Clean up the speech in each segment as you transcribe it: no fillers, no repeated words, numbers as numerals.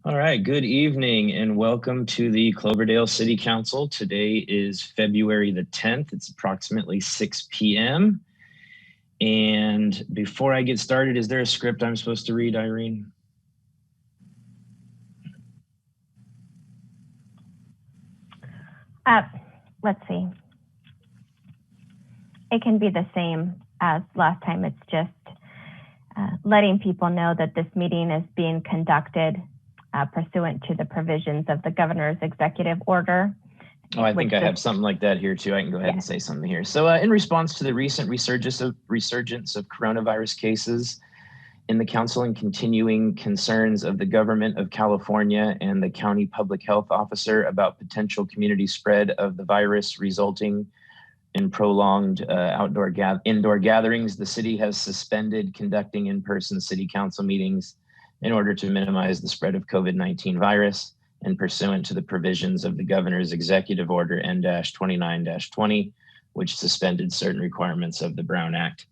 All right, good evening and welcome to the Cloverdale City Council. Today is February the 10th. It's approximately 6 p.m. And before I get started, is there a script I'm supposed to read, Irene? Let's see. It can be the same as last time. It's just letting people know that this meeting is being conducted pursuant to the provisions of the governor's executive order. Oh, I think I have something like that here too. I can go ahead and say something here. So in response to the recent resurgence of coronavirus cases in the council and continuing concerns of the government of California and the county public health officer about potential community spread of the virus resulting in prolonged indoor gatherings, the city has suspended conducting in-person city council meetings in order to minimize the spread of COVID-19 virus and pursuant to the provisions of the governor's executive order N-29-20, which suspended certain requirements of the Brown Act.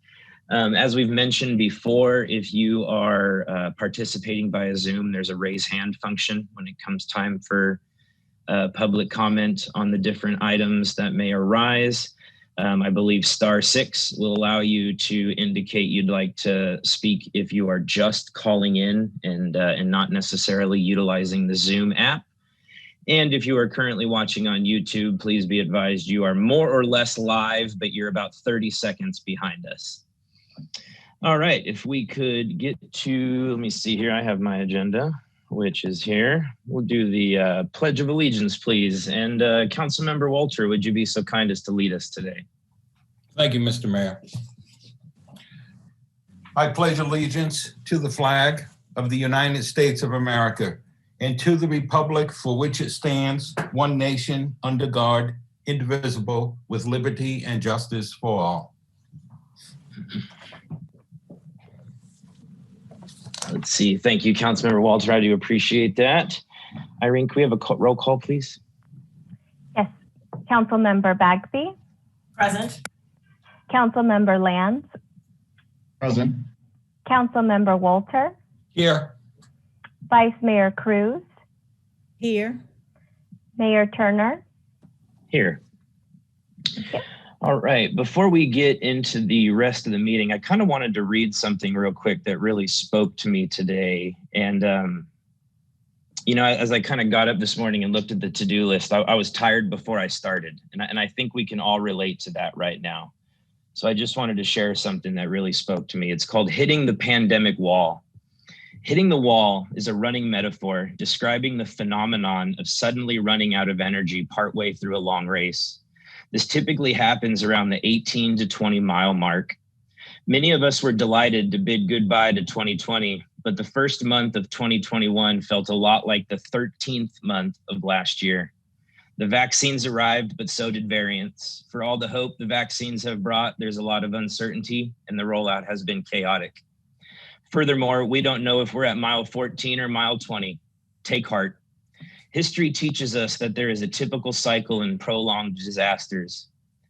As we've mentioned before, if you are participating via Zoom, there's a raise hand function when it comes time for public comment on the different items that may arise. I believe *6 will allow you to indicate you'd like to speak if you are just calling in and not necessarily utilizing the Zoom app. And if you are currently watching on YouTube, please be advised you are more or less live, but you're about 30 seconds behind us. All right, if we could get to, let me see here, I have my agenda, which is here. We'll do the Pledge of Allegiance, please. And Councilmember Walter, would you be so kind as to lead us today? Thank you, Mr. Mayor. I pledge allegiance to the flag of the United States of America and to the republic for which it stands, one nation, under God, indivisible, with liberty and justice for all. Let's see. Thank you, Councilmember Walter. I do appreciate that. Irene, can we have a roll call, please? Yes. Councilmember Bagby. Present. Councilmember Lands. Present. Councilmember Walter. Here. Vice Mayor Cruz. Here. Mayor Turner. Here. All right, before we get into the rest of the meeting, I kind of wanted to read something real quick that really spoke to me today. And, you know, as I kind of got up this morning and looked at the to-do list, I was tired before I started. And I think we can all relate to that right now. So I just wanted to share something that really spoke to me. It's called Hitting the Pandemic Wall. Hitting the wall is a running metaphor describing the phenomenon of suddenly running out of energy partway through a long race. This typically happens around the 18 to 20 mile mark. Many of us were delighted to bid goodbye to 2020, but the first month of 2021 felt a lot like the 13th month of last year. The vaccines arrived, but so did variants. For all the hope the vaccines have brought, there's a lot of uncertainty, and the rollout has been chaotic. Furthermore, we don't know if we're at mile 14 or mile 20. Take heart. History teaches us that there is a typical cycle in prolonged disasters.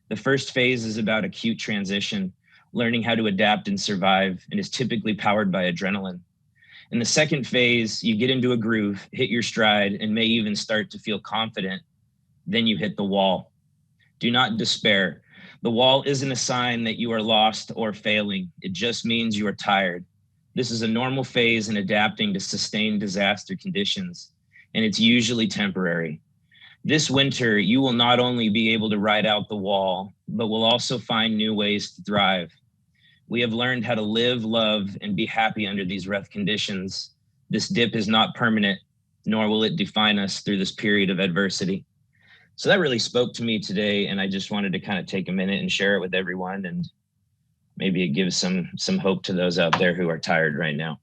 The first phase is about acute transition, learning how to adapt and survive, and is typically powered by adrenaline. In the second phase, you get into a groove, hit your stride, and may even start to feel confident. Then you hit the wall. Do not despair. The wall isn't a sign that you are lost or failing. It just means you are tired. This is a normal phase in adapting to sustained disaster conditions, and it's usually temporary. This winter, you will not only be able to ride out the wall, but will also find new ways to thrive. We have learned how to live, love, and be happy under these rough conditions. This dip is not permanent, nor will it define us through this period of adversity. So that really spoke to me today, and I just wanted to kind of take a minute and share it with everyone, and maybe it gives some hope to those out there who are tired right now.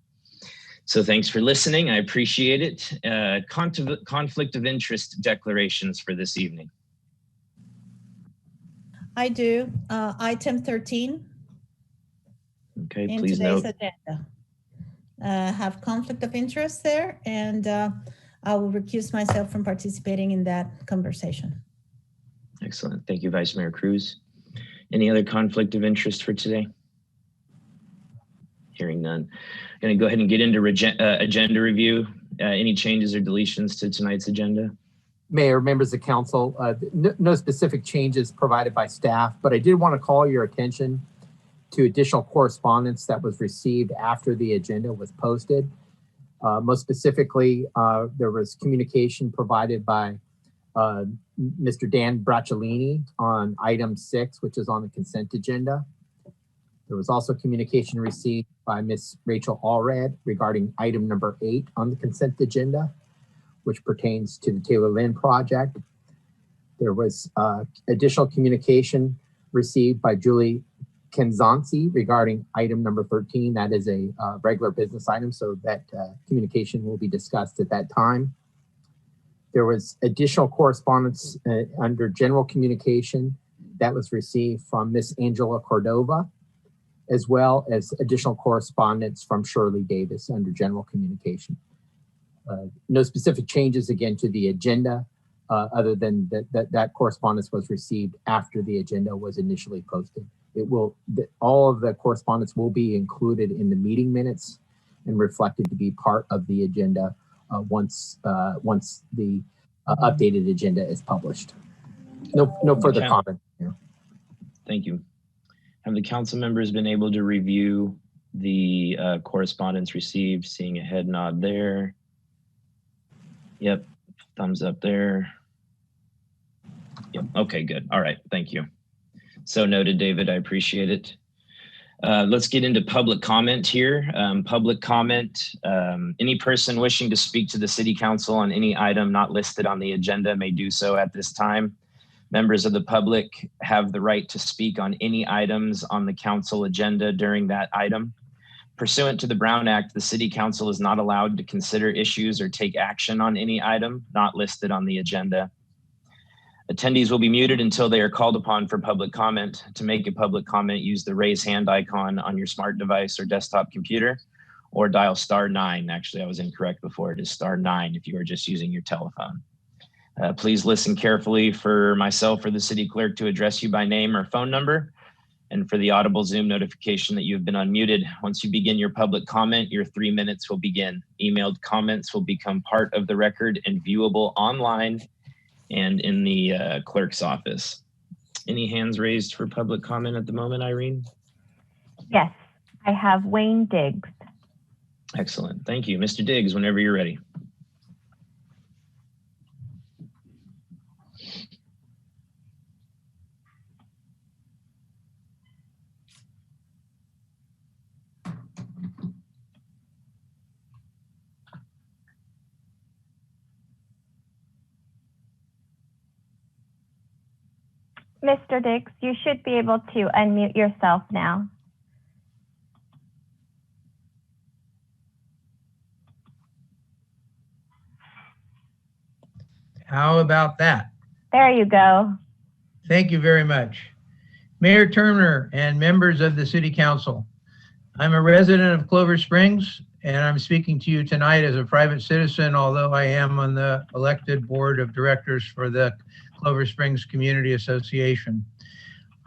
So thanks for listening. I appreciate it. Conflict of interest declarations for this evening. I do. Item 13. Okay, in please today's note. agenda. Have conflict of interest there, and I will recuse myself from participating in that conversation. Excellent. Thank you, Vice Mayor Cruz. Any other conflict of interest for today? Hearing none. I'm going to go ahead and get into agenda review. any changes or deletions to tonight's agenda? Mayor, members of council, no specific changes provided by staff, but I did want to call your attention to additional correspondence that was received after the agenda was posted. Most specifically, there was communication provided by Mr. Dan Bracciolini on item 6, which is on the consent agenda. There was also communication received by Ms. Rachel Allred regarding item number 8 on the consent agenda, which pertains to the Taylor Lynn project. There was additional communication received by Julie Kenzansi regarding item number 13. That is a regular business item, so that communication will be discussed at that time. There was additional correspondence under general communication that was received from Ms. Angela Cordova, as well as additional correspondence from Shirley Davis under general communication. No specific changes again to the agenda, other than that correspondence was received after the agenda was initially posted. All of the correspondence will be included in the meeting minutes and reflected to be part of the agenda once the updated agenda is published. No further comment. Thank you. Have the council members been able to review the correspondence received? Seeing a head nod there. Yep, thumbs up there. Yep, okay, good. All right, thank you. So noted, David, I appreciate it. Let's get into public comment here. Public comment, any person wishing to speak to the city council on any item not listed on the agenda may do so at this time. Members of the public have the right to speak on any items on the council agenda during that item. Pursuant to the Brown Act, the City Council is not allowed to consider issues or take action on any item not listed on the agenda. Attendees will be muted until they are called upon for public comment. To make a public comment, use the raise hand icon on your smart device or desktop computer, or dial *9. Actually, I was incorrect before. It is *9 if you are just using your telephone. Please listen carefully for myself or the city clerk to address you by name or phone number, and for the audible Zoom notification that you have been unmuted. Once you begin your public comment, your 3 minutes will begin. Emailed comments will become part of the record and viewable online and in the clerk's office. Any hands raised for public comment at the moment, Irene? Yes, I have Wayne Diggs. Excellent, thank you. Mr. Diggs, whenever you're ready. Mr. Diggs, you should be able to unmute yourself now. How about that? There you go. Thank you very much. Mayor Turner and members of the City Council, I'm a resident of Clover Springs, and I'm speaking to you tonight as a private citizen, although I am on the elected board of directors for the Clover Springs Community Association.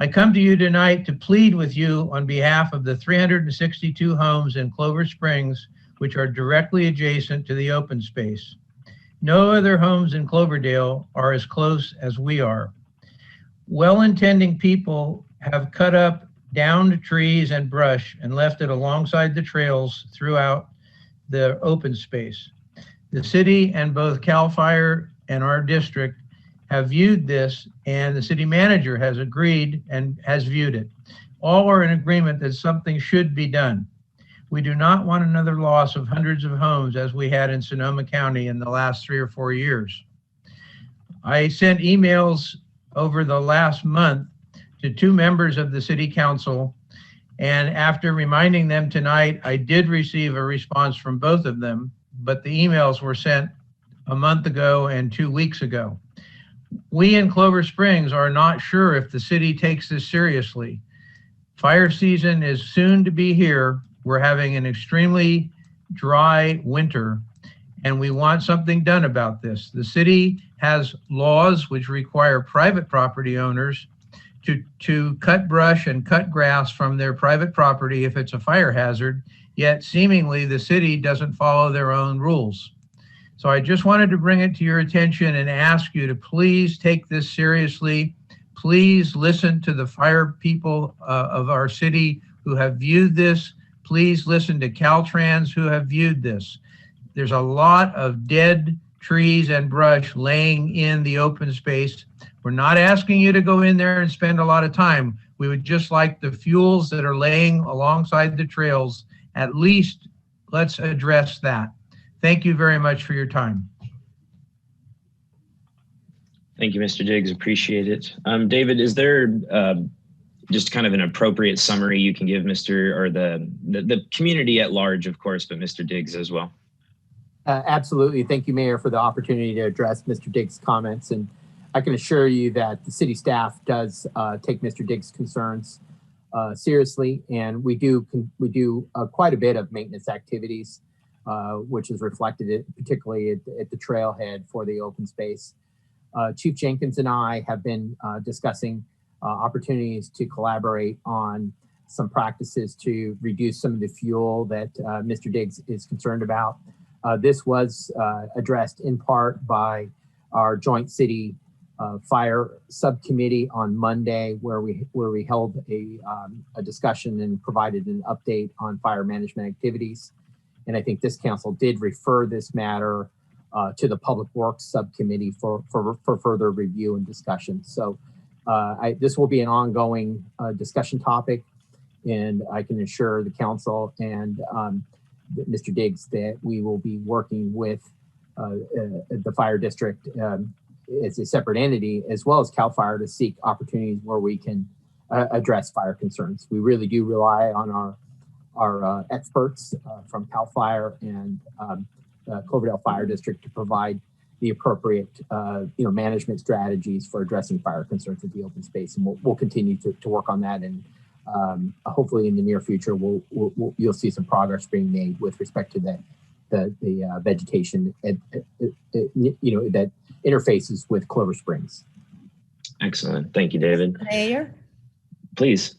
I come to you tonight to plead with you on behalf of the 362 homes in Clover Springs, which are directly adjacent to the open space. No other homes in Cloverdale are as close as we are. Well-intending people have cut up downed trees and brush and left it alongside the trails throughout the open space. The city and both CAL FIRE and our district have viewed this, and the city manager has agreed and has viewed it. All are in agreement that something should be done. We do not want another loss of hundreds of homes as we had in Sonoma County in the last 3 or 4 years. I sent emails over the last month to 2 members of the City Council, and after reminding them tonight, I did receive a response from both of them, but the emails were sent a month ago and 2 weeks ago. We in Clover Springs are not sure if the city takes this seriously. Fire season is soon to be here. We're having an extremely dry winter, and we want something done about this. The city has laws which require private property owners to cut brush and cut grass from their private property if it's a fire hazard, yet seemingly the city doesn't follow their own rules. So I just wanted to bring it to your attention and ask you to please take this seriously. Please listen to the fire people of our city who have viewed this. Please listen to Caltrans who have viewed this. There's a lot of dead trees and brush laying in the open space. We're not asking you to go in there and spend a lot of time. We would just like the fuels that are laying alongside the trails, at least let's address that. Thank you very much for your time. Thank you, Mr. Diggs. Appreciate it. David, is there just kind of an appropriate summary you can give Mr. or the community at large, of course, but Mr. Diggs as well? Absolutely. Thank you, Mayor, for the opportunity to address Mr. Diggs' comments. And I can assure you that the city staff does take Mr. Diggs' concerns seriously, and we do quite a bit of maintenance activities, which is reflected particularly at the trailhead for the open space. Chief Jenkins and I have been discussing opportunities to collaborate on some practices to reduce some of the fuel that Mr. Diggs is concerned about. This was addressed in part by our joint city fire subcommittee on Monday, where we held a discussion and provided an update on fire management activities. And I think this council did refer this matter to the Public Works Subcommittee for further review and discussion. So this will be an ongoing discussion topic, and I can assure the council and Mr. Diggs that we will be working with the fire district as a separate entity, as well as CAL FIRE, to seek opportunities where we can address fire concerns. We really do rely on our experts from CAL FIRE and Cloverdale Fire District to provide the appropriate management strategies for addressing fire concerns at the open space, and we'll continue to work on that. And hopefully in the near future, you'll see some progress being made with respect to the vegetation that interfaces with Clover Springs. Excellent. Thank you, David. Mayor? Please.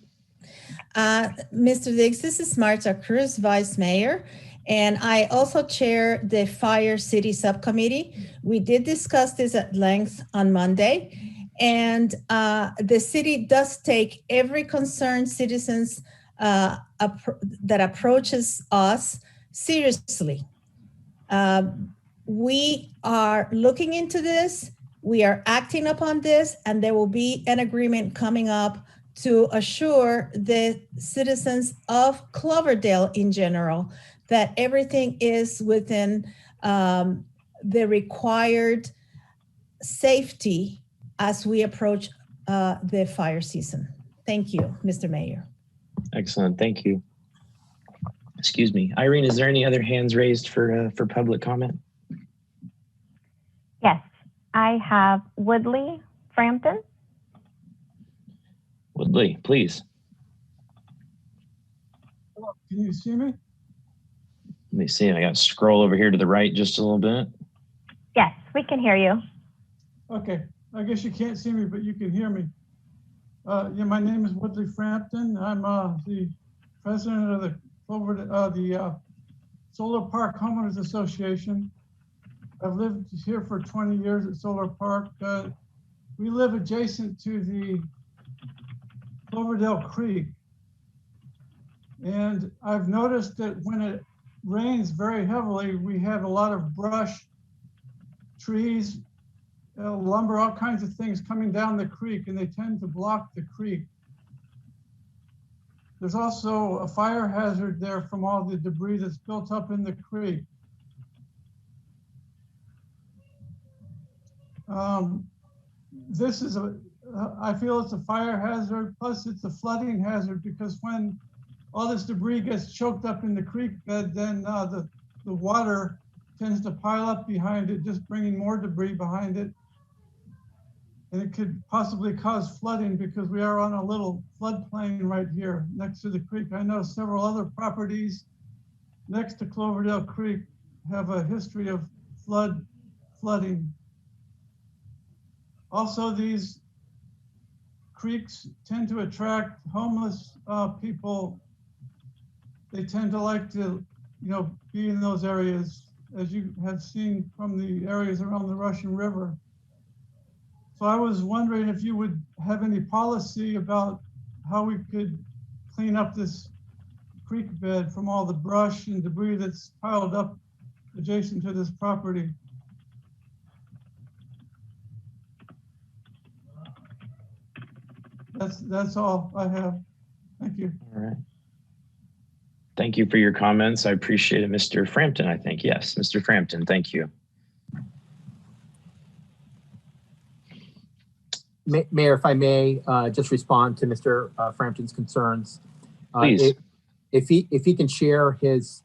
Mr. Diggs, this is Marta Cruz, Vice Mayor, and I also chair the Fire City Subcommittee. We did discuss this at length on Monday, and the city does take every concerned citizens that approaches us seriously. We are looking into this, we are acting upon this, and there will be an agreement coming up to assure the citizens of Cloverdale in general that everything is within the required safety as we approach the fire season. Thank you, Mr. Mayor. Excellent. Thank you. Excuse me. Irene, is there any other hands raised for public comment? Yes, I have Woodley Frampton. Woodley, please. Hello, can you see me? Let me see. I got to scroll over here to the right just a little bit. Yes, we can hear you. Okay, I guess you can't see me, but you can hear me. Yeah, my name is Woodley Frampton. I'm the president of the Solar Park Homeowners Association. I've lived here for 20 years at Solar Park. We live adjacent to the Cloverdale Creek. And I've noticed that when it rains very heavily, we have a lot of brush, trees, lumber, all kinds of things coming down the creek, and they tend to block the creek. There's also a fire hazard there from all the debris that's built up in the creek. This is I feel it's a fire hazard, plus it's a flooding hazard, because when all this debris gets choked up in the creek bed, then the water tends to pile up behind it, just bringing more debris behind it. And it could possibly cause flooding, because we are on a little floodplain right here next to the creek. I know several other properties next to Cloverdale Creek have a history of flooding. Also, these creeks tend to attract homeless people. They tend to like to, be in those areas as you have seen from the areas around the Russian River. So I was wondering if you would have any policy about how we could clean up this creek bed from all the brush and debris that's piled up adjacent to this property. That's all I have. Thank you. All right. Thank you for your comments. I appreciate it. Mr. Frampton, I think. Yes, Mr. Frampton, thank you. Mayor, if I may just respond to Mr. Frampton's concerns. Please. If he can share his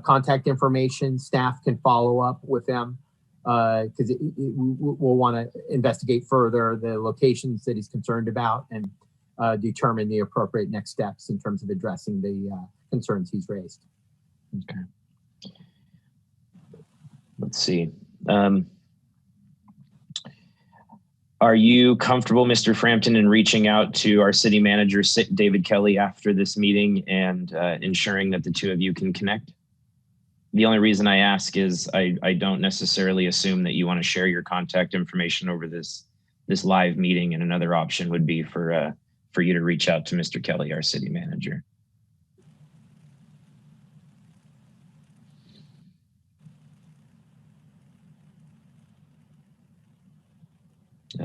contact information, staff can follow up with them because we'll want to investigate further the locations that he's concerned about and determine the appropriate next steps in terms of addressing the concerns he's raised. Okay. Let's see. Are you comfortable, Mr. Frampton, in reaching out to our city manager, David Kelly, after this meeting and ensuring that the two of you can connect? The only reason I ask is I don't necessarily assume that you want to share your contact information over this live meeting, and another option would be for you to reach out to Mr. Kelly, our city manager.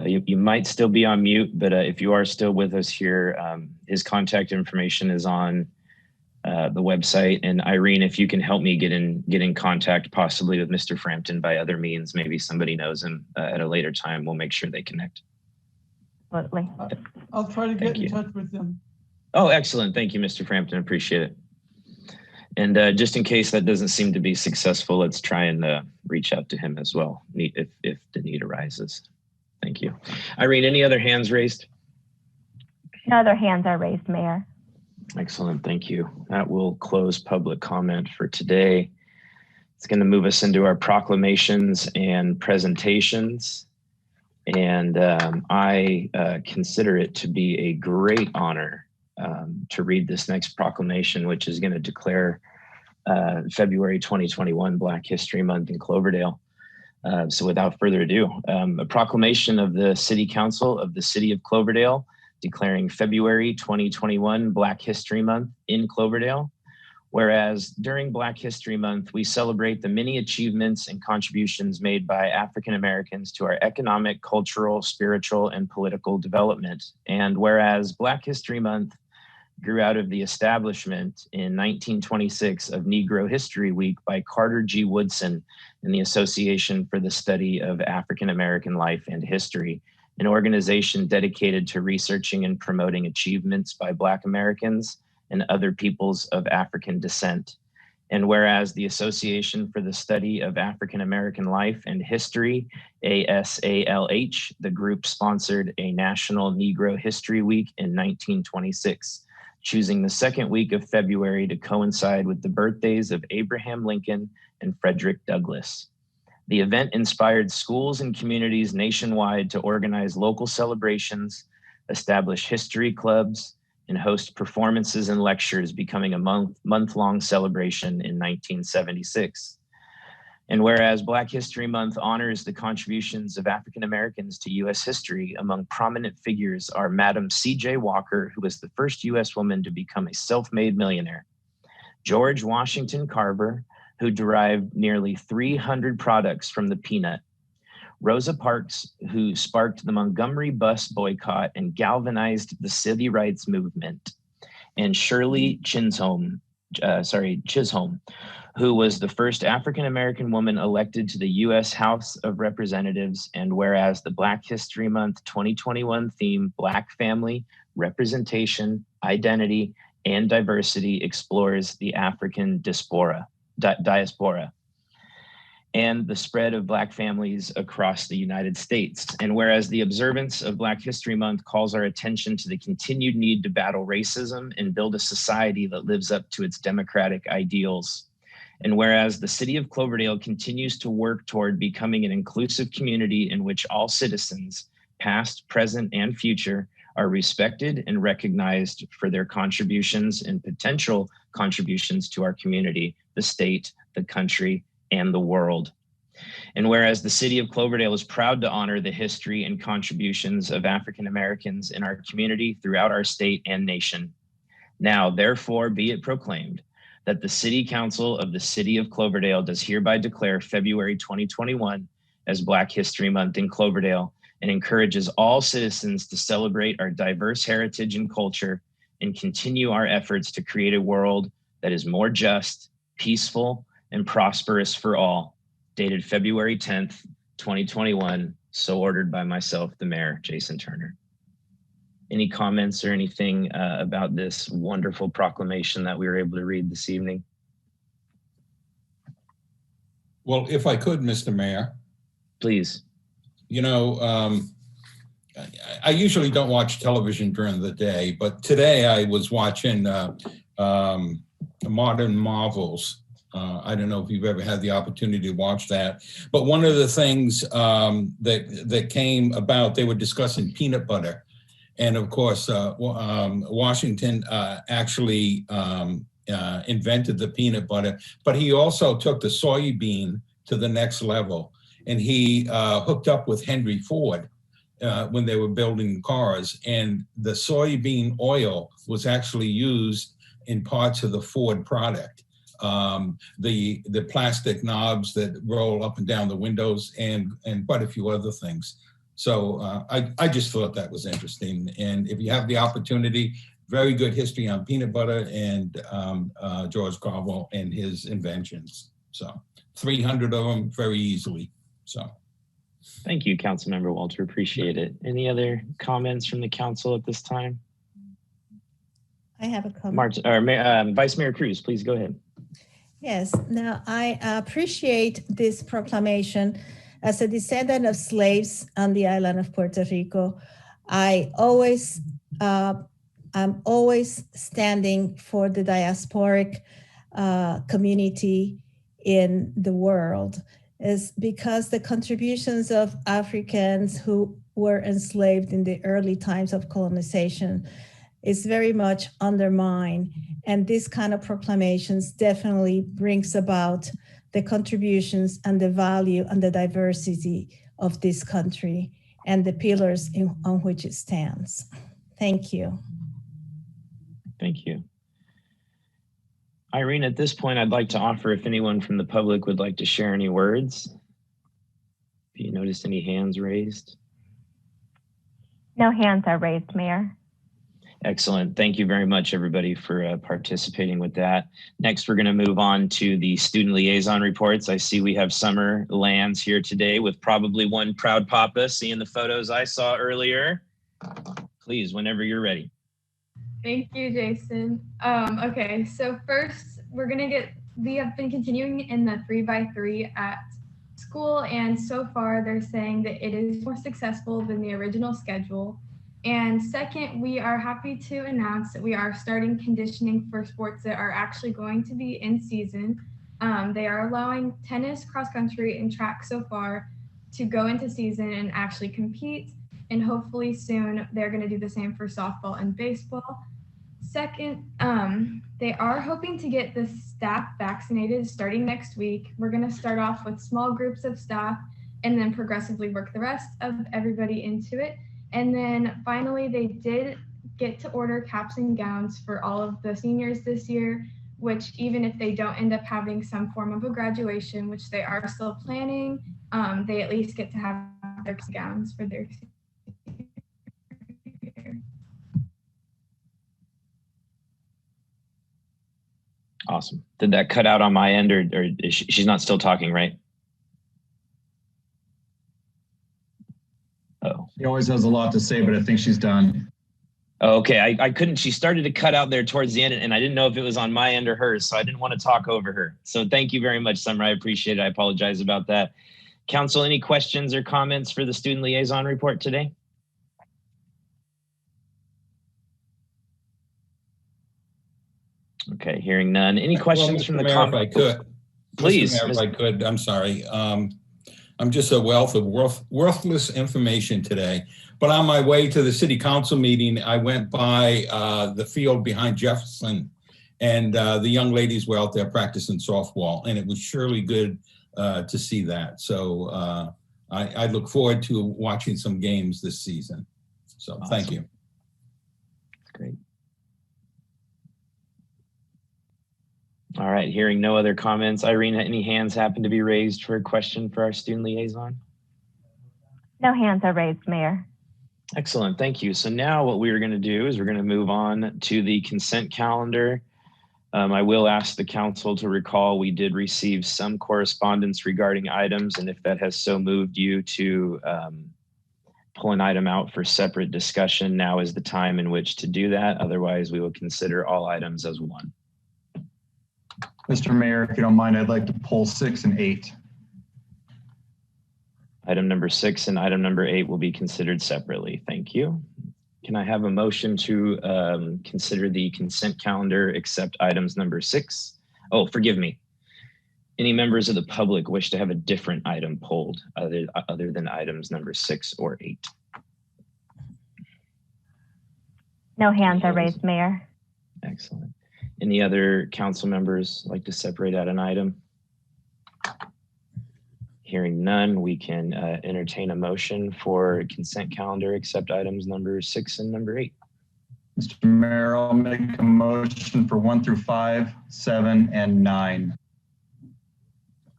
You might still be on mute, but if you are still with us here, his contact information is on the website. And Irene, if you can help me get in contact possibly with Mr. Frampton by other means, maybe somebody knows him at a later time, we'll make sure they connect. Absolutely. I'll try to get in touch with them. Oh, excellent. Thank you, Mr. Frampton. Appreciate it. And just in case that doesn't seem to be successful, let's try and reach out to him as well if the need arises. Thank you. Irene, any other hands raised? No other hands are raised, Mayor. Excellent, thank you. That will close public comment for today. It's going to move us into our proclamations and presentations. And I consider it to be a great honor to read this next proclamation, which is going to declare February 2021 Black History Month in Cloverdale. So without further ado, a proclamation of the City Council of the City of Cloverdale declaring February 2021 Black History Month in Cloverdale. Whereas during Black History Month, we celebrate the many achievements and contributions made by African Americans to our economic, cultural, spiritual, and political development. And whereas Black History Month grew out of the establishment in 1926 of Negro History Week by Carter G. Woodson and the Association for the Study of African American Life and History, an organization dedicated to researching and promoting achievements by Black Americans and other peoples of African descent. And whereas the Association for the Study of African American Life and History, ASALH, the group sponsored a National Negro History Week in 1926, choosing the second week of February to coincide with the birthdays of Abraham Lincoln and Frederick Douglass. The event inspired schools and communities nationwide to organize local celebrations, establish history clubs, and host performances and lectures, becoming a month-long celebration in 1976. And whereas Black History Month honors the contributions of African Americans to U.S. history, among prominent figures are Madam C.J. Walker, who was the first U.S. woman to become a self-made millionaire, George Washington Carver, who derived nearly 300 products from the peanut, Rosa Parks, who sparked the Montgomery bus boycott and galvanized the civil rights movement, and Shirley Chisholm, who was the first African-American woman elected to the U.S. House of Representatives. And whereas the Black History Month 2021 theme, Black Family, Representation, Identity, and Diversity explores the African diaspora and the spread of Black families across the United States. And whereas the observance of Black History Month calls our attention to the continued need to battle racism and build a society that lives up to its democratic ideals. And whereas the City of Cloverdale continues to work toward becoming an inclusive community in which all citizens, past, present, and future, are respected and recognized for their contributions and potential contributions to our community, the state, the country, and the world. And whereas the city of Cloverdale is proud to honor the history and contributions of African Americans in our community throughout our state and nation, now therefore be it proclaimed that the City Council of the City of Cloverdale does hereby declare February 2021 as Black History Month in Cloverdale and encourages all citizens to celebrate our diverse heritage and culture and continue our efforts to create a world that is more just, peaceful, and prosperous for all. Dated February 10th, 2021, so ordered by myself, the mayor, Jason Turner. Any comments or anything about this wonderful proclamation that we were able to read this evening? Well, if I could, Mr. Mayor. Please. You know, I usually don't watch television during the day, but today I was watching Modern Marvels. I don't know if you've ever had the opportunity to watch that, but one of the things that came about, they were discussing peanut butter. And of course, Washington actually invented the peanut butter, but he also took the soybean to the next level. And he hooked up with Henry Ford when they were building cars. And the soybean oil was actually used in parts of the Ford product. The plastic knobs that roll up and down the windows and quite a few other things. So I just thought that was interesting. And if you have the opportunity, very good history on peanut butter and George Carvel and his inventions. So 300 of them very easily. So. Thank you, Councilmember Walter. Appreciate it. Any other comments from the council at this time? I have a comment. Vice Mayor Cruz, please go ahead. Yes, now I appreciate this proclamation. As a descendant of slaves on the island of Puerto Rico, I'm always standing for the diasporic community in the world, is because the contributions of Africans who were enslaved in the early times of colonization is very much undermined. And this kind of proclamations definitely brings about the contributions and the value and the diversity of this country and the pillars on which it stands. Thank you. Thank you. Irene, at this point, I'd like to offer if anyone from the public would like to share any words. Have you noticed any hands raised? No hands are raised, Mayor. Excellent. Thank you very much, everybody, for participating with that. Next, we're going to move on to the student liaison reports. I see we have Summer Lands here today with probably one proud papa, seeing the photos I saw earlier. Please, whenever you're ready. Thank you, Jason. Okay, so first we have been continuing in the 3x3 at school, and so far they're saying that it is more successful than the original schedule. And second, we are happy to announce that we are starting conditioning for sports that are actually going to be in season. They are allowing tennis, cross country, and track so far to go into season and actually compete. And hopefully soon they're going to do the same for softball and baseball. Second, they are hoping to get the staff vaccinated starting next week. We're going to start off with small groups of staff and then progressively work the rest of everybody into it. And then finally, they did get to order caps and gowns for all of the seniors this year, which even if they don't end up having some form of a graduation, which they are still planning, they at least get to have their gowns for their senior. Awesome. Did that cut out on my end, or is she's not still talking, right? Oh. She always has a lot to say, but I think she's done. Okay, I couldn't, she started to cut out there towards the end, and I didn't know if it was on my end or hers, so I didn't want to talk over her. So thank you very much, Summer. I appreciate it. I apologize about that. Council, any questions or comments for the student liaison report today? Okay, hearing none. Any questions from the Mayor, if I could. Please. Mr. Mayor, if I could, I'm sorry. I'm just a wealth of worthless information today. But on my way to the city council meeting, I went by the field behind Jefferson, and the young ladies were out there practicing softball, and it was surely good to see that. So I look forward to watching some games this season. So Awesome. Thank you. That's great. All right, hearing no other comments. Irene, any hands happen to be raised for a question for our student liaison? No hands are raised, Mayor. Excellent, thank you. So now what we're going to do is we're going to move on to the consent calendar. I will ask the council to recall we did receive some correspondence regarding items, and if that has so moved you to pull an item out for separate discussion, now is the time in which to do that. Otherwise, we will consider all items as one. Mr. Mayor, if you don't mind, I'd like to pull 6 and 8. Item number 6 and item number 8 will be considered separately. Thank you. Can I have a motion to consider the consent calendar except items number 6? Oh, forgive me. Any members of the public wish to have a different item pulled other than items number 6 or 8? No hands are raised, Mayor. Excellent. Any other council members like to separate out an item? Hearing none, we can entertain a motion for consent calendar except items number 6 and number 8. Mr. Mayor, I'll make a motion for 1 through 5, 7, and 9.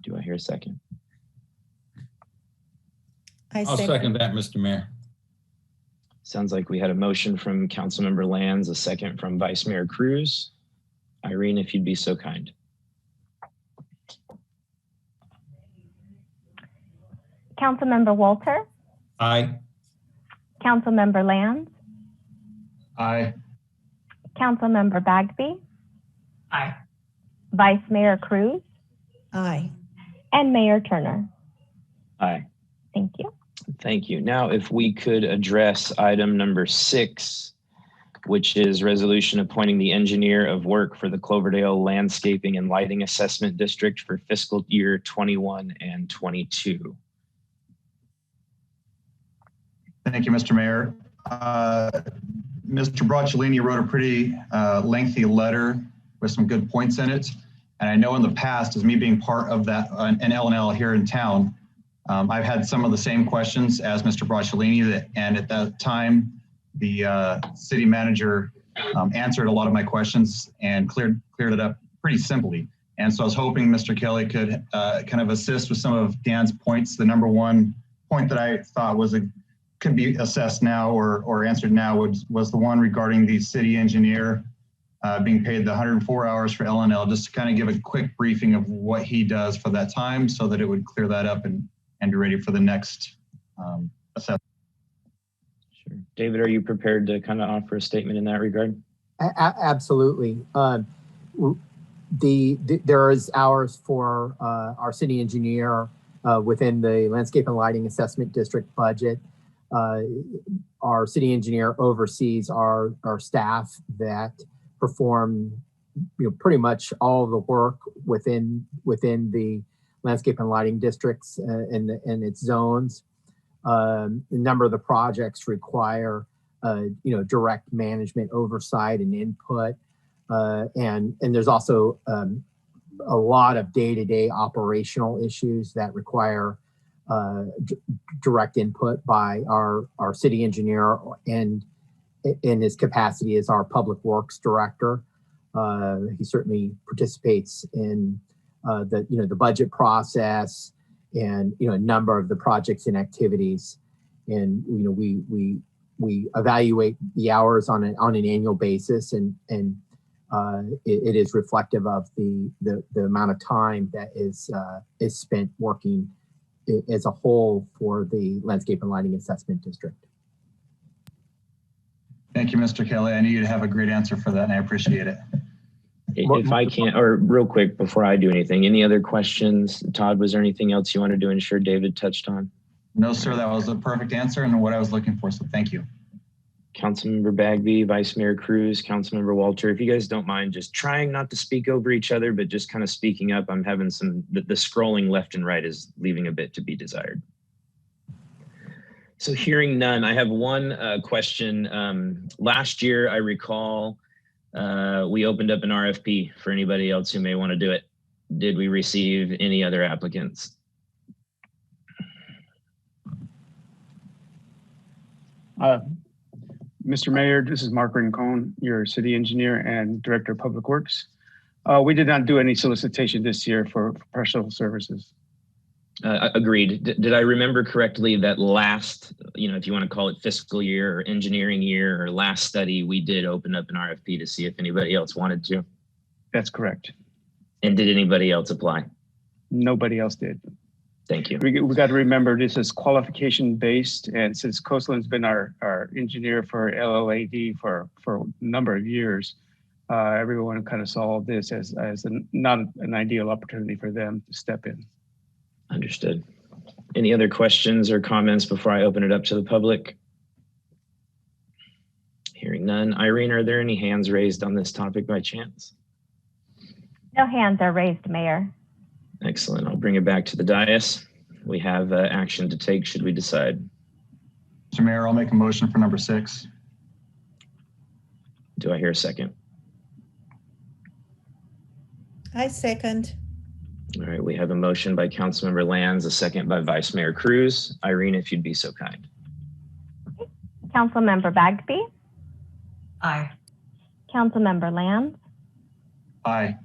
Do I hear a second? I'll second that, Mr. Mayor. Sounds like we had a motion from Councilmember Lands, a second from Vice Mayor Cruz. Irene, if you'd be so kind. Councilmember Walter, Aye. Councilmember Lands, Aye. Councilmember Bagby, Aye. Vice Mayor Cruz, Aye. and Mayor Turner. Aye. Thank you. Thank you. Now, if we could address item number 6, which is resolution appointing the engineer of work for the Cloverdale Landscaping and Lighting Assessment District for fiscal year 21 and 22. Thank you, Mr. Mayor. Mr. Bracciolini wrote a pretty lengthy letter with some good points in it. And I know in the past, as me being part of that, an L&L here in town, I've had some of the same questions as Mr. Bracciolini, and at that time, the city manager answered a lot of my questions and cleared it up pretty simply. And so I was hoping Mr. Kelly could kind of assist with some of Dan's points. The number one point that I thought could be assessed now or answered now was the one regarding the city engineer being paid the 104 hours for L&L, just to kind of give a quick briefing of what he does for that time so that it would clear that up and be ready for the next assessment. Sure. David, are you prepared to kind of offer a statement in that regard? Absolutely. There is hours for our city engineer within the Landscape and Lighting Assessment District budget. Our city engineer oversees our staff that perform, pretty much all of the work within the landscape and lighting districts and its zones. A number of the projects require, direct management oversight and input, and there's also a lot of day-to-day operational issues that require direct input by our city engineer and in his capacity as our public works director. He certainly participates in the budget process and a number of the projects and activities. And we evaluate the hours on an annual basis, and it is reflective of the amount of time that is spent working as a whole for the Landscape and Lighting Assessment District. Thank you, Mr. Kelly. I knew you'd have a great answer for that, and I appreciate it. If I can, or real quick before I do anything, any other questions? Todd, was there anything else you wanted to ensure David touched on? No, sir, that was a perfect answer and what I was looking for, so thank you. Councilmember Bagby, Vice Mayor Cruz, Councilmember Walter, if you guys don't mind just trying not to speak over each other, but just kind of speaking up. I'm having the scrolling left and right is leaving a bit to be desired. So hearing none, I have one question. Last year, I recall we opened up an RFP for anybody else who may want to do it. did we receive any other applicants? Mr. Mayor, this is Mark Rincon, your city engineer and director of public works. We did not do any solicitation this year for professional services. Agreed. Did I remember correctly that last, if you want to call it fiscal year or engineering year or last study, we did open up an RFP to see if anybody else wanted to? That's correct. And did anybody else apply? Nobody else did. Thank you. We got to remember this is qualification based, and since Coastland's been our engineer for LLAD for a number of years, everyone kind of saw this as not an ideal opportunity for them to step in. Understood. Any other questions or comments before I open it up to the public? Hearing none. Irene, are there any hands raised on this topic by chance? No hands are raised, Mayor. Excellent. I'll bring it back to the dais. We have action to take should we decide. Mr. Mayor, I'll make a motion for number 6. Do I hear a second? I second. All right, we have a motion by Councilmember Lands, a second by Vice Mayor Cruz. Irene, if you'd be so kind. Councilmember Bagby. Aye. Councilmember Lands. Aye.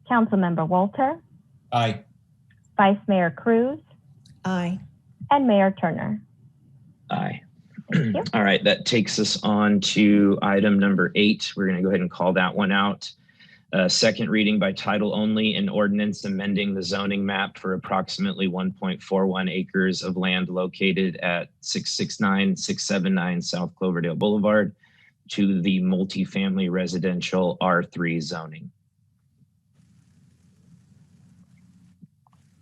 Councilmember Walter. Aye. Vice Mayor Cruz. Aye. And Mayor Turner. Aye. Thank you. All right, that takes us on to item number 8. We're going to go ahead and call that one out. Second reading by title only, an ordinance amending the zoning map for approximately 1.41 acres of land located at 669-679 South Cloverdale Boulevard to the multifamily residential R3 zoning.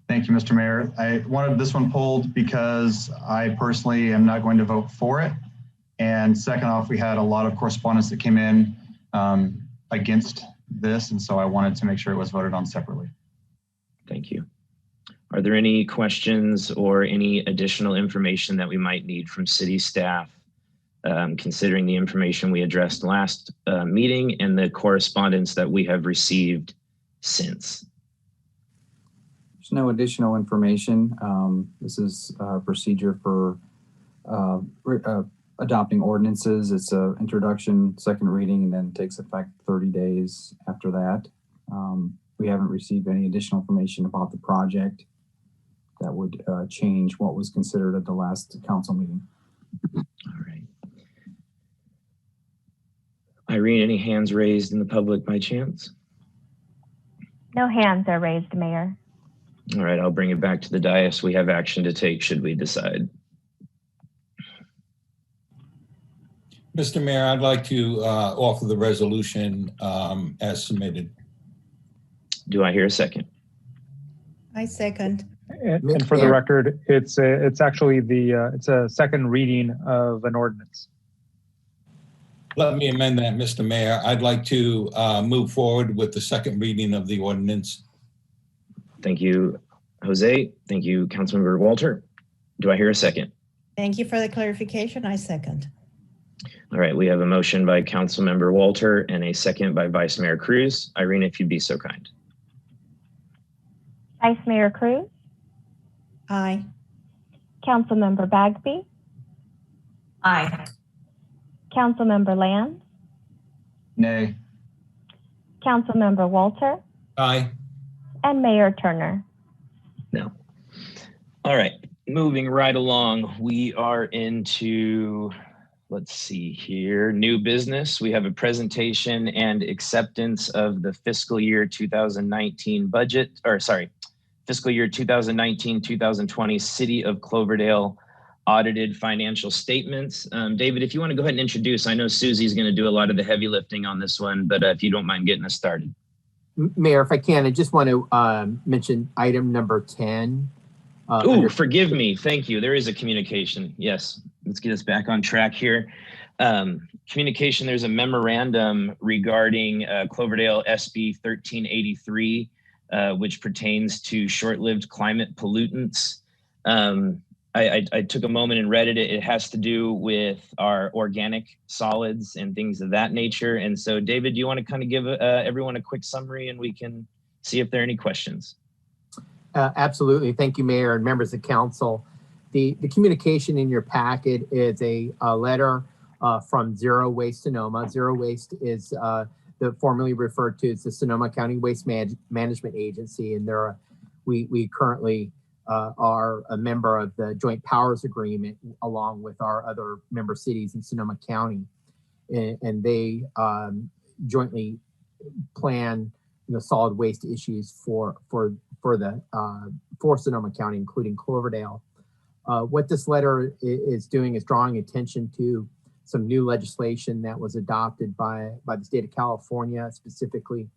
Thank you, Mr. Mayor. I wanted this one pulled because I personally am not going to vote for it. And second off, we had a lot of correspondence that came in against this. And so I wanted to make sure it was voted on separately. Thank you. Are there any questions or any additional information that we might need from city staff, considering the information we addressed last meeting and the correspondence that we have received since? There's no additional information. This is a procedure for adopting ordinances. It's an introduction, second reading, and then takes effect 30 days after that. We haven't received any additional information about the project that would change what was considered at the last council meeting. All right. Irene, any hands raised in the public by chance? No hands are raised, Mayor. All right, I'll bring it back to the dais. We have action to take should we decide. Mr. Mayor, I'd like to offer the resolution as submitted. Do I hear a second? I second. And for the record, it's actually it's a second reading of an ordinance. Let me amend that, Mr. Mayor. I'd like to move forward with the second reading of the ordinance. Thank you, Jose. Thank you, Councilmember Walter. Do I hear a second? Thank you for the clarification. I second. All right, we have a motion by Councilmember Walter and a second by Vice Mayor Cruz. Irene, if you'd be so kind. Vice Mayor Cruz. Aye. Councilmember Bagby. Aye. Councilmember Lands. Nay. Councilmember Walter. Aye. And Mayor Turner. No. All right, moving right along. We are into, let's see here, new business. We have a presentation and acceptance of the fiscal year 2019 budget, or sorry, fiscal year 2019-2020 City of Cloverdale audited financial statements. David, if you want to go ahead and introduce, I know Susie's going to do a lot of the heavy lifting on this one, but if you don't mind getting us started. Mayor, if I can, I just want to mention item number 10. Forgive me. Thank you. There is a communication. Yes. Let's get us back on track here. Communication, there's a memorandum regarding Cloverdale SB 1383, which pertains to short-lived climate pollutants. I took a moment and read it. It has to do with our organic solids and things of that nature. And so, David, do you want to kind of give everyone a quick summary and we can see if there are any questions. Absolutely. Thank you, Mayor and members of council. The communication in your packet is a letter from Zero Waste Sonoma. Zero Waste is formerly referred to as the Sonoma County Waste Management Agency, and we currently are a member of the Joint Powers Agreement along with our other member cities in Sonoma County, and they jointly plan solid waste issues for Sonoma County, including Cloverdale. What this letter is doing is drawing attention to some new legislation that was adopted by the state of California, specifically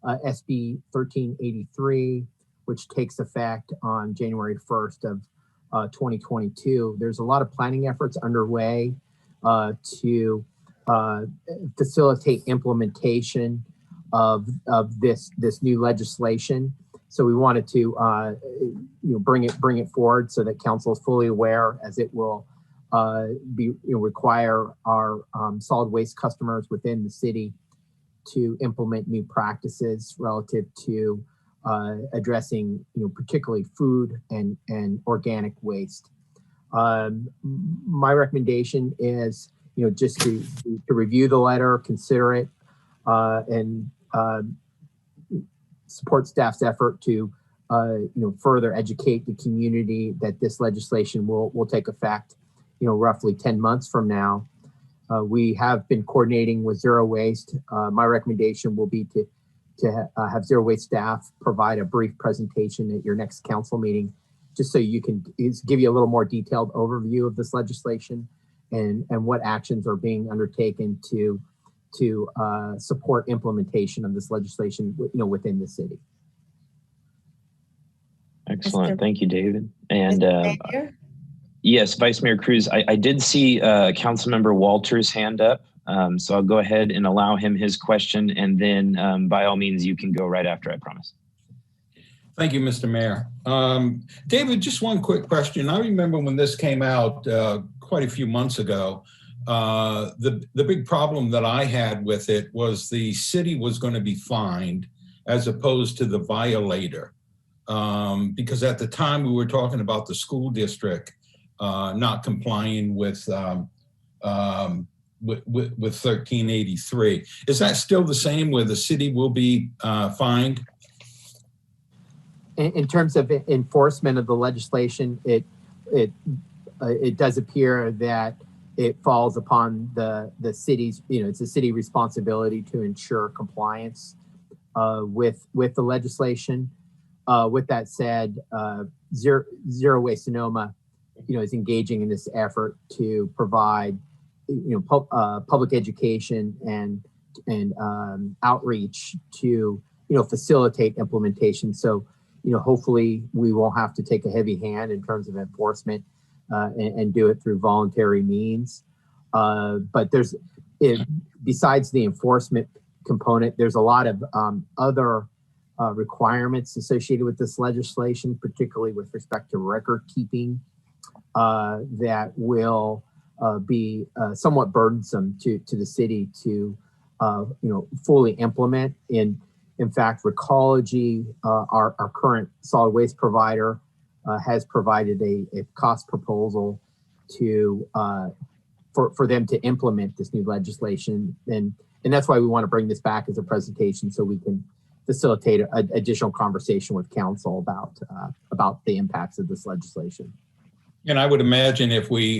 SB 1383, which takes effect on January 1st of 2022. There's a lot of planning efforts underway to facilitate implementation of this new legislation. So we wanted to bring it forward so that council is fully aware, as it will require our solid waste customers within the city to implement new practices relative to addressing particularly food and organic waste. My recommendation is just to review the letter, consider it, and support staff's effort to further educate the community that this legislation will take effect roughly 10 months from now. We have been coordinating with Zero Waste. My recommendation will be to have Zero Waste staff provide a brief presentation at your next council meeting, just so you can give you a little more detailed overview of this legislation and what actions are being undertaken to support implementation of this legislation within the city. Excellent. Thank you, David. And yes, Vice Mayor Cruz, I did see Councilmember Walter's hand up. So I'll go ahead and allow him his question, and then by all means, you can go right after, I promise. Thank you, Mr. Mayor. David, just one quick question. I remember when this came out quite a few months ago, the big problem that I had with it was the city was going to be fined as opposed to the violator. Because at the time we were talking about the school district not complying with 1383. Is that still the same, where the city will be fined? In terms of enforcement of the legislation, it does appear that it falls upon the city's, it's a city responsibility to ensure compliance with the legislation. With that said, Zero Waste Sonoma, is engaging in this effort to provide, public education and outreach to, facilitate implementation. So, hopefully we won't have to take a heavy hand in terms of enforcement and do it through voluntary means. But besides the enforcement component, there's a lot of other requirements associated with this legislation, particularly with respect to record keeping, that will be somewhat burdensome to the city to fully implement. In fact, Recology, our current solid waste provider, has provided a cost proposal to for them to implement this new legislation, and that's why we want to bring this back as a presentation so we can facilitate additional conversation with council about the impacts of this legislation. And I would imagine if we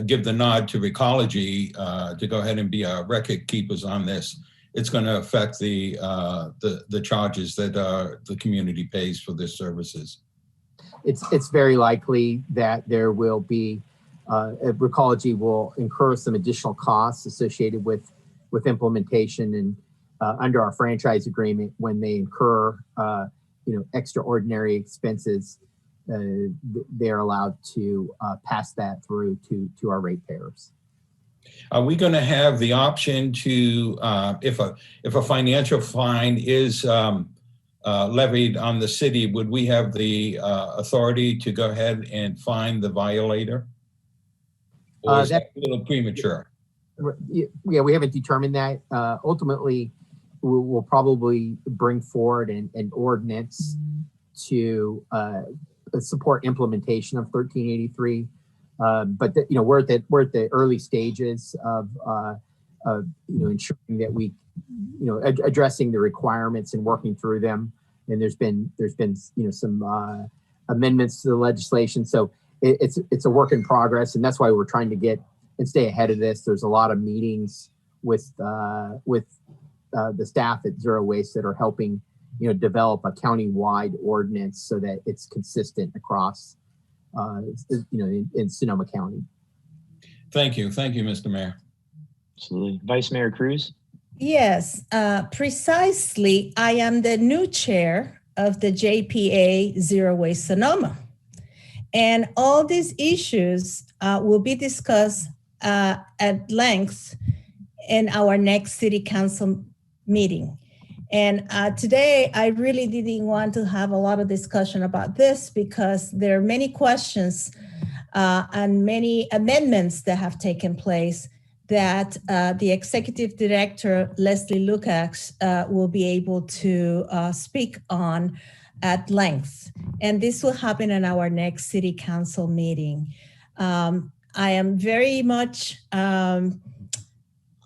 give the nod to Recology to go ahead and be our record keepers on this, it's going to affect the charges that the community pays for their services. It's very likely that there will be Recology will incur some additional costs associated with implementation, and under our franchise agreement, when they incur extraordinary expenses, they're allowed to pass that through to our ratepayers. Are we going to have the option to, if a financial fine is levied on the city, would we have the authority to go ahead and fine the violator? Or is that a little premature? Yeah, we haven't determined that. Ultimately, we'll probably bring forward an ordinance to support implementation of 1383. But we're at the early stages of ensuring that we addressing the requirements and working through them. And there's been some amendments to the legislation. So it's a work in progress, and that's why we're trying to get and stay ahead of this. There's a lot of meetings with the staff at Zero Waste that are helping develop a county-wide ordinance so that it's consistent across in Sonoma County. Thank you, Mr. Mayor. Absolutely. Vice Mayor Cruz? Yes, precisely. I am the new chair of the JPA Zero Waste Sonoma. And all these issues will be discussed at length in our next city council meeting. And today, I really didn't want to have a lot of discussion about this because there are many questions and many amendments that have taken place that the executive director, Leslie Lukacs, will be able to speak on at length. And this will happen in our next city council meeting. I am very much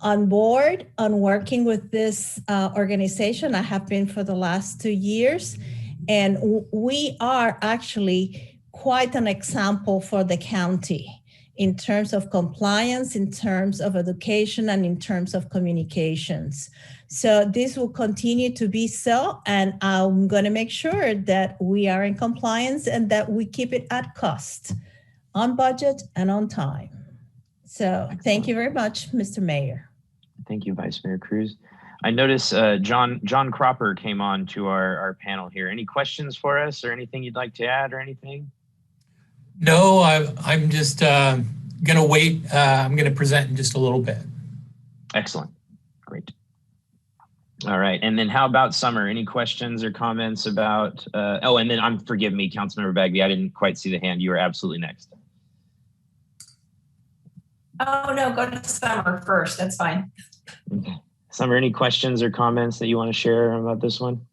on board on working with this organization. I have been for the last 2 years, and we are actually quite an example for the county in terms of compliance, in terms of education, and in terms of communications. So this will continue to be so, and I'm going to make sure that we are in compliance and that we keep it at cost, on budget and on time. So thank you very much, Mr. Mayor. Thank you, Vice Mayor Cruz. I notice John Cropper came on to our panel here. Any questions for us or anything you'd like to add or anything? No, I'm just going to wait. I'm going to present in just a little bit. Excellent. Great. All right. And then how about Summer? Any questions or comments about, and then forgive me, Councilmember Bagby, I didn't quite see the hand. You are absolutely next. Oh, no, go to Summer first. That's fine. Okay. Summer, any questions or comments that you want to share about this one?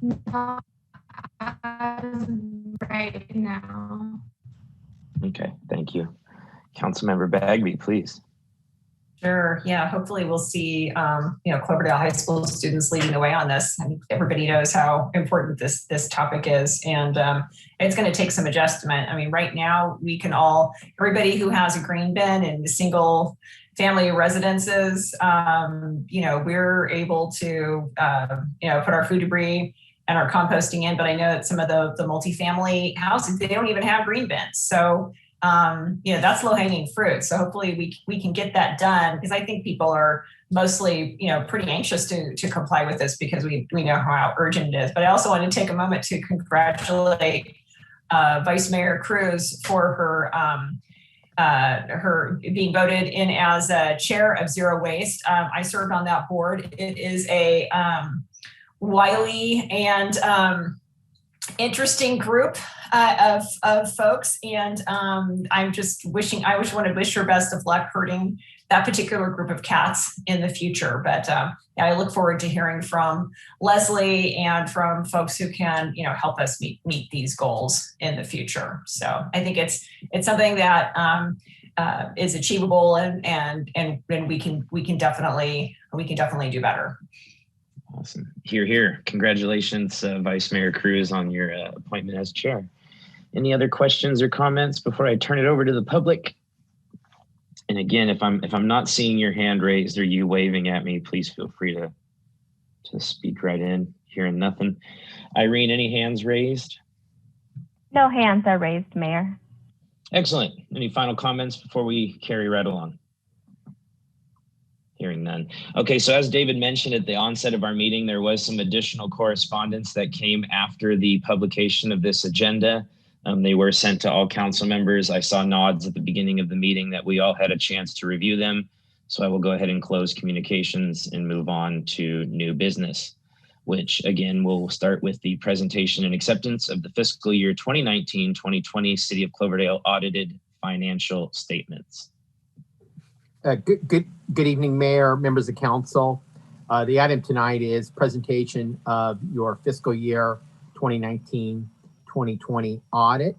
Not as right now. Okay, thank you. Councilmember Bagby, please. Sure. Yeah. Hopefully we'll see, Cloverdale High School students leading the way on this. I think everybody knows how important this topic is, and it's going to take some adjustment. I mean, right now everybody who has a green bin in single family residences, we're able to, put our food debris and our composting in. But I know that some of the multifamily houses, they don't even have green bins. So that's low-hanging fruit. So hopefully we can get that done, because I think people are mostly, pretty anxious to comply with this because we know how urgent it is. But I also want to take a moment to congratulate Vice Mayor Cruz for her being voted in as a chair of Zero Waste. I served on that board. It is a wily and interesting group of folks, and I want to wish her best of luck herding that particular group of cats in the future. But I look forward to hearing from Leslie and from folks who can help us meet these goals in the future. So I think it's something that is achievable, and we can definitely do better. Awesome. Hear, hear. Congratulations, Vice Mayor Cruz, on your appointment as chair. Any other questions or comments before I turn it over to the public? And again, if I'm not seeing your hand raised or you waving at me, please feel free to speak right in. Hearing nothing. Irene, any hands raised? No hands are raised, Mayor. Excellent. Any final comments before we carry right along? Hearing none. Okay, so as David mentioned at the onset of our meeting, there was some additional correspondence that came after the publication of this agenda. They were sent to all council members. I saw nods at the beginning of the meeting that we all had a chance to review them. So I will go ahead and close communications and move on to new business, which again, we'll start with the presentation and acceptance of the fiscal year 2019-2020 City of Cloverdale audited financial statements. Good evening, Mayor, members of council. The item tonight is presentation of your fiscal year 2019-2020 audit.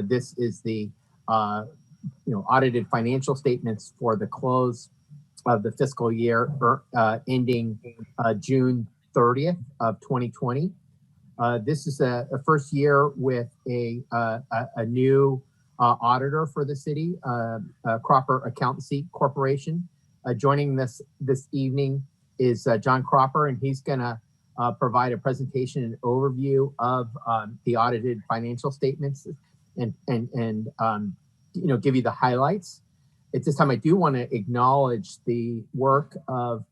This is the audited financial statements for the close of the fiscal year ending June 30th of 2020. This is a first year with a new auditor for the city, Cropper Accountancy Corporation. Joining this evening is John Cropper, and he's going to provide a presentation and overview of the audited financial statements and give you the highlights. At this time, I do want to acknowledge the work of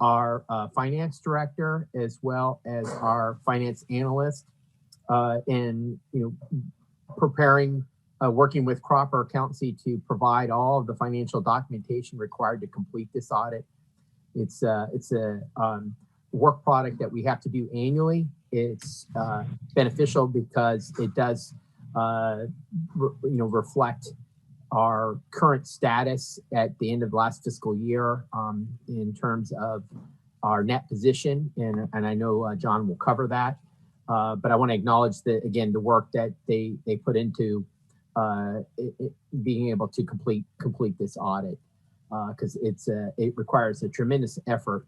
our finance director as well as our finance analyst in preparing, working with Cropper Accountancy to provide all of the financial documentation required to complete this audit. It's a work product that we have to do annually. It's beneficial because it does reflect our current status at the end of last fiscal year in terms of our net position, and I know John will cover that. But I want to acknowledge that again the work that they put into being able to complete this audit because it requires a tremendous effort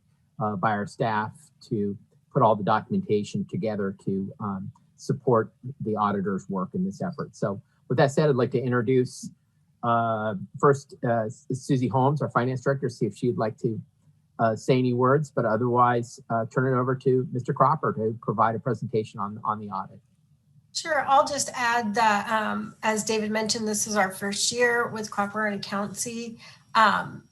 by our staff to put all the documentation together to support the auditor's work in this effort. So with that said, I'd like to introduce first Susie Holmes, our finance director, see if she'd like to say any words, but otherwise turn it over to Mr. Cropper to provide a presentation on the audit. Sure, I'll just add that as David mentioned, this is our first year with Cropper and Accountancy.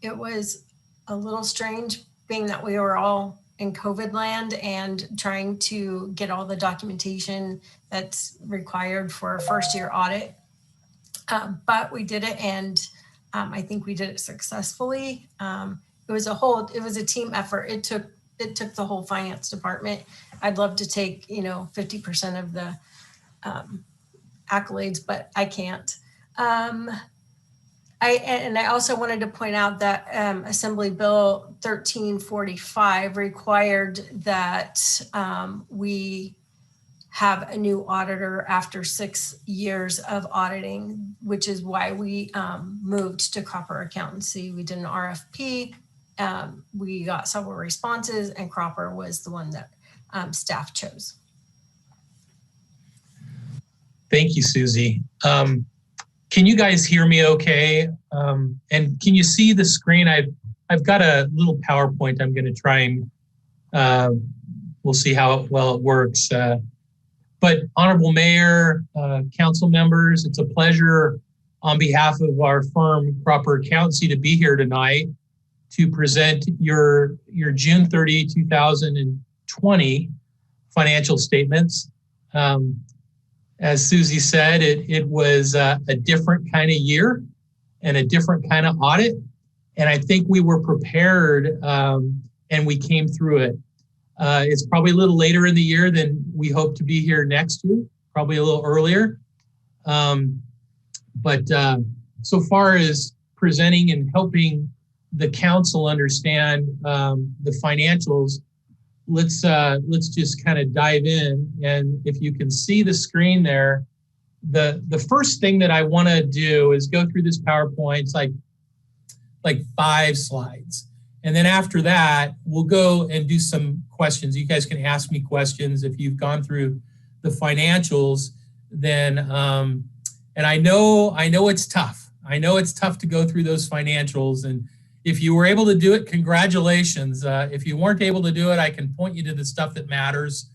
It was a little strange being that we were all in COVID land and trying to get all the documentation that's required for a first year audit. But we did it, and I think we did it successfully. It was a team effort. It took the whole finance department. I'd love to take 50% of the accolades, but I can't. I also wanted to point out that Assembly Bill 1345 required that we have a new auditor after 6 years of auditing, which is why we moved to Cropper Accountancy. We did an RFP. We got several responses, and Cropper was the one that staff chose. Thank you, Susie. Can you guys hear me okay? And can you see the screen? I've got a little PowerPoint I'm going to try and we'll see how well it works. But Honorable Mayor, council members, it's a pleasure on behalf of our firm, Cropper Accountancy, to be here tonight to present your June 30, 2020 financial statements. As Susie said, it was a different kind of year and a different kind of audit. And I think we were prepared and we came through it. It's probably a little later in the year than we hope to be here next year, probably a little earlier. But so far as presenting and helping the council understand the financials, let's just kind of dive in. And if you can see the screen there, the first thing that I want to do is go through this PowerPoint. It's like 5 slides. And then after that, we'll go and do some questions. You guys can ask me questions if you've gone through the financials. Then, and I know it's tough. I know it's tough to go through those financials. And if you were able to do it, congratulations. If you weren't able to do it, I can point you to the stuff that matters.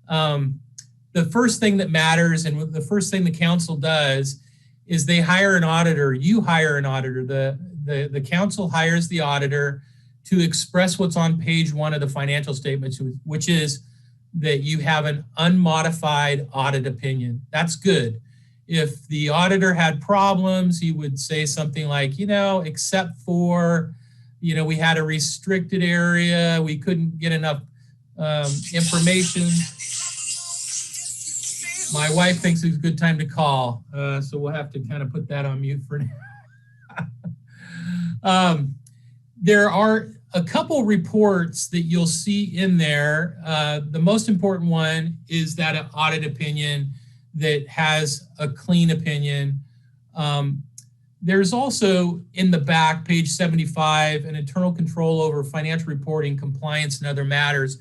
The first thing that matters, and the first thing the council does, is they hire an auditor. You hire an auditor. The council hires the auditor to express what's on page 1 of the financial statements, which is that you have an unmodified audit opinion. That's good. If the auditor had problems, he would say something like, except for, we had a restricted area, we couldn't get enough information. My wife thinks it's a good time to call, so we'll have to kind of put that on mute for now. there are a couple reports that you'll see in there. The most important one is that audit opinion that has a clean opinion. There's also in the back, page 75, an internal control over financial reporting, compliance, and other matters.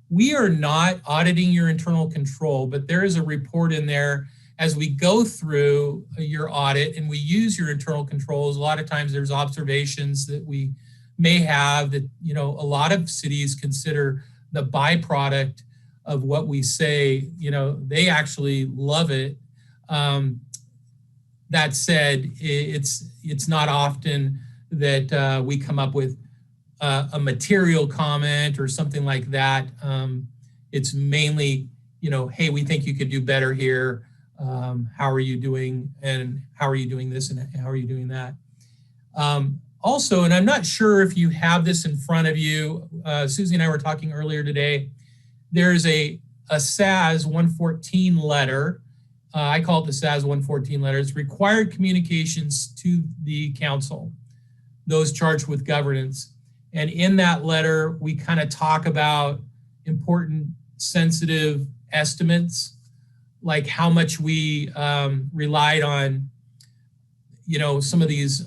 We are not auditing your internal control, but there is a report in there as we go through your audit and we use your internal controls. A lot of times there's observations that we may have that, you know, a lot of cities consider the byproduct of what we say. You know, they actually love it. That said, it's not often that we come up with a material comment or something like that. It's mainly, you know, hey, we think you could do better here. How are you doing? And how are you doing this? And how are you doing that? Also, and I'm not sure if you have this in front of you, Susie and I were talking earlier today, there's a SAS 114 letter. I call it the SAS 114 letter. It's required communications to the council, those charged with governance. And in that letter, we kind of talk about important sensitive estimates, like how much we relied on, you know, some of these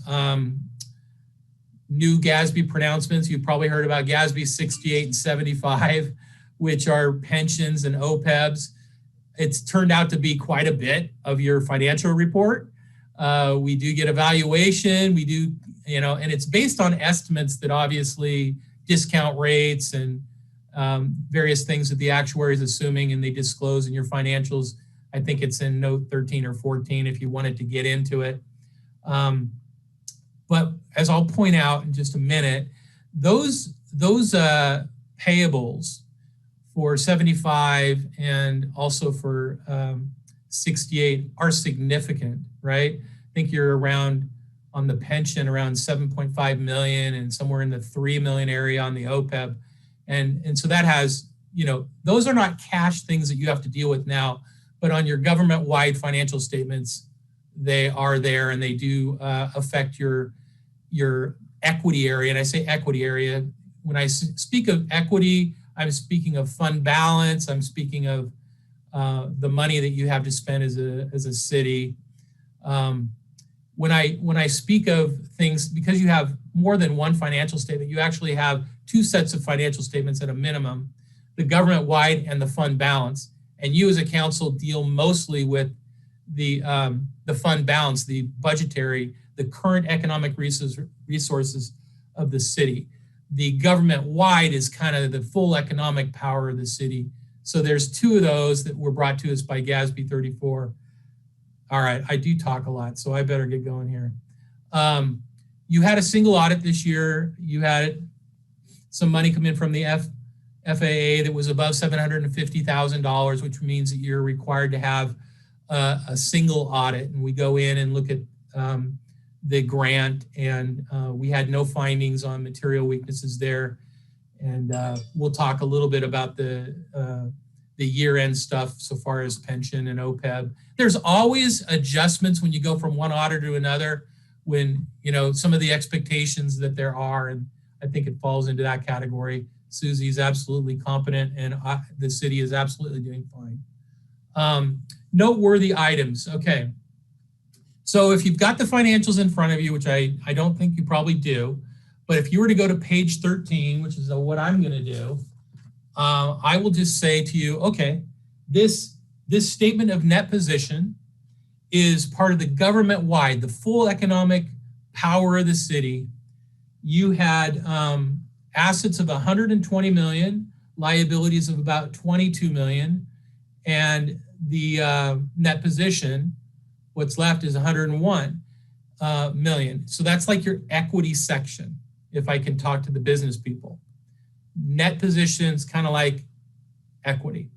new GASB pronouncements. You've probably heard about GASB 68 and 75, which are pensions and OPEBs. It's turned out to be quite a bit of your financial report. We do get evaluation, we do, you know, and it's based on estimates that obviously discount rates and various things that the actuary is assuming and they disclose in your financials. I think it's in note 13 or 14 if you wanted to get into it. But as I'll point out in just a minute, those payables for 75 and also for 68 are significant, right? I think you're around on the pension around 7.5 million and somewhere in the 3 million area on the OPEB. And so that has, you know, those are not cash things that you have to deal with now, but on your government-wide financial statements, they are there and they do affect your equity area. And I say equity area, when I speak of equity, I'm speaking of fund balance. I'm speaking of the money that you have to spend as a city. When I speak of things, because you have more than one financial statement, you actually have two sets of financial statements at a minimum, the government-wide and the fund balance. And you as a council deal mostly with the fund balance, the budgetary, the current economic resources of the city. The government-wide is kind of the full economic power of the city. So there's two of those that were brought to us by GASB 34. All right, I do talk a lot, so I better get going here. You had a single audit this year. You had some money come in from the FAA that was above $750,000, which means that you're required to have a single audit. And we go in and look at the grant, and we had no findings on material weaknesses there. And we'll talk a little bit about the year-end stuff so far as pension and OPEB. There's always adjustments when you go from one auditor to another, when, you know, some of the expectations that there are, and I think it falls into that category. Susie is absolutely competent, and the city is absolutely doing fine. Noteworthy items, okay. So if you've got the financials in front of you, which I don't think you probably do, but if you were to go to page 13, which is what I'm gonna do, I will just say to you, okay, this statement of net position is part of the government-wide, the full economic power of the city. You had assets of 120 million, liabilities of about 22 million, and the net position, what's left is 101 million. So that's like your equity section, if I can talk to the business people. Net positions, kind of like equity.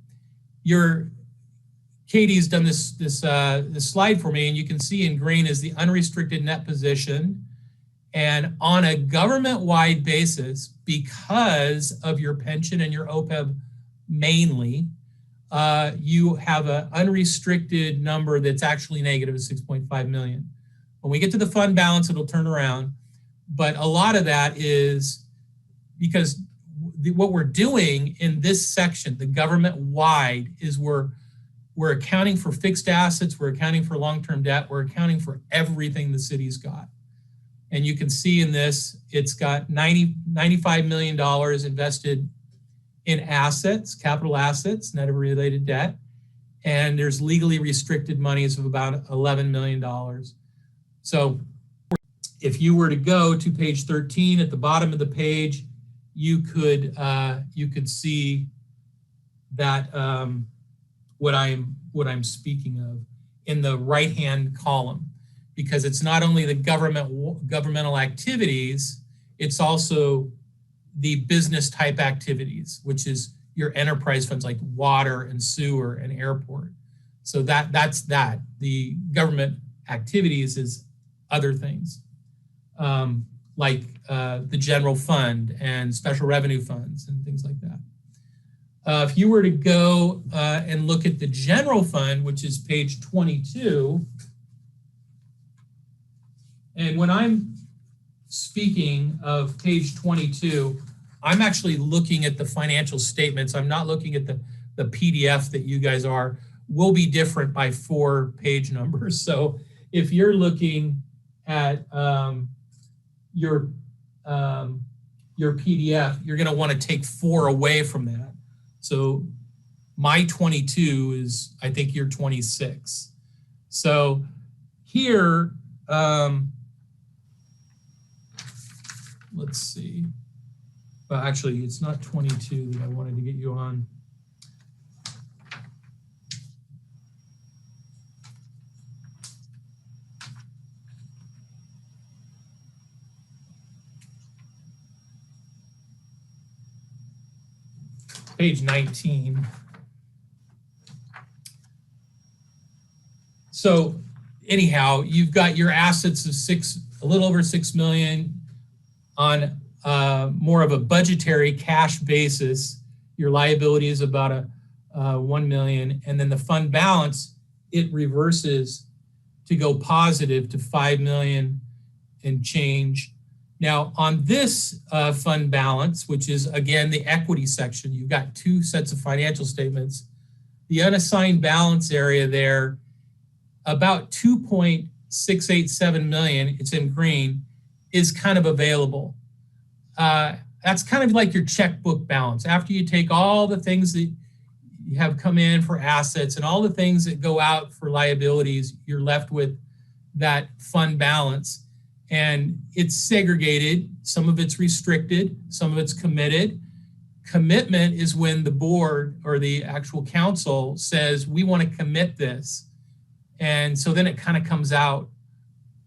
Katie's done this slide for me, and you can see in green is the unrestricted net position. And on a government-wide basis, because of your pension and your OPEB mainly, you have an unrestricted number that's actually negative of 6.5 million. When we get to the fund balance, it'll turn around. But a lot of that is because what we're doing in this section, the government-wide, is we're accounting for fixed assets, we're accounting for long-term debt, we're accounting for everything the city's got. And you can see in this, it's got $95 million invested in assets, capital assets, net of related debt. And there's legally restricted monies of about $11 million. So if you were to go to page 13 at the bottom of the page, you could see that what I'm speaking of in the right-hand column, because it's not only the governmental activities, it's also the business type activities, which is your enterprise funds like water and sewer and airport. So that's that. The government activities is other things like the general fund and special revenue funds and things like that. If you were to go and look at the general fund, which is page 22, and when I'm speaking of page 22, I'm actually looking at the financial statements. I'm not looking at the PDF that you guys are. Will be different by 4 page numbers. So if you're looking at your PDF, you're going to want to take 4 away from that. So my 22 is, I think, your 26. So here, let's see. Well, actually, it's not 22 that I wanted to get you on. Page 19. So anyhow, you've got your assets of a little over 6 million on more of a budgetary cash basis. Your liability is about 1 million, and then the fund balance, it reverses to go positive to 5 million and change. Now on this fund balance, which is again the equity section, you've got 2 sets of financial statements. The unassigned balance area there, about 2.687 million, it's in green, is kind of available. That's kind of like your checkbook balance. After you take all the things that you have come in for assets and all the things that go out for liabilities, you're left with that fund balance. And it's segregated. Some of it's restricted, some of it's committed. Commitment is when the board or the actual council says, we want to commit this. And so then it kind of comes out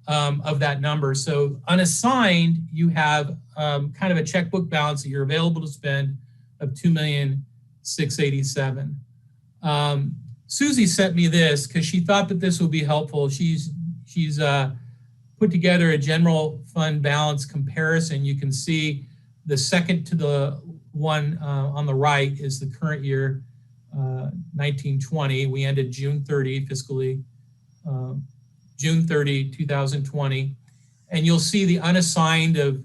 of that number. So unassigned, you have kind of a checkbook balance that you're available to spend of $2,687,000. Susie sent me this because she thought that this would be helpful. She's put together a general fund balance comparison. You can see the second to the one on the right is the current year, 1920. We ended June 30 fiscally, June 30, 2020. And you'll see the unassigned of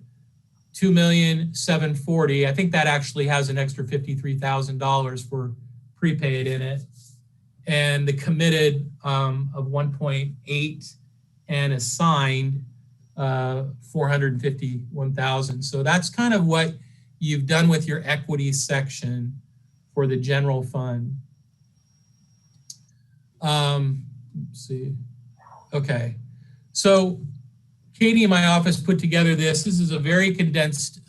$2,740,000. I think that actually has an extra $53,000 for prepaid in it. And the committed of 1.8 and assigned 451,000. So that's kind of what you've done with your equity section for the general fund. Let's see. Okay. So Katie in my office put together this. This is a very condensed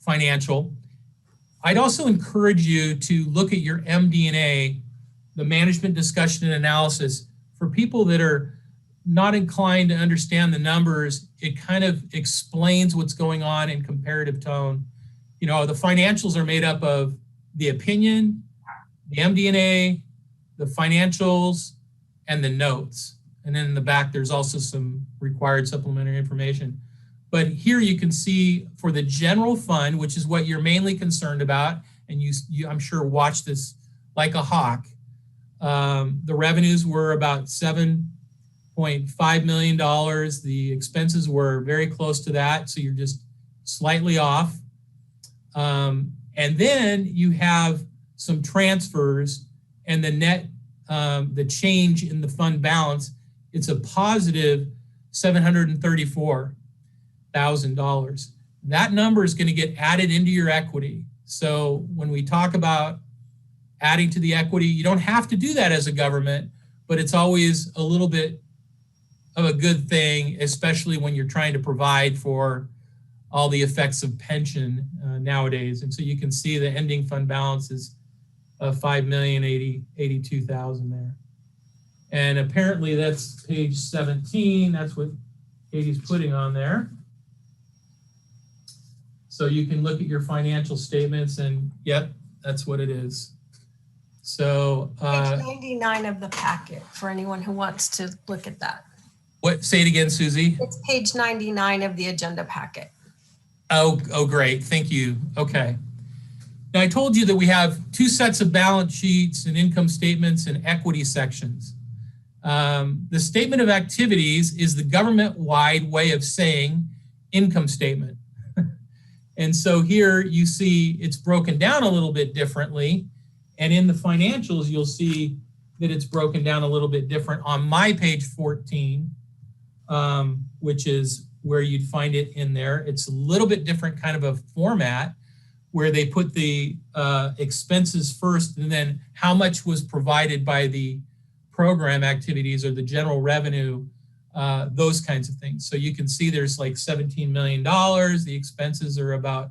financial. I'd also encourage you to look at your MD&A, the management discussion and analysis. For people that are not inclined to understand the numbers, it kind of explains what's going on in comparative tone. You know, the financials are made up of the opinion, the MD&A, the financials, and the notes. And then in the back, there's also some required supplementary information. But here you can see for the general fund, which is what you're mainly concerned about, and you I'm sure watch this like a hawk. The revenues were about $7.6 $1.5 million. The expenses were very close to that, so you're just slightly off. And then you have some transfers, and the net, the change in the fund balance, it's a positive $734,000. That number is going to get added into your equity. So when we talk about adding to the equity, you don't have to do that as a government, but it's always a little bit of a good thing, especially when you're trying to provide for all the effects of pension nowadays. And so you can see the ending fund balance is $5,082,000 there. And apparently that's page 17. That's what Katie's putting on there. So you can look at your financial statements and yep, that's what it is. So page 99 of the packet for anyone who wants to look at that. What? Say it again, Susie. It's page 99 of the agenda packet. Oh, great. Thank you. Okay. Now I told you that we have two sets of balance sheets and income statements and equity sections. The statement of activities is the government-wide way of saying income statement. And so here you see it's broken down a little bit differently. And in the financials, you'll see that it's broken down a little bit different on my page 14, which is where you'd find it in there. It's a little bit different kind of a format where they put the expenses first and then how much was provided by the program activities or the general revenue, those kinds of things. So you can see there's like $17 million. The expenses are about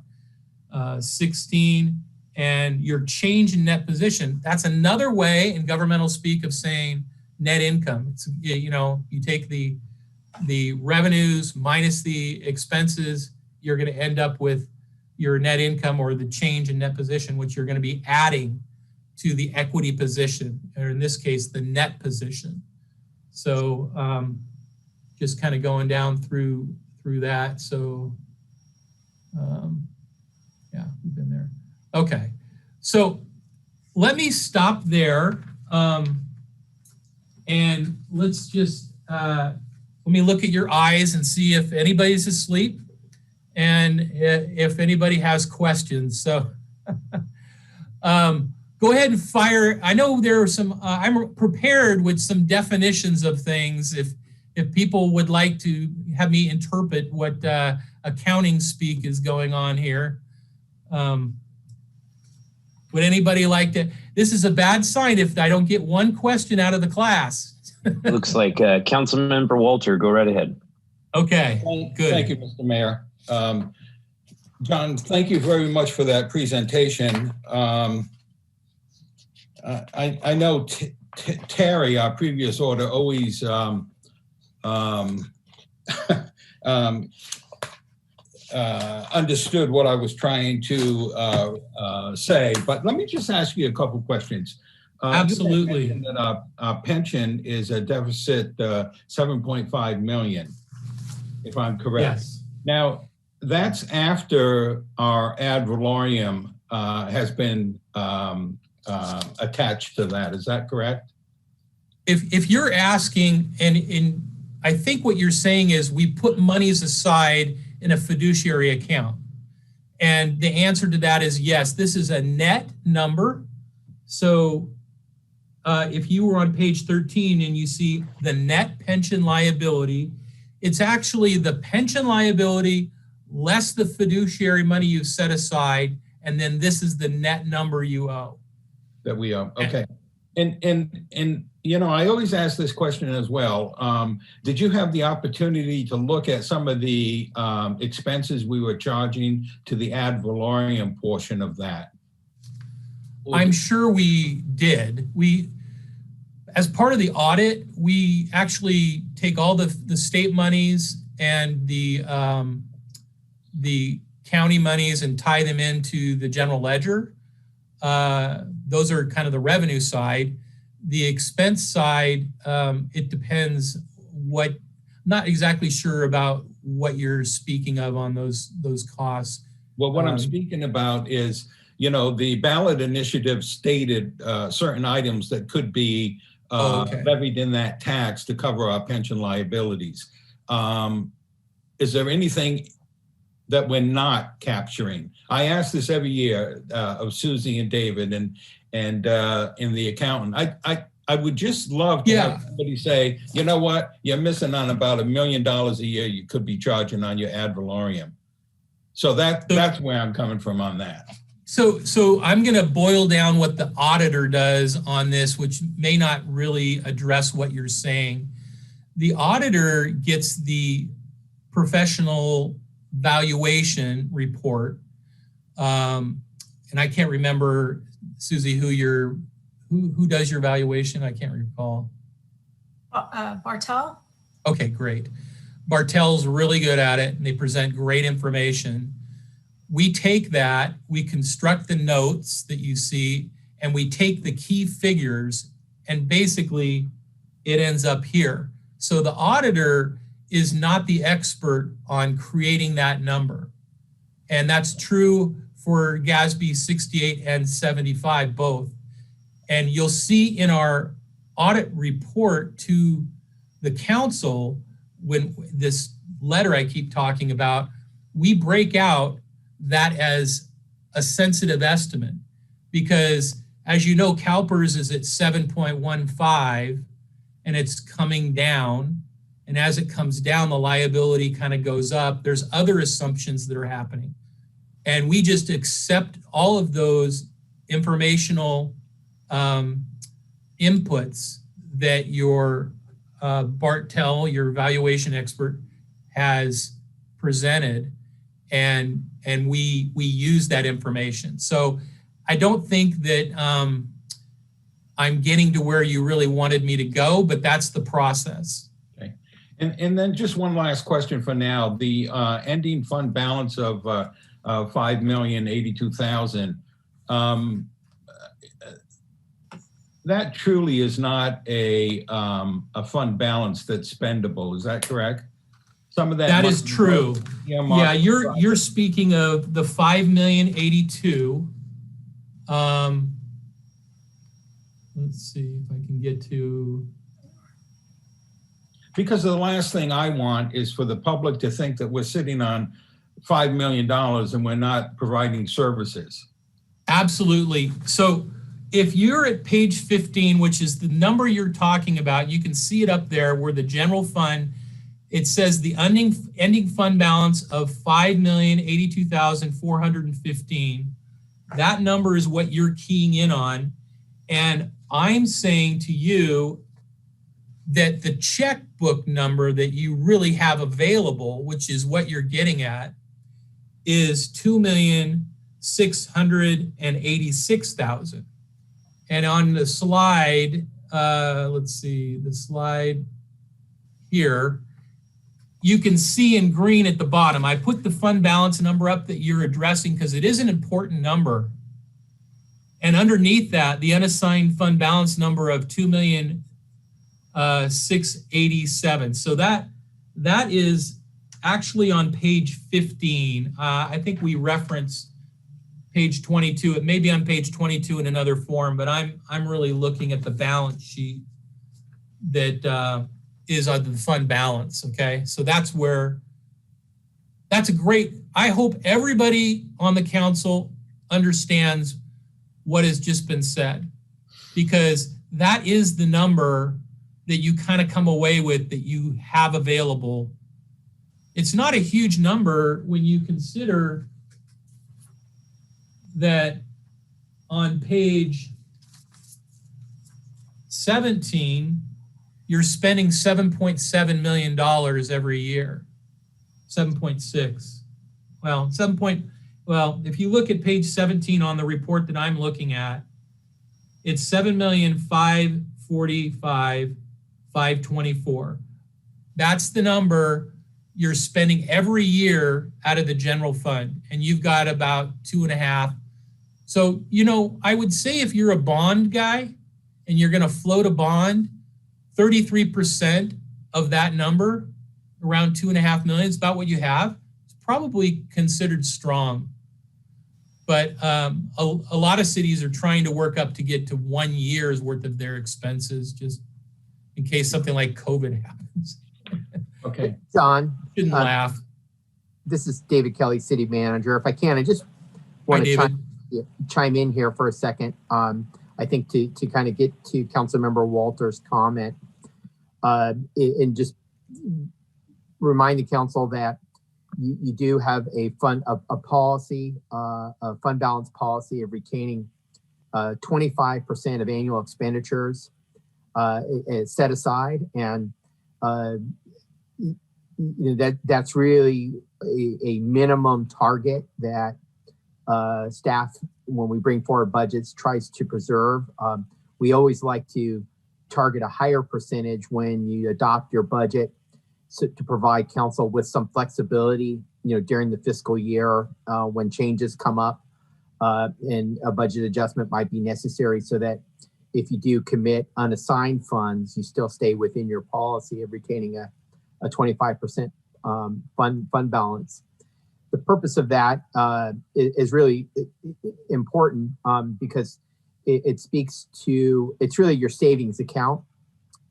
16, and your change in net position, that's another way in governmental speak of saying net income. It's, you know, you take the revenues minus the expenses, you're going to end up with your net income or the change in net position, which you're going to be adding to the equity position, or in this case, the net position. So just kind of going down through that. So yeah, we've been there. Okay, so let me stop there. And let's just, let me look at your eyes and see if anybody's asleep and if anybody has questions. So go ahead and fire. I know there are some, I'm prepared with some definitions of things if people would like to have me interpret what accounting speak is going on here. Would anybody like to? This is a bad sign if I don't get one question out of the class. Looks like Councilmember Walter, go right ahead. Okay, good. Thank you, Mr. Mayor. John, thank you very much for that presentation. I know Terry, our previous order, always understood what I was trying to say, but let me just ask you a couple questions. Absolutely. You mentioned that our pension is a deficit 7.5 million, if I'm correct. Yes. Now, that's after our ad valorem has been attached to that. Is that correct? If you're asking, and I think what you're saying is we put monies aside in a fiduciary account. And the answer to that is yes, this is a net number. So if you were on page 13 and you see the net pension liability, it's actually the pension liability less the fiduciary money you've set aside, and then this is the net number you owe. That we owe, okay. And you know, I always ask this question as well. Did you have the opportunity to look at some of the expenses we were charging to the ad valorem portion of that? I'm sure we did. As part of the audit, we actually take all the state monies and the county monies and tie them into the general ledger. Those are kind of the revenue side. The expense side, it depends what, not exactly sure about what you're speaking of on those costs. Well, what I'm speaking about is, you know, the ballot initiative stated certain items that could be levied in that tax to cover our pension liabilities. Is there anything that we're not capturing? I ask this every year of Susie and David and in the accountant. I would just love to have somebody say, you know what, you're missing on about $1 million a year you could be charging on your ad valorem. So that's where I'm coming from on that. So I'm going to boil down what the auditor does on this, which may not really address what you're saying. The auditor gets the professional valuation report. And I can't remember, Susie, who does your valuation? I can't recall. Bartel. Okay, great. Bartel's really good at it and they present great information. We take that, we construct the notes that you see, and we take the key figures, and basically it ends up here. So the auditor is not the expert on creating that number. And that's true for GASB 68 and 75 both. And you'll see in our audit report to the council, when this letter I keep talking about, we break out that as a sensitive estimate, because as you know, CalPERS is at 7.15 and it's coming down. And as it comes down, the liability kind of goes up. There's other assumptions that are happening. And we just accept all of those informational inputs that your Bartel, your valuation expert, has presented, and we use that information. So I don't think that I'm getting to where you really wanted me to go, but that's the process. Okay, and then just one last question for now. The ending fund balance of $5,082,000. That truly is not a fund balance that's spendable. Is that correct? Some of that is true. Yeah, you're speaking of the $5,082,000. Let's see if I can get to. Because the last thing I want is for the public to think that we're sitting on $5 million and we're not providing services. Absolutely. So if you're at page 15, which is the number you're talking about, you can see it up there where the general fund, it says the ending fund balance of $5,082,415. That number is what you're keying in on. And I'm saying to you that the checkbook number that you really have available, which is what you're getting at, is $2,686,000. And on the slide, let's see, the slide here, you can see in green at the bottom, I put the fund balance number up that you're addressing because it is an important number. And underneath that, the unassigned fund balance number of $2,687,000. So that is actually on page 15. I think we referenced page 22. It may be on page 22 in another form, but I'm really looking at the balance sheet that is on the fund balance, okay? So that's a great, I hope everybody on the council understands what has just been said, because that is the number that you kind of come away with that you have available. It's not a huge number when you consider that on page 17, you're spending $7.7 million every year. 7.6. Well, if you look at page 17 on the report that I'm looking at, it's $7,545,524. That's the number you're spending every year out of the general fund, and you've got about 2.5. So, I would say if you're a bond guy and you're going to float a bond, 33% of that number, around 2.5 million, is about what you have. It's probably considered strong. but a lot of cities are trying to work up to get to 1 year's worth of their expenses, just in case something like COVID happens. Okay, John. Shouldn't laugh. This is David Kelly, City Manager. If I can, I just want to chime in here for a second. I think to kind of get to Councilmember Walter's comment and just remind the council that you do have a fund balance policy of retaining 25% of annual expenditures set aside, and that's really a minimum target that staff, when we bring forward budgets, tries to preserve. We always like to target a higher percentage when you adopt your budget, so to provide council with some flexibility, during the fiscal year when changes come up and a budget adjustment might be necessary, so that if you do commit unassigned funds, you still stay within your policy of retaining a 25% fund balance. The purpose of that is really important because it speaks to, it's really your savings account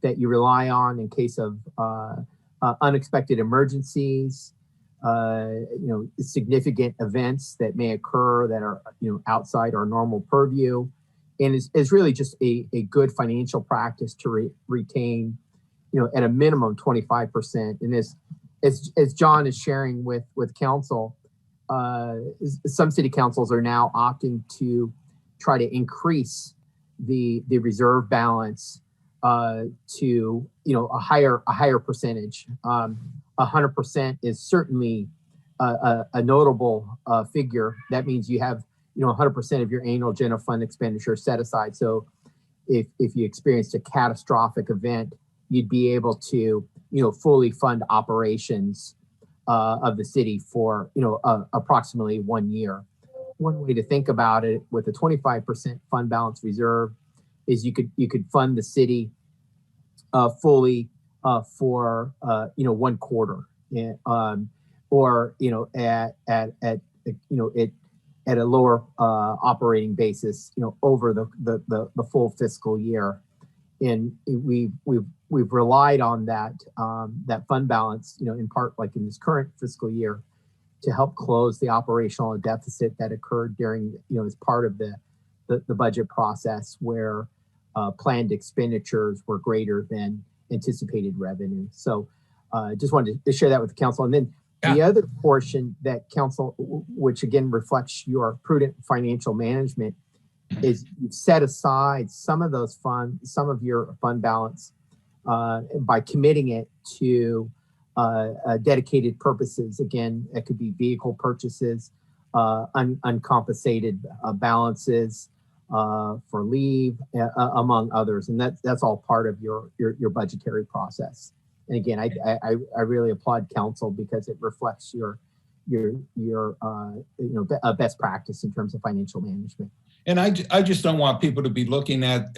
that you rely on in case of unexpected emergencies, significant events that may occur that are outside our normal purview, and is really just a good financial practice to retain at a minimum 25%. And as John is sharing with council, some city councils are now opting to try to increase the reserve balance to a higher percentage. 100% is certainly a notable figure. That means you have 100% of your annual general fund expenditure set aside. So if you experienced a catastrophic event, you'd be able to fully fund operations of the city for approximately 1 year. One way to think about it with a 25% fund balance reserve is you could fund the city fully for 1 quarter, or at a lower operating basis, over the full fiscal year. And we've relied on that fund balance, in part, like in this current fiscal year, to help close the operational deficit that occurred during, as part of the budget process, where planned expenditures were greater than anticipated revenue. So just wanted to share that with the council. And then the other portion that council, which again reflects your prudent financial management, is you've set aside some of those funds, some of your fund balance, by committing it to dedicated purposes. Again, it could be vehicle purchases, uncompensated balances for leave, among others, and that's all part of your budgetary process. And again, I really applaud council because it reflects your best practice in terms of financial management. And I just don't want people to be looking at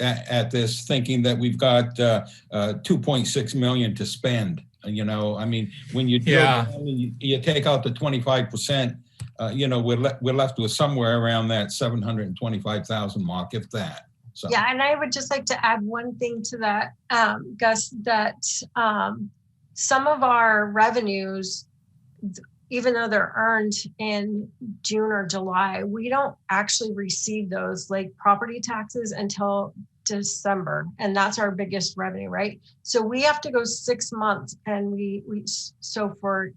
this thinking that we've got 2.6 million to spend. I mean, when you you take out the 25%, we're left with somewhere around that 725,000 mark, if that. So. Yeah, and I would just like to add one thing to that, Gus, that some of our revenues, even though they're earned in June or July, we don't actually receive those, like property taxes, until December, and that's our biggest revenue, right? So we have to go 6 months, and so for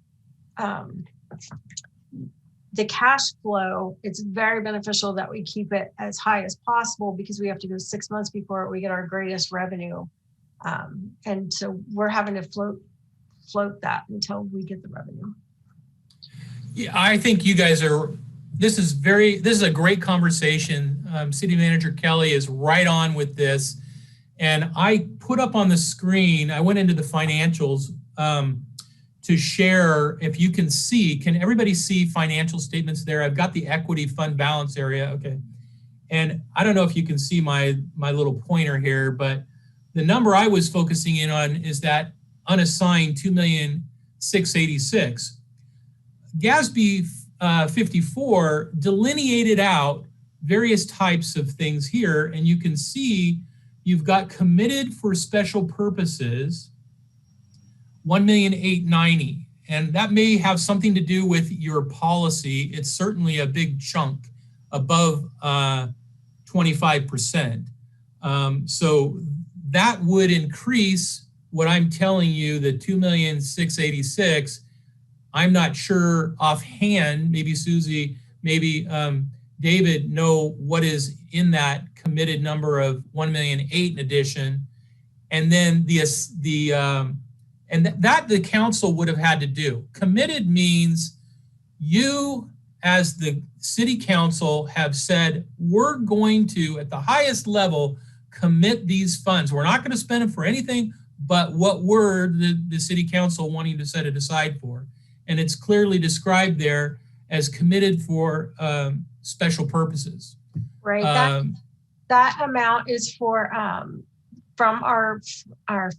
the cash flow, it's very beneficial that we keep it as high as possible, because we have to go 6 months before we get our greatest revenue, and so we're having to float that until we get the revenue. Yeah, I think you guys this is a great conversation. City Manager Kelly is right on with this. And I put up on the screen, I went into the financials to share, if you can see, can everybody see financial statements there? I've got the equity fund balance area, okay. And I don't know if you can see my little pointer here, but the number I was focusing in on is that unassigned $2,686,000. GASB 54 delineated out various types of things here, and you can see you've got committed for special purposes, 1,890,000, and that may have something to do with your policy. It's certainly a big chunk above 25%. So that would increase what I'm telling you, the 2,686,000. I'm not sure offhand, maybe Susie, maybe David know what is in that committed number of 1,000,008 in addition. And then that the council would have had to do. Committed means you as the city council have said, we're going to, at the highest level, commit these funds. We're not going to spend them for anything but what we're the city council wanting to set it aside for. And it's clearly described there as committed for special purposes. Right. That amount is for from our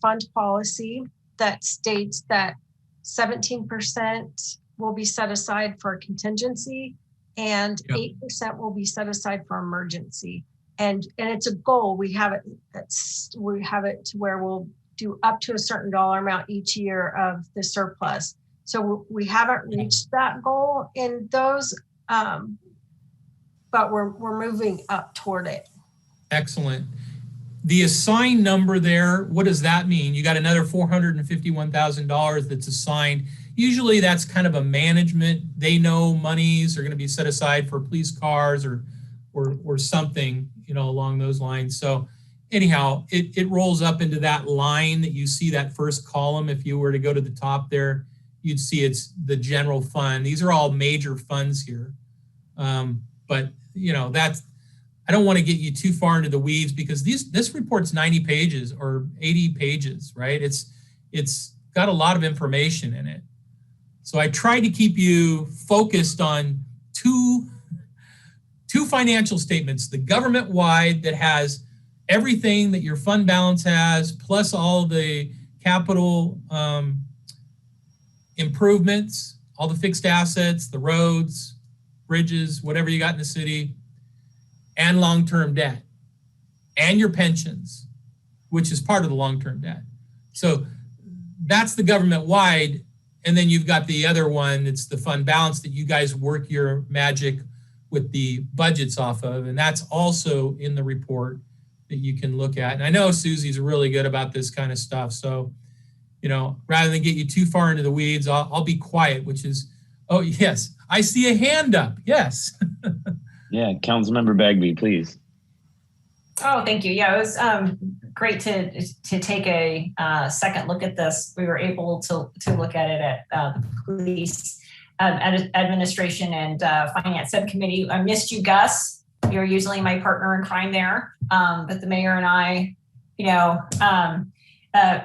fund policy that states that 17% will be set aside for contingency and 8% will be set aside for emergency. And it's a goal. We have it to where we'll do up to a certain dollar amount each year of the surplus. So we haven't reached that goal in those, but we're moving up toward it. Excellent. The assigned number there, what does that mean? You got another $451,000 that's assigned. Usually that's kind of a management. They know monies are going to be set aside for police cars or something, along those lines. So anyhow, it rolls up into that line that you see, that first column. If you were to go to the top there, you'd see it's the general fund. These are all major funds here. But I don't want to get you too far into the weeds because this report's 90 pages or 80 pages, right? It's got a lot of information in it. So I tried to keep you focused on two financial statements, the government-wide that has everything that your fund balance has, plus all the capital improvements, all the fixed assets, the roads, bridges, whatever you got in the city, and long-term debt, and your pensions, which is part of the long-term debt. So that's the government-wide, and then you've got the other one, it's the fund balance that you guys work your magic with the budgets off of, and that's also in the report that you can look at. And I know Susie's really good about this kind of stuff, so rather than get you too far into the weeds, I'll be quiet, which is, oh yes, I see a hand up, yes. Yeah, Councilmember Bagby, please. Oh, thank you. Yeah, it was great to take a second look at this. We were able to look at it at the police administration and finance subcommittee. I missed you, Gus. You're usually my partner in crime there, but the mayor and I,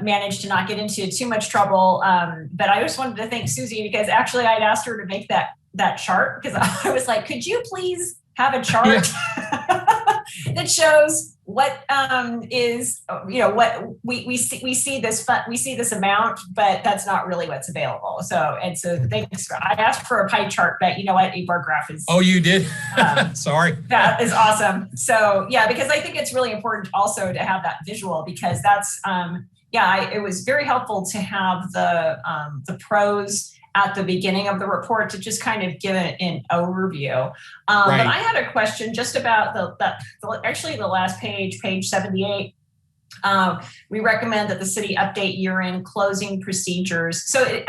managed to not get into too much trouble. But I just wanted to thank Susie because actually I'd asked her to make that chart because I was like, could you please have a chart that shows what is, what we see this amount, but that's not really what's available. So thanks. I asked for a pie chart, but you know what? A bar graph is. Oh, you did? Sorry. That is awesome. So yeah, because I think it's really important also to have that visual because that's, it was very helpful to have the pros at the beginning of the report to just kind of give it an overview. Right. But I had a question just about the last page 78. We recommend that the city update year-end closing procedures. So,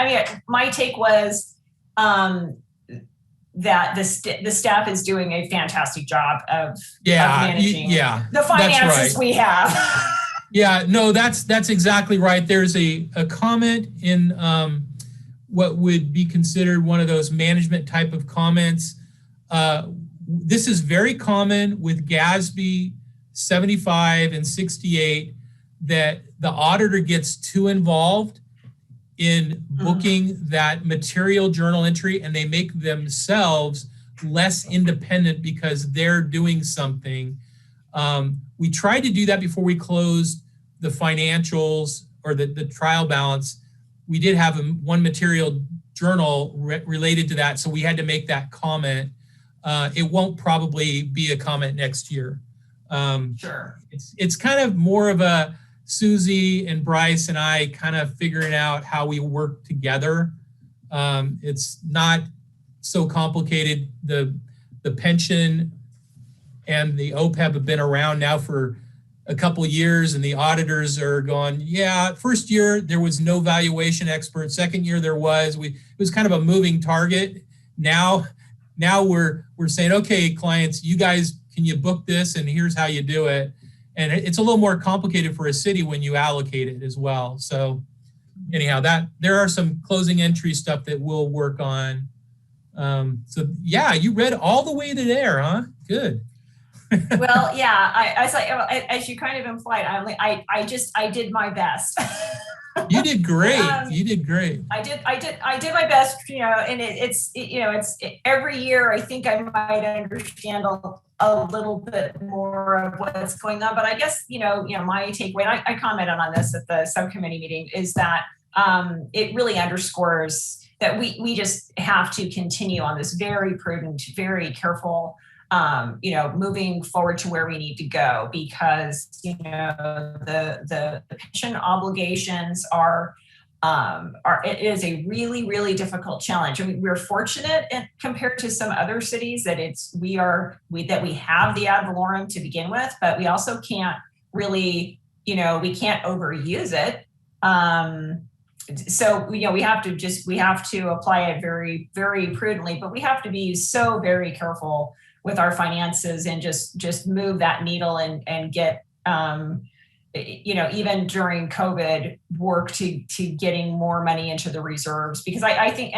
my take was that the staff is doing a fantastic job of managing the finances we have. Yeah, no, that's exactly right. There's a comment in what would be considered one of those management type of comments. This is very common with GASB 75 and 68 that the auditor gets too involved in booking that material journal entry and they make themselves less independent because they're doing something. We tried to do that before we closed the financials or the trial balance. We did have one material journal related to that, so we had to make that comment. It won't probably be a comment next year. Sure. It's kind of more of a Susie and Bryce and I kind of figuring out how we work together. It's not so complicated. The pension and the OPEB have been around now for a couple years, and the auditors are going, yeah, first year there was no valuation expert. Second year there was. It was kind of a moving target. Now we're saying, okay, clients, you guys, can you book this? And here's how you do it. And it's a little more complicated for a city when you allocate it as well. So anyhow, there are some closing entry stuff that we'll work on. So yeah, you read all the way to there, huh? Good. Well, yeah, I was like, as you kind of implied, I did my best. You did great. You did great. I did my best, and it's every year I think I might understand a little bit more of what's going on. But I guess, my takeaway, and I commented on this at the subcommittee meeting, is that it really underscores that we just have to continue on this very prudent, very careful, moving forward to where we need to go, because, the pension obligations it is a really, really difficult challenge. I mean, we're fortunate compared to some other cities that we have the ad valorem to begin with, but we also can't really, we can't overuse it. So, we have to apply it very, very prudently, but we have to be so very careful with our finances and just move that needle and get, even during COVID, work to getting more money into the reserves, because I think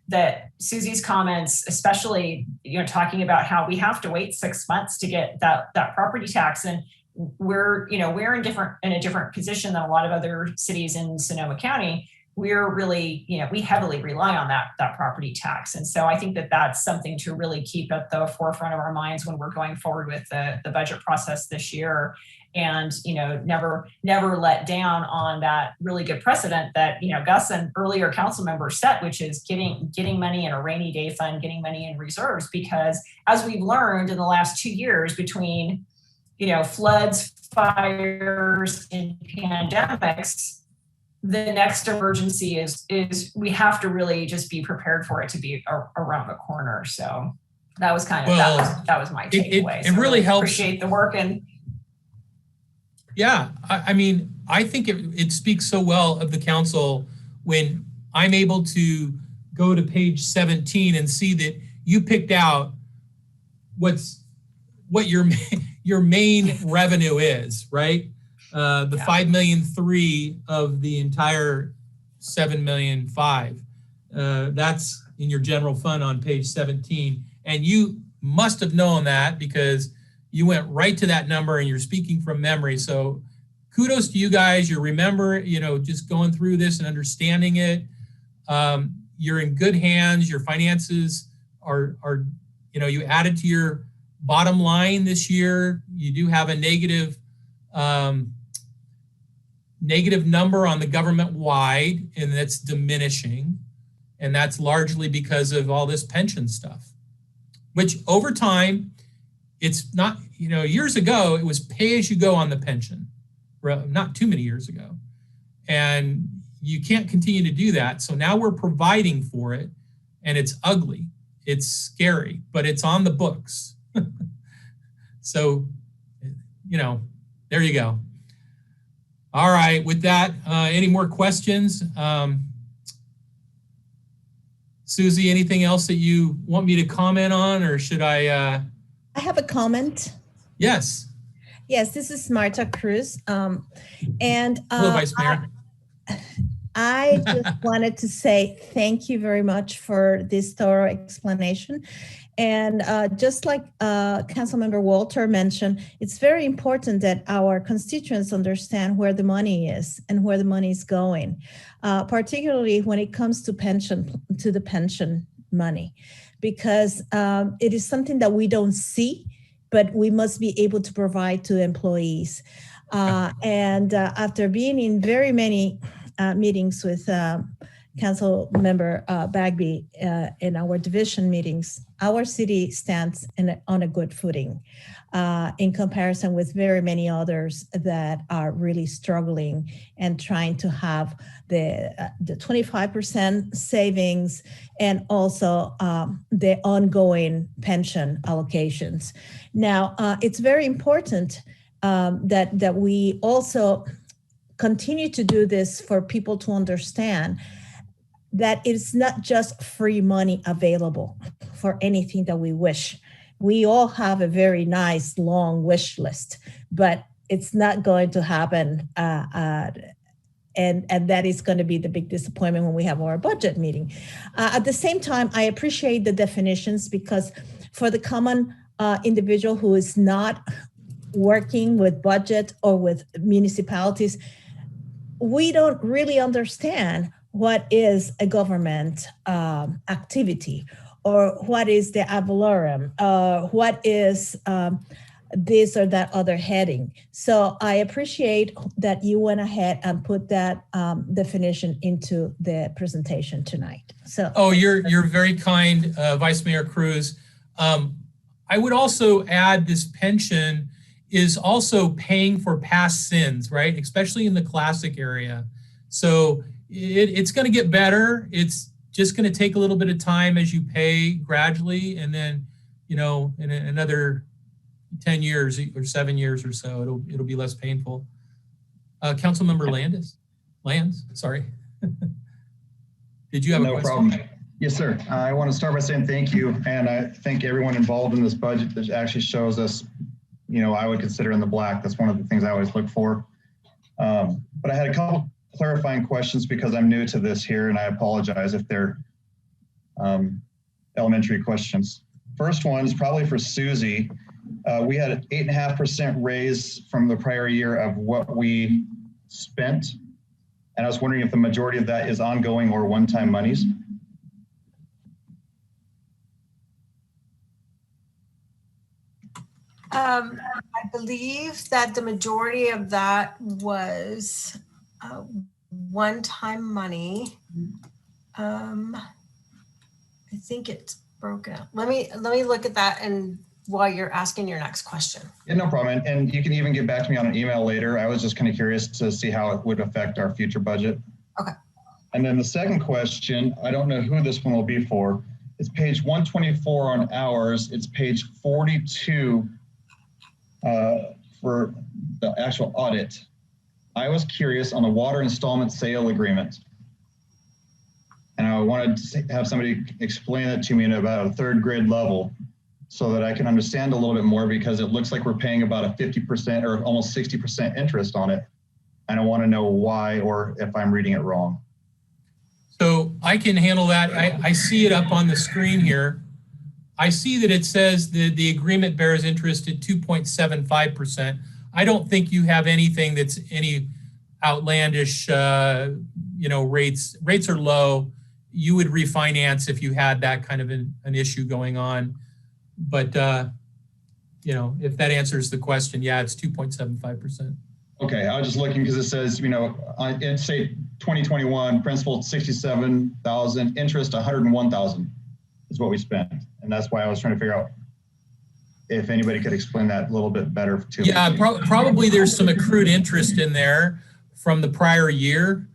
that Susie's comments, especially, talking about how we have to wait 6 months to get that property tax, and we're in a different position than a lot of other cities in Sonoma County. We're really, we heavily rely on that property tax. And so I think that that's something to really keep at the forefront of our minds when we're going forward with the budget process this year. And, never let down on that really good precedent that, Gus and earlier council members set, which is getting money in a rainy day fund, getting money in reserves, because as we've learned in the last 2 years between, floods, fires, and pandemics, the next emergency is we have to really just be prepared for it to be around the corner. So that was kind of, that was my takeaway. It really helps. Appreciate the work. And yeah, I mean, I think it speaks so well of the council when I'm able to go to page 17 and see that you picked out what your main revenue is, right? The 5.3 million of the entire 7.5 million. That's in your general fund on page 17. And you must have known that because you went right to that number and you're speaking from memory. So kudos to you guys. You remember, just going through this and understanding it. You're in good hands. Your finances are you added to your bottom line this year. You do have a negative number on the government wide, and that's diminishing. And that's largely because of all this pension stuff, which over time, it's not, years ago, it was pay as you go on the pension, not too many years ago. And you can't continue to do that. So now we're providing for it, and it's ugly. It's scary, but it's on the books. So, there you go. All right, with that, any more questions? Susie, anything else that you want me to comment on, or should I have a comment. Yes. Yes, this is Marta Cruz. Hello, Vice Mayor. I just wanted to say thank you very much for this thorough explanation. And just like Councilmember Walter mentioned, it's very important that our constituents understand where the money is and where the money is going, particularly when it comes to the pension money, because it is something that we don't see, but we must be able to provide to employees. And after being in very many meetings with Council Member Bagby, in our division meetings, our city stands on a good footing in comparison with very many others that are really struggling and trying to have the 25% savings and also the ongoing pension allocations. Now, it's very important that we also continue to do this for people to understand that it's not just free money available for anything that we wish. We all have a very nice long wish list, but it's not going to happen. And that is going to be the big disappointment when we have our budget meeting. At the same time, I appreciate the definitions, because for the common individual who is not working with budget or with municipalities, we don't really understand what is a government activity, or what is the ad valorem, what is this or that other heading. So I appreciate that you went ahead and put that definition into the presentation tonight. So, oh, you're very kind, Vice Mayor Cruz. I would also add this pension is also paying for past sins, right? Especially in the classic area. So it's going to get better. It's just going to take a little bit of time as you pay gradually, and then, you know, in another 10 years or 7 years or so, it'll be less painful. Councilmember Lands, sorry. Did you have a question? No problem. Yes, sir. I want to start by saying thank you, and I thank everyone involved in this budget that actually shows us, you know, I would consider in the black. That's one of the things I always look for. But I had a couple clarifying questions because I'm new to this here, and I apologize if they're elementary questions. First one is probably for Susie. We had an 8.5% raise from the prior year of what we spent. And I was wondering if the majority of that is ongoing or one-time monies. I believe that the majority of that was one-time money. I think it's broken out. Let me look at that, and while you're asking your next question. Yeah, no problem. And you can even get back to me on an email later. I was just kind of curious to see how it would affect our future budget. Okay. And then the second question, I don't know who this one will be for. It's page 124 on ours. It's page 42 for the actual audit. I was curious on the water installment sale agreement. And I wanted to have somebody explain it to me in about a third grade level so that I can understand a little bit more, because it looks like we're paying about a 50% or almost 60% interest on it. And I want to know why, or if I'm reading it wrong. So I can handle that. I see it up on the screen here. I see that it says that the agreement bears interest at 2.75%. I don't think you have anything that's any outlandish, you know, rates. Rates are low. You would refinance if you had that kind of an issue going on. But, you know, if that answers the question, yeah, it's 2.75%. Okay, I was just looking because it says, you know, in say 2021, principal 67,000, interest 101,000 is what we spent. And that's why I was trying to figure out if anybody could explain that a little bit better to me. Yeah, probably there's some accrued interest in there from the prior year.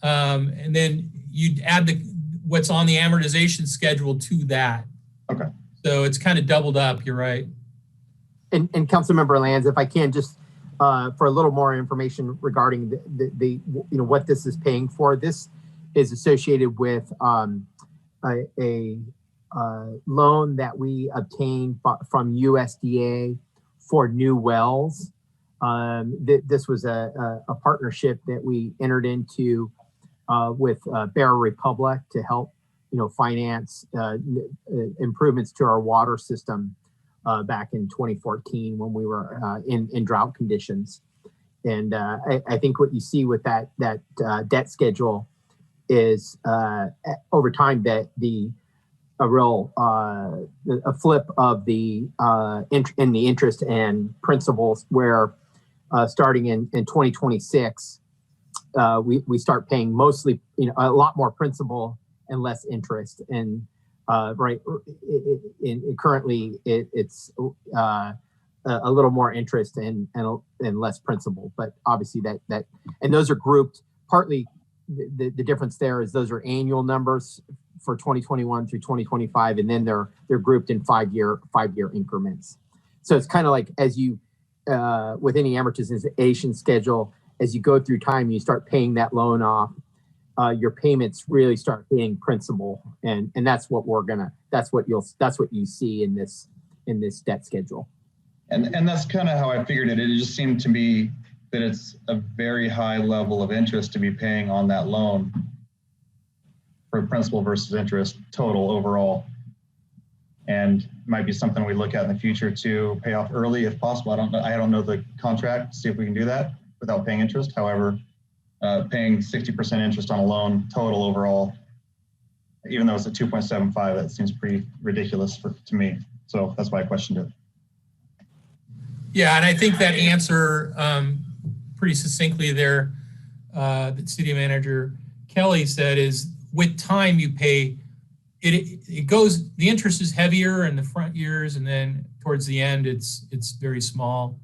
And then you'd add what's on the amortization schedule to that. Okay. So it's kind of doubled up, you're right. And Councilmember Lands, if I can just, for a little more information regarding the you know, what this is paying for, this is associated with a loan that we obtained from USDA for new wells. This was a partnership that we entered into with Bear Republic to help, you know, finance improvements to our water system back in 2014 when we were in drought conditions. And I think what you see with that debt schedule is over time that a flip of the in the interest and principals, where starting in 2026, we start paying mostly, a lot more principal and less interest. And currently it's a little more interest and less principal, but obviously that and those are grouped. Partly the difference there is those are annual numbers for 2021 through 2025, and then they're grouped in five-year increments. So it's kind of like as you with any amortization schedule, as you go through time, you start paying that loan off. Your payments really start being principal, and that's what that's what you see in this debt schedule. And that's kind of how I figured it. It just seemed to me that it's a very high level of interest to be paying on that loan for principal versus interest total overall. And might be something we look at in the future to pay off early if possible. I don't know the contract, see if we can do that without paying interest. However, paying 60% interest on a loan total overall, even though it's a 2.75, that seems pretty ridiculous to me. So that's why I questioned it. Yeah, and I think that answer pretty succinctly there that City Manager Kelly said is with time you pay, it goes, the interest is heavier in the front years, and then towards the end it's very small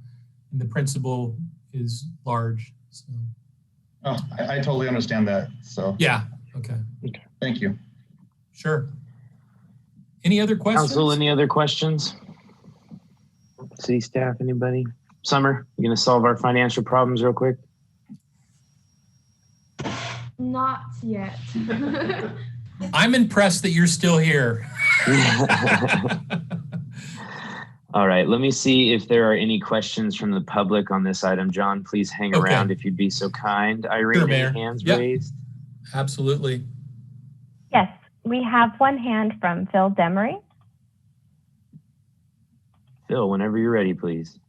and the principal is large. So. Oh, I totally understand that. So yeah, okay. Thank you. Sure. Any other questions? Council, any other questions? City staff, anybody? Summer, you gonna solve our financial problems real quick? Not yet. I'm impressed that you're still here. All right, let me see if there are any questions from the public on this item. John, please hang around if you'd be so kind. Irene, sure, any hands raised? Absolutely. Yes, we have one hand from Phil Demery. Phil, whenever you're ready, please.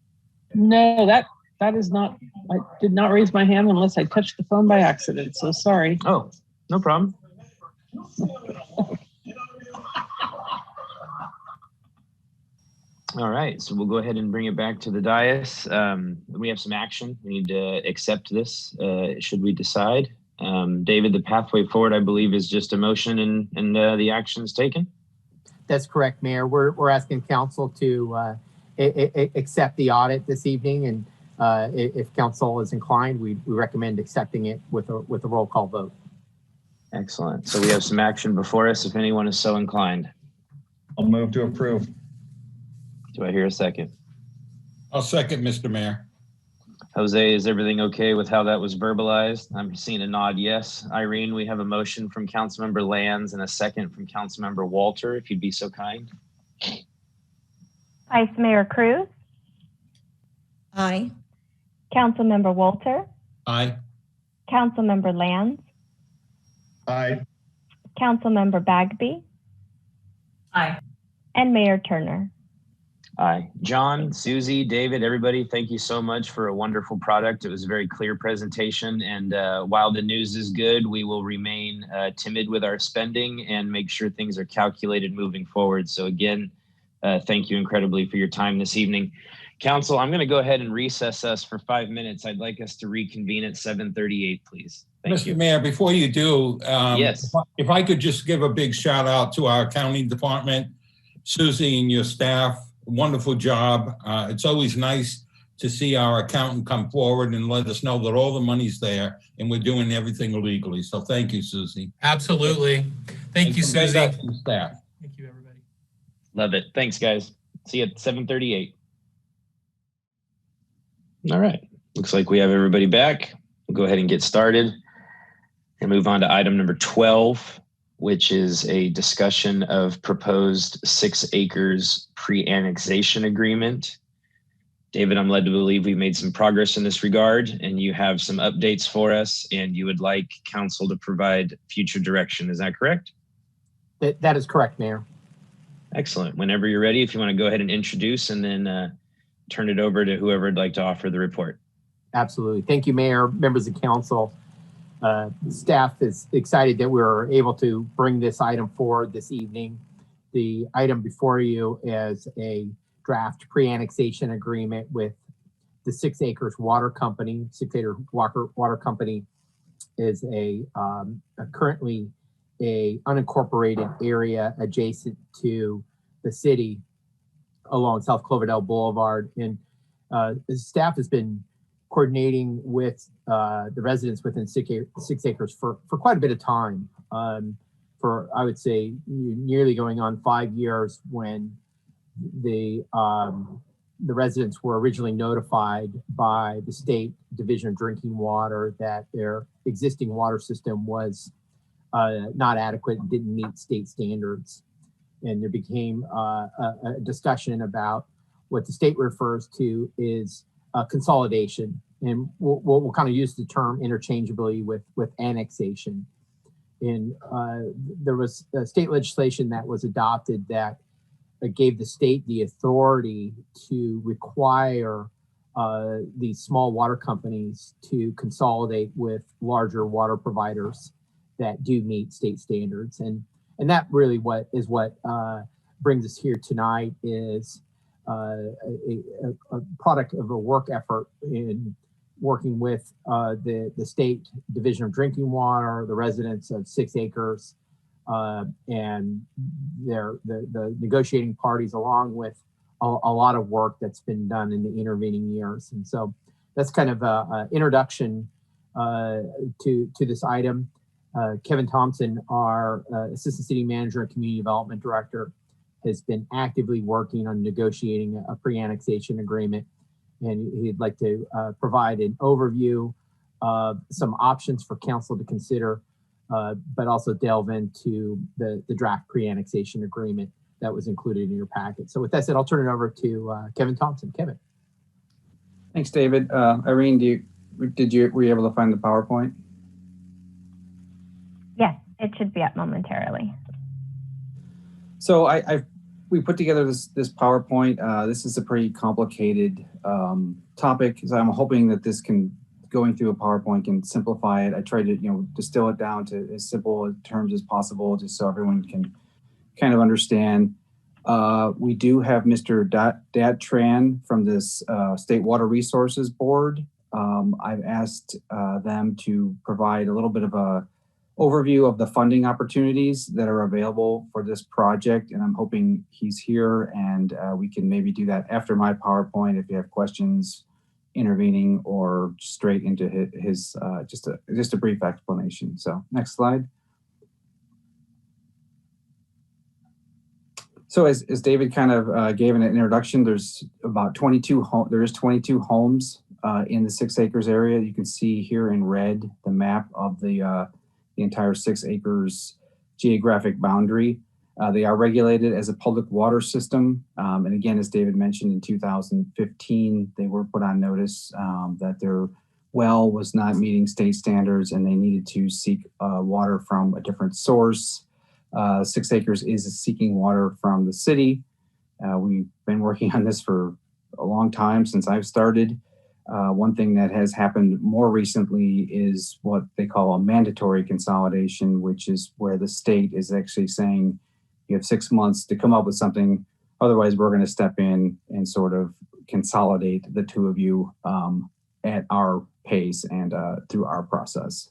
No, that is not, I did not raise my hand unless I touched the phone by accident, so sorry. Oh, no problem. All right, so we'll go ahead and bring it back to the dais. We have some action. We need to accept this, should we decide. David, the pathway forward, I believe, is just a motion and the actions taken. That's correct, Mayor. We're asking council to accept the audit this evening, and if council is inclined, we recommend accepting it with a roll call vote. Excellent. So we have some action before us if anyone is so inclined. I'll move to approve. Do I hear a second? I'll second, Mr. Mayor. Jose, is everything okay with how that was verbalized? I'm seeing a nod yes. Irene, we have a motion from Councilmember Lands and a second from Councilmember Walter, if you'd be so kind. Vice Mayor Cruz. Aye. Councilmember Walter. Aye. Councilmember Lands. Aye. Councilmember Bagby. Aye. And Mayor Turner. Aye. John, Susie, David, everybody, thank you so much for a wonderful product. It was a very clear presentation. And while the news is good, we will remain timid with our spending and make sure things are calculated moving forward. So again, thank you incredibly for your time this evening. Council, I'm going to go ahead and recess us for 5 minutes. I'd like us to reconvene at 7:38, please. Thank you. Mr. Mayor, before you do, yes, if I could just give a big shout out to our accounting department, Susie and your staff. Wonderful job. It's always nice to see our accountant come forward and let us know that all the money's there and we're doing everything legally. So thank you, Susie. Absolutely. Thank you, Susie. Staff. Thank you, everybody. Love it. Thanks, guys. See you at 7:38. All right. Looks like we have everybody back. We'll go ahead and get started and move on to item number 12, which is a discussion of proposed 6 acres pre-annexation agreement. David, I'm led to believe we've made some progress in this regard and you have some updates for us and you would like council to provide future direction. Is that correct? That is correct, Mayor. Excellent. Whenever you're ready, if you want to go ahead and introduce and then turn it over to whoever would like to offer the report. Absolutely. Thank you, Mayor, members of council. Staff is excited that we're able to bring this item forward this evening. The item before you is a draft pre-annexation agreement with the 6 acres water company, 6 acre water company is currently a unincorporated area adjacent to the city along South Cloverdale Boulevard. And the staff has been coordinating with the residents within 6 acres for quite a bit of time. For, I would say, nearly going on 5 years, when the residents were originally notified by the State Division of Drinking Water that their existing water system was not adequate and didn't meet state standards. And there became a discussion about what the state refers to is consolidation. And we'll kind of use the term interchangeably with annexation. And there was state legislation that was adopted that gave the state the authority to require these small water companies to consolidate with larger water providers that do meet state standards. And that really what brings us here tonight is a product of a work effort in working with the State Division of Drinking Water, the residents of 6 acres, and the negotiating parties, along with a lot of work that's been done in the intervening years. And so that's kind of an introduction to this item. Kevin Thompson, our Assistant City Manager and Community Development Director, has been actively working on negotiating a pre-annexation agreement. And he'd like to provide an overview of some options for council to consider, but also delve into the draft pre-annexation agreement that was included in your packet. So with that said, I'll turn it over to Kevin Thompson. Kevin. Thanks, David. Irene, were you able to find the PowerPoint? Yes, it should be up momentarily. So we put together this PowerPoint. This is a pretty complicated topic, so I'm hoping that this can, going through a PowerPoint, can simplify it. I tried to distill it down to as simple terms as possible, just so everyone can kind of understand. We do have Mr. Dat Tran from this State Water Resources Board. I've asked them to provide a little bit of a overview of the funding opportunities that are available for this project, and I'm hoping he's here, and we can maybe do that after my PowerPoint if you have questions intervening, or straight into his just a brief explanation. So next slide. So as David kind of gave an introduction, there's about 22 homes in the 6 acres area. You can see here in red the map of the entire 6 acres geographic boundary. They are regulated as a public water system. And again, as David mentioned, in 2015, they were put on notice that their well was not meeting state standards and they needed to seek water from a different source. 6 acres is seeking water from the city. We've been working on this for a long time, since I've started. One thing that has happened more recently is what they call a mandatory consolidation, which is where the state is actually saying you have 6 months to come up with something. Otherwise, we're going to step in and sort of consolidate the two of you at our pace and through our process.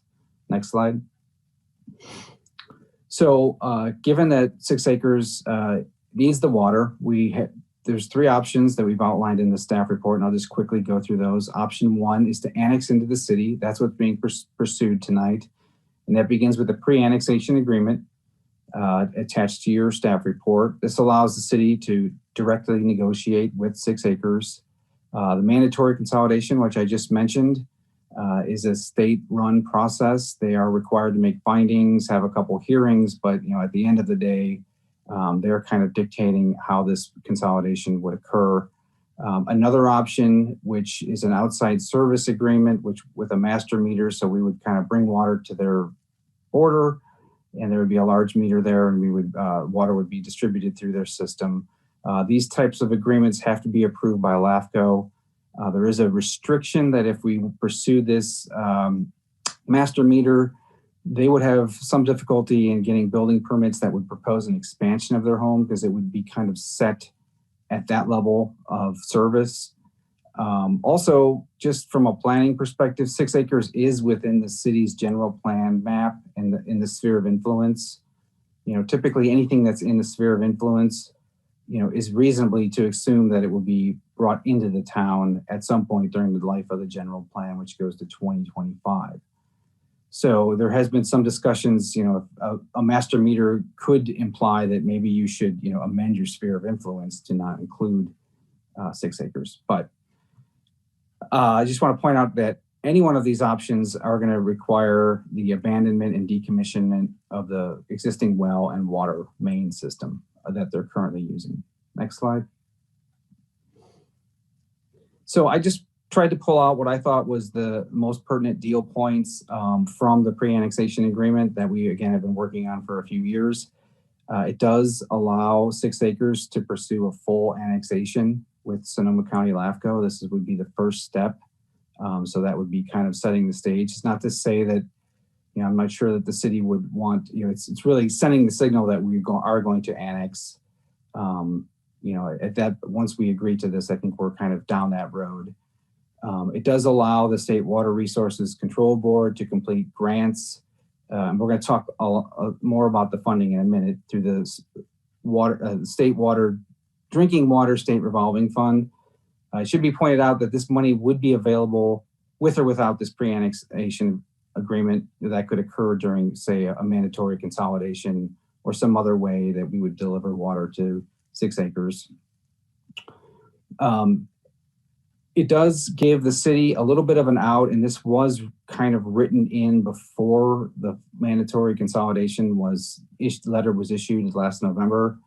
Next slide. So given that 6 acres needs the water, there's 3 options that we've outlined in the staff report, and I'll just quickly go through those. Option 1 is to annex into the city. That's what's being pursued tonight. And that begins with a pre-annexation agreement attached to your staff report. This allows the city to directly negotiate with 6 acres. The mandatory consolidation, which I just mentioned, is a state-run process. They are required to make findings, have a couple hearings, but at the end of the day, they're kind of dictating how this consolidation would occur. Another option, which is an outside service agreement, which with a master meter, so we would kind of bring water to their border, and there would be a large meter there, and we would water would be distributed through their system. These types of agreements have to be approved by LAFCO. There is a restriction that if we pursue this master meter, they would have some difficulty in getting building permits that would propose an expansion of their home, because it would be kind of set at that level of service. Also, just from a planning perspective, 6 acres is within the city's general plan map and in the sphere of influence. You know, typically anything that's in the sphere of influence, you know, is reasonably to assume that it will be brought into the town at some point during the life of the general plan, which goes to 2025. So there has been some discussions, you know, a master meter could imply that maybe you should, you know, amend your sphere of influence to not include 6 acres. But I just want to point out that any one of these options are going to require the abandonment and decommissionment of the existing well and water main system that they're currently using. Next slide. So I just tried to pull out what I thought was the most pertinent deal points from the pre-annexation agreement that we, again, have been working on for a few years. It does allow 6 acres to pursue a full annexation with Sonoma County LAFCO. This would be the first step. So that would be kind of setting the stage. It's not to say that, you know, I'm not sure that the city would want, you know, it's really sending the signal that we are going to annex. You know, at that, once we agree to this, I think we're kind of down that road. It does allow the State Water Resources Control Board to complete grants. We're going to talk more about the funding in a minute through the State Water Drinking Water State Revolving Fund. It should be pointed out that this money would be available with or without this pre-annexation agreement that could occur during, say, a mandatory consolidation or some other way that we would deliver water to 6 acres. It does give the city a little bit of an out, and this was kind of written in before the mandatory consolidation letter was issued last November.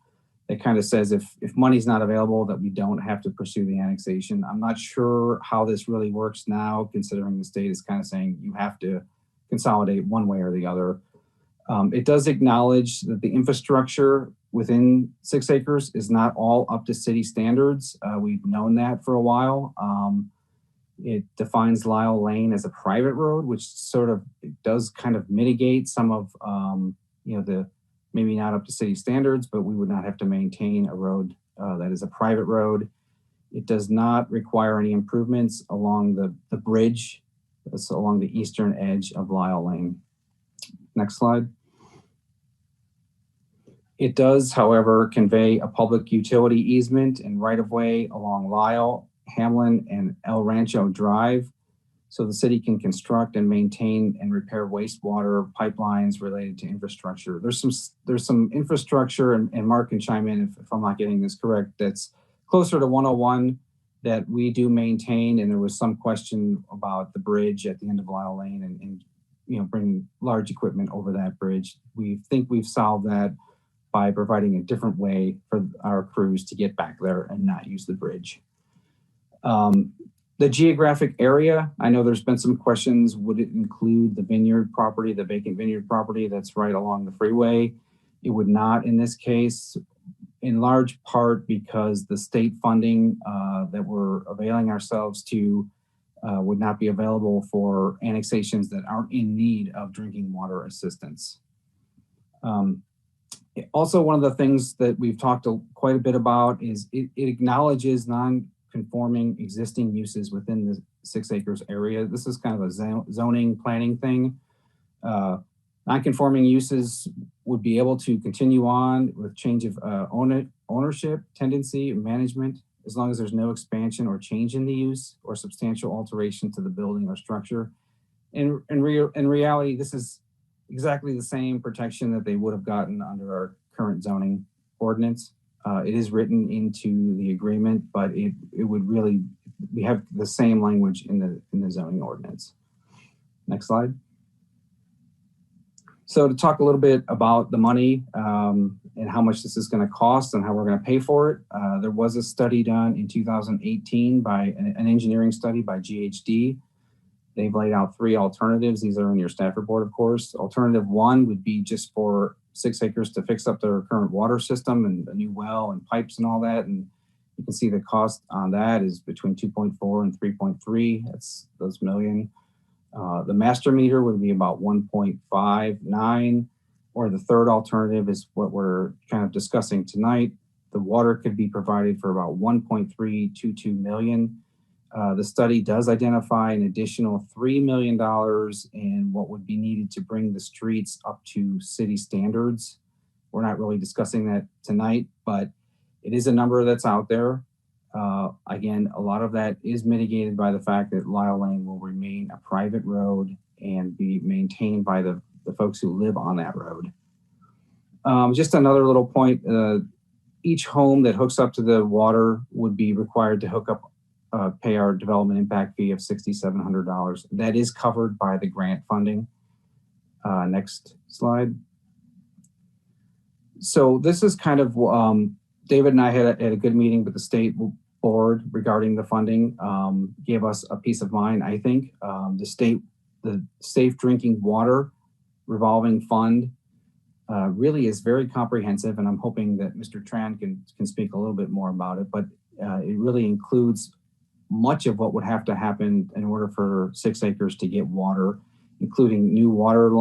It kind of says if money's not available, that we don't have to pursue the annexation. I'm not sure how this really works now, considering the state is kind of saying you have to consolidate one way or the other. It does acknowledge that the infrastructure within 6 acres is not all up to city standards. We've known that for a while. It defines Lyle Lane as a private road, which sort of does kind of mitigate some of, you know, the maybe not up to city standards, but we would not have to maintain a road that is a private road. It does not require any improvements along the bridge that's along the eastern edge of Lyle Lane. Next slide. It does, however, convey a public utility easement and right-of-way along Lyle, Hamlin, and El Rancho Drive, so the city can construct and maintain and repair wastewater pipelines related to infrastructure. There's some infrastructure, and Mark can chime in if I'm not getting this correct, that's closer to 101 that we do maintain, and there was some question about the bridge at the end of Lyle Lane and you know, bringing large equipment over that bridge. We think we've solved that by providing a different way for our crews to get back there and not use the bridge. The geographic area, I know there's been some questions. Would it include the vineyard property, the vacant vineyard property that's right along the freeway? It would not in this case, in large part because the state funding that we're availing ourselves to would not be available for annexations that aren't in need of drinking water assistance. Also, one of the things that we've talked quite a bit about is it acknowledges non-conforming existing uses within the 6 acres area. This is kind of a zoning planning thing. Non-conforming uses would be able to continue on with change of ownership, tendency, management, as long as there's no expansion or change in the use or substantial alteration to the building or structure. In reality, this is exactly the same protection that they would have gotten under our current zoning ordinance. It is written into the agreement, but it would really, we have the same language in the zoning ordinance. Next slide. So to talk a little bit about the money and how much this is going to cost and how we're going to pay for it, there was a study done in 2018 by an engineering study by GHD. They've laid out 3 alternatives. These are in your staff report, of course. Alternative 1 would be just for 6 acres to fix up their current water system and a new well and pipes and all that. And you can see the cost on that is between 2.4 and 3.3. That's those million. The master meter would be about 1.59, or the third alternative is what we're kind of discussing tonight. The water could be provided for about 1.322 million. The study does identify an additional $3 million in what would be needed to bring the streets up to city standards. We're not really discussing that tonight, but it is a number that's out there. Again, a lot of that is mitigated by the fact that Lyle Lane will remain a private road and be maintained by the folks who live on that road. Just another little point, each home that hooks up to the water would be required to hook up, pay our development impact fee of $6,700. That is covered by the grant funding. Next slide. So this is kind of, David and I had a good meeting with the state board regarding the funding, gave us a peace of mind, I think. The Safe Drinking Water Revolving Fund really is very comprehensive, and I'm hoping that Mr. Tran can speak a little bit more about it, but it really includes much of what would have to happen in order for 6 acres to get water, including new water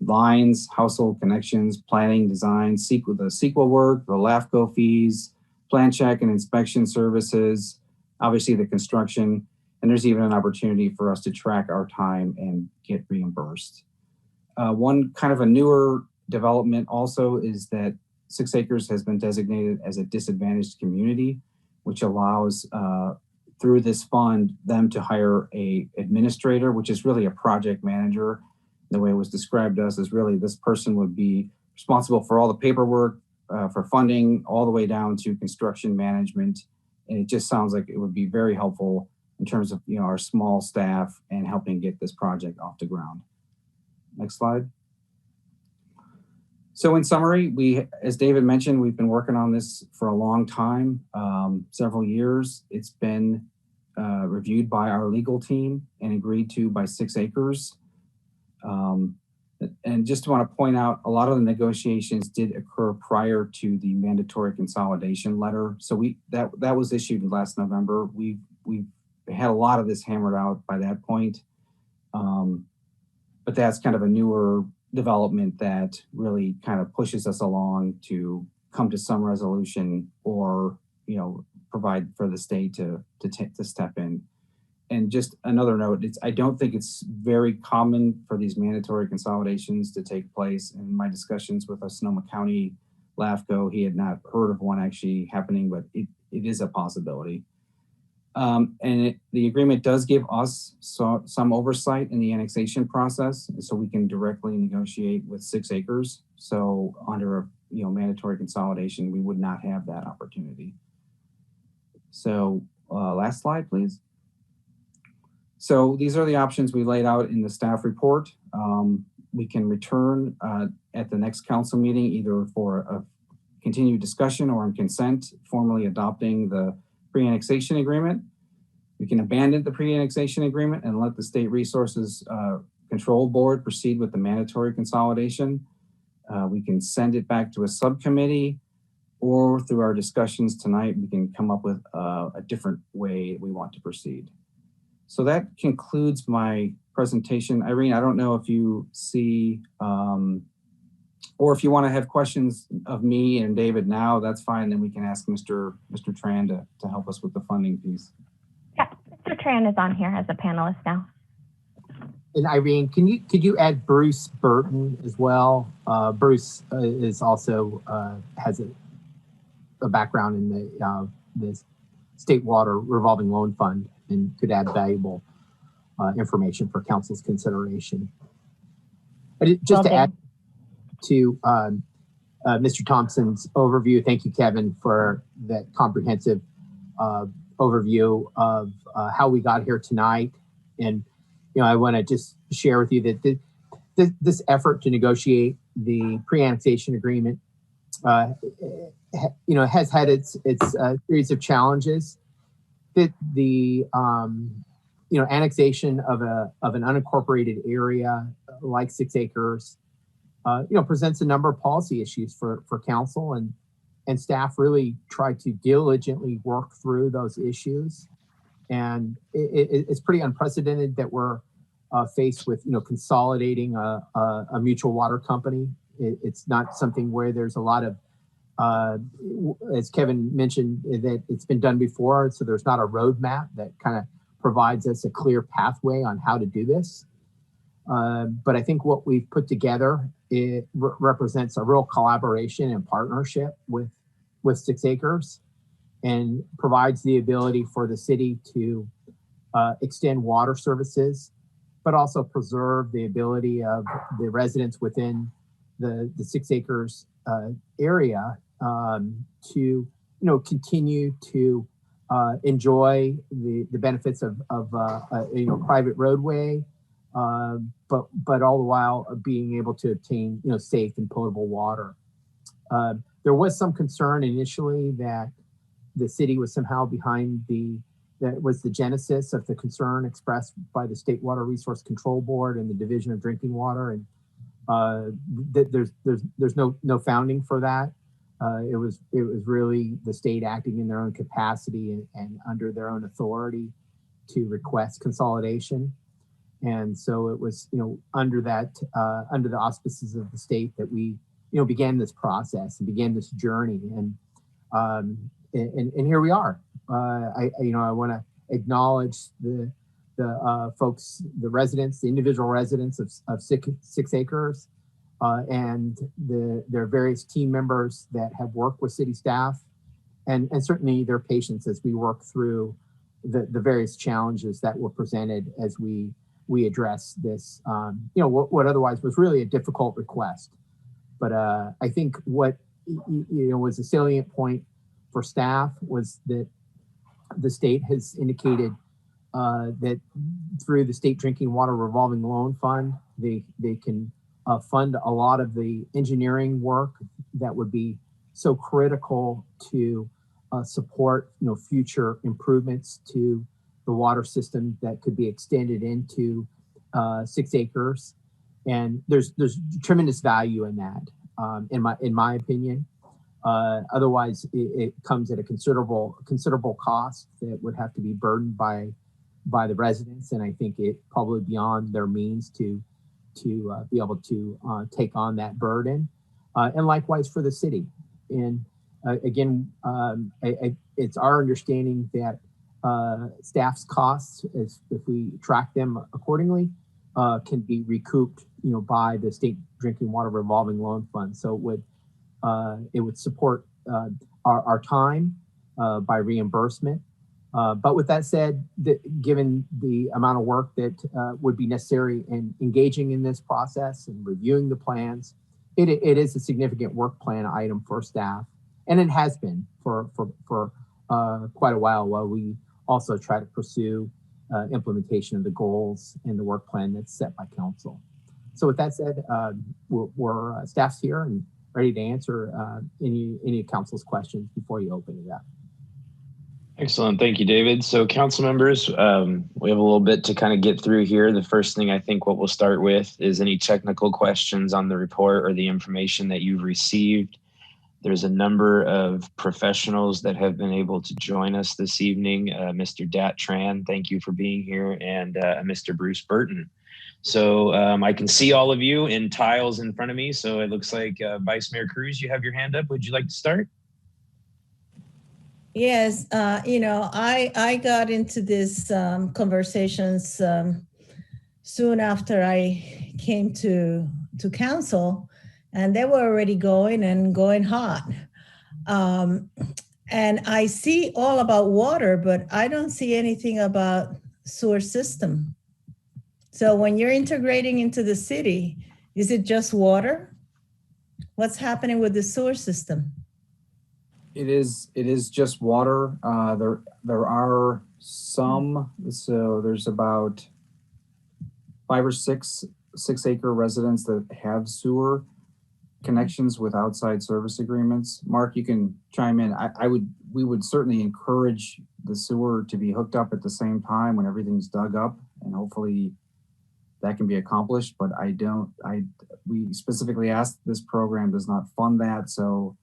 lines, household connections, planning, design, the CEQA work, the LAFCO fees, plan check and inspection services, obviously the construction, and there's even an opportunity for us to track our time and get reimbursed. One kind of a newer development also is that 6 acres has been designated as a disadvantaged community, which allows through this fund them to hire a administrator, which is really a project manager. The way it was described to us is really this person would be responsible for all the paperwork, for funding, all the way down to construction management. And it just sounds like it would be very helpful in terms of our small staff and helping get this project off the ground. Next slide. So in summary, as David mentioned, we've been working on this for a long time, several years. It's been reviewed by our legal team and agreed to by 6 acres. And just want to point out, a lot of the negotiations did occur prior to the mandatory consolidation letter. So that was issued last November. We've had a lot of this hammered out by that point. But that's kind of a newer development that really kind of pushes us along to come to some resolution or, provide for the state to step in. And just another note, I don't think it's very common for these mandatory consolidations to take place. In my discussions with a Sonoma County LAFCO, he had not heard of one actually happening, but it is a possibility. The agreement does give us some oversight in the annexation process, so we can directly negotiate with 6 acres. So under a mandatory consolidation, we would not have that opportunity. So last slide, please. So these are the options we laid out in the staff report. We can return at the next council meeting, either for a continued discussion or in consent, formally adopting the pre-annexation agreement. We can abandon the pre-annexation agreement and let the State Resources Control Board proceed with the mandatory consolidation. We can send it back to a subcommittee, or through our discussions tonight, we can come up with a different way we want to proceed. So that concludes my presentation. Irene, I don't know if you see, or if you want to have questions of me and David now, that's fine. Then we can ask Mr. Tran to help us with the funding piece. Yeah, Mr. Tran is on here as a panelist now. And Irene, could you add Bruce Burton as well? Bruce is also has a background in the State Water Revolving Loan Fund and could add valuable information for council's consideration. Just to add to Mr. Thompson's overview, thank you, Kevin, for that comprehensive overview of how we got here tonight. And I want to just share with you that this effort to negotiate the pre-annexation agreement, has had its series of challenges. That the annexation of an unincorporated area like 6 acres, presents a number of policy issues for council, and staff really try to diligently work through those issues. And it's pretty unprecedented that we're faced with consolidating a mutual water company. It's not something where there's a lot of as Kevin mentioned, that it's been done before, so there's not a roadmap that kind of provides us a clear pathway on how to do this. But I think what we've put together, it represents a real collaboration and partnership with 6 acres, and provides the ability for the city to extend water services, but also preserve the ability of the residents within the 6 acres area to continue to enjoy the benefits of private roadway, but all the while being able to obtain safe and potable water. There was some concern initially that the city was somehow behind that was the genesis of the concern expressed by the State Water Resource Control Board and the Division of Drinking Water, and there's no founding for that. It was really the state acting in their own capacity and under their own authority to request consolidation. And so it was, under the auspices of the state that we, began this process and began this journey. And here we are. I want to acknowledge the folks, the residents, the individual residents of 6 acres, and their various team members that have worked with city staff, and certainly their patience as we work through the various challenges that were presented as we address this, what otherwise was really a difficult request. But I think what was a salient point for staff was that the state has indicated that through the State Drinking Water Revolving Loan Fund, they can fund a lot of the engineering work that would be so critical to support future improvements to the water system that could be extended into 6 acres. And there's tremendous value in that, in my opinion. Otherwise, it comes at a considerable cost that would have to be burdened by the residents, and I think it probably beyond their means to be able to take on that burden, and likewise for the city. And again, it's our understanding that staff's costs, if we track them accordingly, can be recouped, by the State Drinking Water Revolving Loan Fund. So it would support our time by reimbursement. But with that said, given the amount of work that would be necessary in engaging in this process and reviewing the plans, it is a significant work plan item for staff, and it has been for quite a while we also try to pursue implementation of the goals and the work plan that's set by council. So with that said, we're staff's here and ready to answer any of council's questions before you open it up. Excellent. Thank you, David. So council members, we have a little bit to kind of get through here. The first thing I think what we'll start with is any technical questions on the report or the information that you've received. There's a number of professionals that have been able to join us this evening. Mr. Dat Tran, thank you for being here, and Mr. Bruce Burton. So I can see all of you in tiles in front of me. So it looks like Vice Mayor Cruz, you have your hand up. Would you like to start? Yes, I got into this conversations soon after I came to council, and they were already going hot. And I see all about water, but I don't see anything about sewer system. So when you're integrating into the city, is it just water? What's happening with the sewer system? It is just water. There are some, so there's about 5 or 6 acre residents that have sewer connections with outside service agreements. Mark, you can chime in. We would certainly encourage the sewer to be hooked up at the same time when everything's dug up, and hopefully that can be accomplished, but we specifically asked, this program does not fund that. So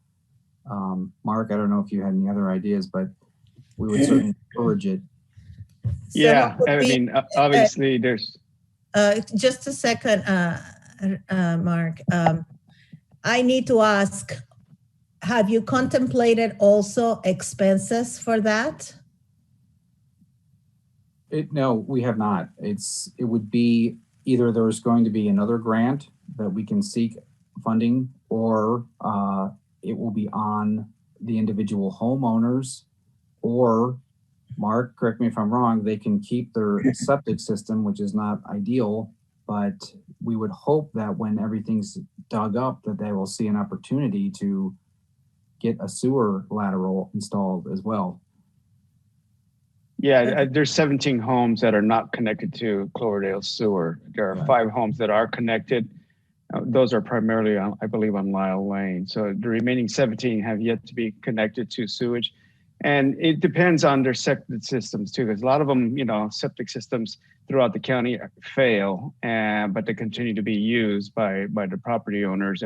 Mark, I don't know if you had any other ideas, but we would certainly encourage it. Yeah, I mean, obviously there's... Just a second, Mark. I need to ask, have you contemplated also expenses for that? No, we have not. It would be either there's going to be another grant that we can seek funding, or it will be on the individual homeowners, or Mark, correct me if I'm wrong, they can keep their septic system, which is not ideal, but we would hope that when everything's dug up, that they will see an opportunity to get a sewer lateral installed as well. Yeah, there's 17 homes that are not connected to Cloverdale sewer. There are 5 homes that are connected. Those are primarily, I believe, on Lyle Lane. So the remaining 17 have yet to be connected to sewage. And it depends on their septic systems too, because a lot of them, septic systems throughout the county fail, but they continue to be used by the property owners.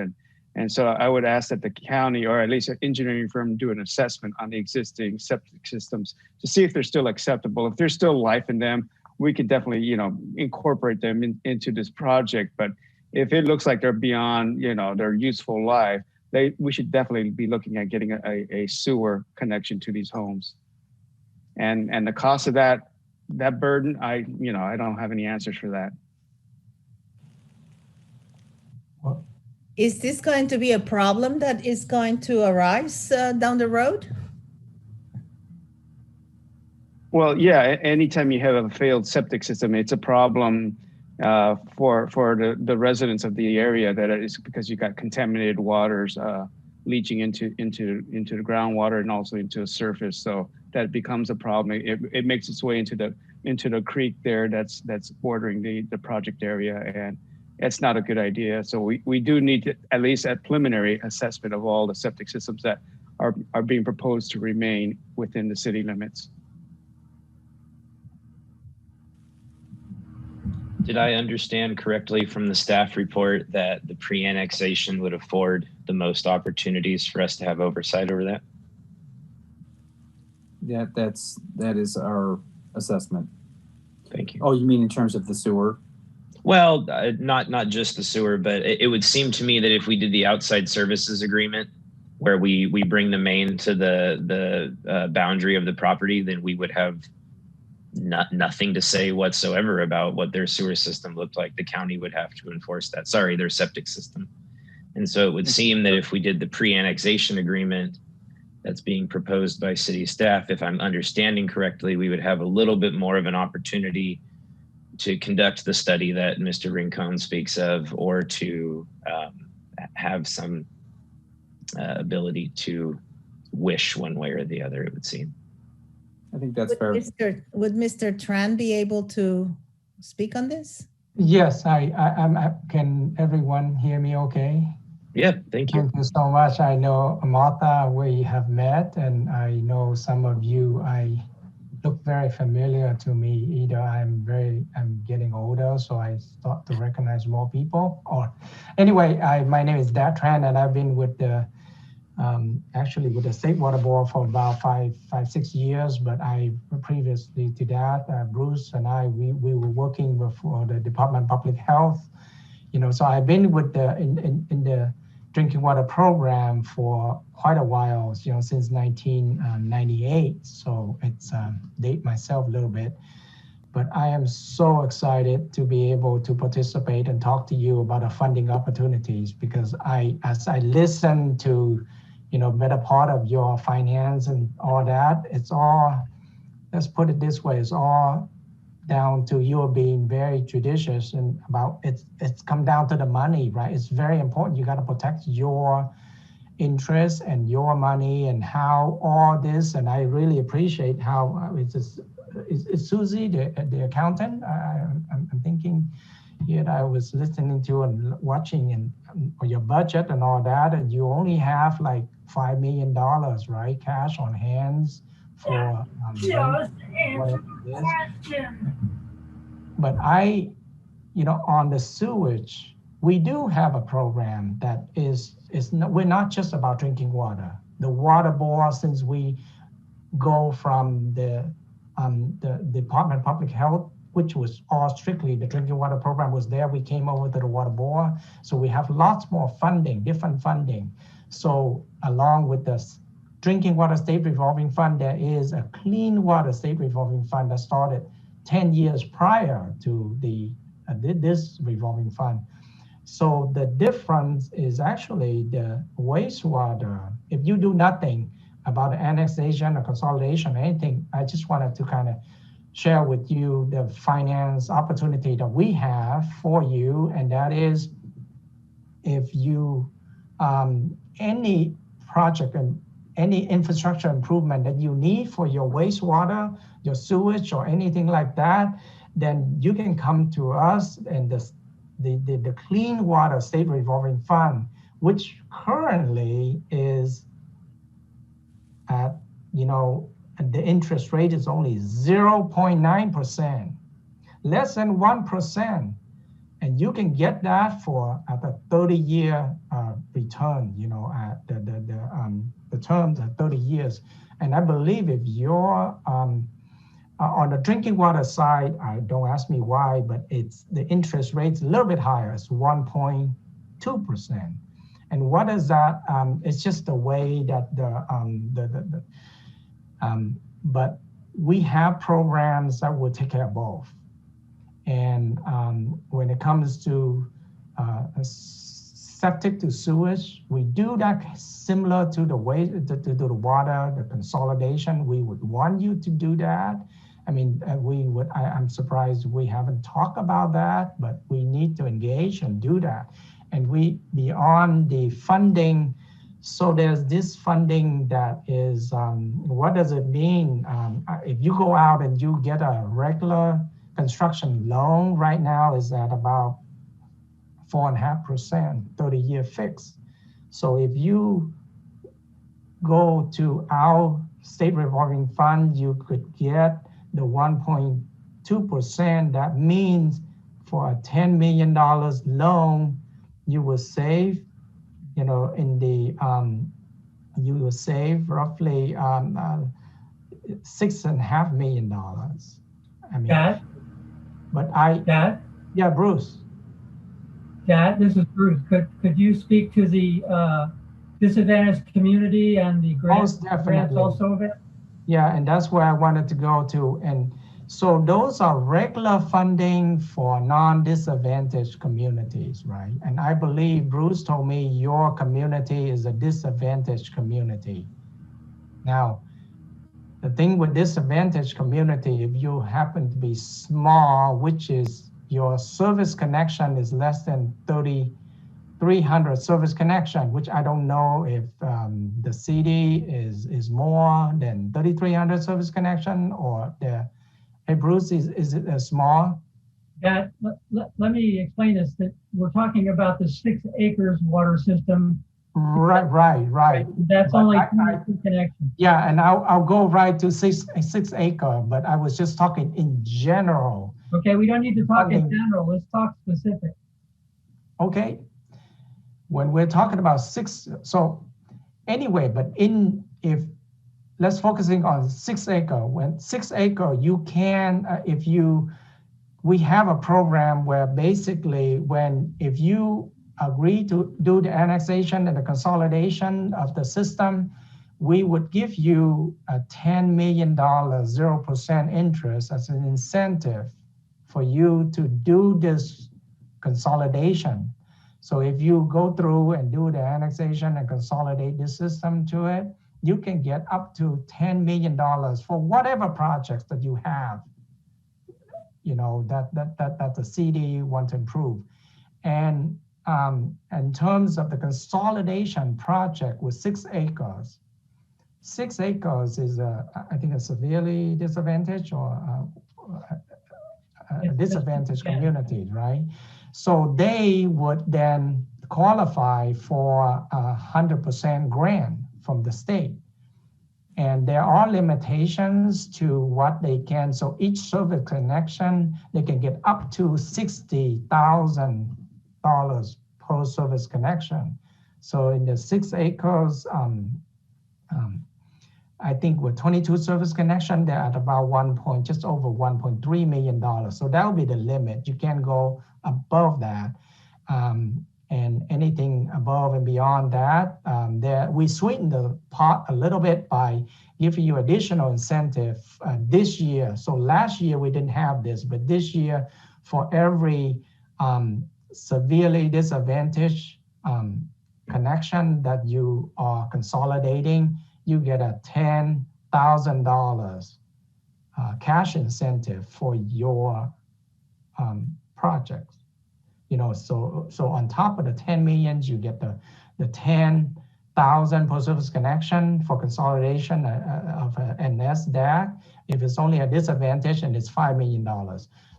And so I would ask that the county, or at least an engineering firm, do an assessment on the existing septic systems to see if they're still acceptable. If there's still life in them, we could definitely, incorporate them into this project. But if it looks like they're beyond, their useful life, we should definitely be looking at getting a sewer connection to these homes. And the cost of that burden, I don't have any answers for that. Is this going to be a problem that is going to arise down the road? Well, yeah, anytime you have a failed septic system, it's a problem for the residents of the area, that is because you got contaminated waters leaching into the groundwater and also into the surface. So that becomes a problem. It makes its way into the creek there that's bordering the project area, and it's not a good idea. So we do need to, at least a preliminary assessment of all the septic systems that are being proposed to remain within the city limits. Did I understand correctly from the staff report that the pre-annexation would afford the most opportunities for us to have oversight over that? Yeah, that is our assessment. Thank you. Oh, you mean in terms of the sewer? Well, not just the sewer, but it would seem to me that if we did the outside services agreement, where we bring the main to the boundary of the property, then we would have nothing to say whatsoever about what their sewer system looked like. The county would have to enforce that. Sorry, their septic system. And so it would seem that if we did the pre-annexation agreement that's being proposed by city staff, if I'm understanding correctly, we would have a little bit more of an opportunity to conduct the study that Mr. Rincon speaks of, or to have some ability to wish one way or the other, it would seem. I think that's fair. Would Mr. Tran be able to speak on this? Yes, can everyone hear me okay? Yeah, thank you. Thank you so much. I know Martha, we have met, and I know some of you, I look very familiar to me. Either I'm getting older, so I start to recognize more people, or anyway, my name is Dat Tran, and I've been with the actually with the State Water Board for about 6 years, but previously to that, Bruce and I, we were working for the Department of Public Health, so I've been with in the drinking water program for quite a while, since 1998. So it's date myself a little bit, but I am so excited to be able to participate and talk to you about the funding opportunities, because as I listen to, better part of your finance and all that, it's all, let's put it this way, it's all down to you being very judicious and about it's come down to the money, right? It's very important. You got to protect your interests and your money and how all this, and I really appreciate how it's Susie, the accountant. I'm thinking here I was listening to and watching and your budget and all that, and you only have like $5 million, right? Cash on hands for but on the sewage, we do have a program that we're not just about drinking water. The water board, since we go from the Department of Public Health, which was all strictly the drinking water program was there, we came over to the water board. So we have lots more funding, different funding. So along with the Drinking Water State Revolving Fund, there is a Clean Water State Revolving Fund that started 10 years prior to this revolving fund. So the difference is actually the wastewater. If you do nothing about the annexation or consolidation or anything, I just wanted to kind of share with you the finance opportunity that we have for you, and that is if you, any project and any infrastructure improvement that you need for your wastewater, your sewage, or anything like that, then you can come to us and the Clean Water State Revolving Fund, which currently is at, the interest rate is only 0.9%, less than 1%. And you can get that for at a 30-year return, at the terms at 30 years. And I believe if you're on the drinking water side, don't ask me why, but it's the interest rate's a little bit higher. It's 1.2%. And what is that? It's just the way that but we have programs that will take care of both. And when it comes to septic to sewage, we do that similar to the way to the water, the consolidation. We would want you to do that. I mean, I'm surprised we haven't talked about that, but we need to engage and do that. And beyond the funding, so there's this funding that is, what does it mean? If you go out and you get a regular construction loan right now is at about 4.5%, 30-year fix. So if you go to our state revolving fund, you could get the 1.2%. That means for a $10 million loan, you will save, you will save roughly $6.5 million. I mean, Dad? But Dad? Yeah, Bruce. Dad, this is Bruce. Could you speak to the disadvantaged community and the grants also of it? Yeah, and that's where I wanted to go to. And so those are regular funding for non-disadvantaged communities, right? And I believe Bruce told me your community is a disadvantaged community. Now, the thing with disadvantaged community, if you happen to be small, which is your service connection is less than 3,300 service connection, which I don't know if the city is more than 3,300 service connection or hey, Bruce, is it small? Yeah, let me explain this, that we're talking about the 6 acres water system. Right. That's but only 22 connections. Yeah, and I'll go right to 6 acre, but I was just talking in general. Okay, we don't need to talk in general. Let's talk specific. Okay. When we're talking about 6, so anyway, but let's focusing on 6 acre. When 6 acre, you can, we have a program where basically if you agree to do the annexation and the consolidation of the system, we would give you a $10 million, 0% interest as an incentive for you to do this consolidation. So if you go through and do the annexation and consolidate the system to it, you can get up to $10 million for whatever projects that you have, that the CD want to improve. And in terms of the consolidation project with 6 acres, 6 acres is I think a severely disadvantaged or a disadvantaged community, right? So they would then qualify for 100% grant from the state. And there are limitations to what they can. So each service connection, they can get up to $60,000 per service connection. So in the 6 acres, I think with 22 service connection, they're at about just over $1.3 million. So that will be the limit. You can't go above that. And anything above and beyond that, we sweeten the pot a little bit by giving you additional incentive this year. So last year we didn't have this, but this year for every severely disadvantaged connection that you are consolidating, you get a $10,000 cash incentive for your projects. You know, so on top of the 10 million, you get the 10,000 post-service connection for consolidation of an SDAC. If it's only a disadvantage, and it's $5 million.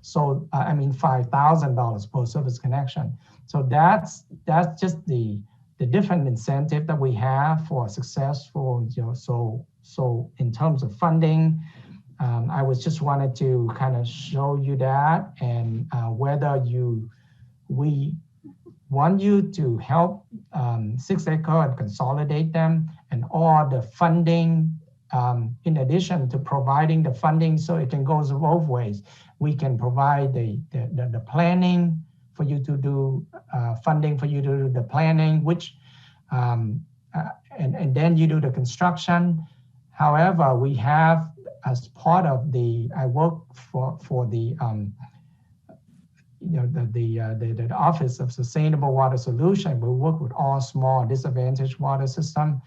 So I mean $5,000 post-service connection. So that's just the different incentive that we have for successful. You know, so in terms of funding, I was just wanted to kind of show you that, and whether we want you to help 6 acre and consolidate them, and all the funding, in addition to providing the funding, so it can go both ways. We can provide the planning for you to do, funding for you to do the planning, which, and then you do the construction. However, we have, as part of I work for the, the Office of Sustainable Water Solution. We work with all small disadvantaged water system.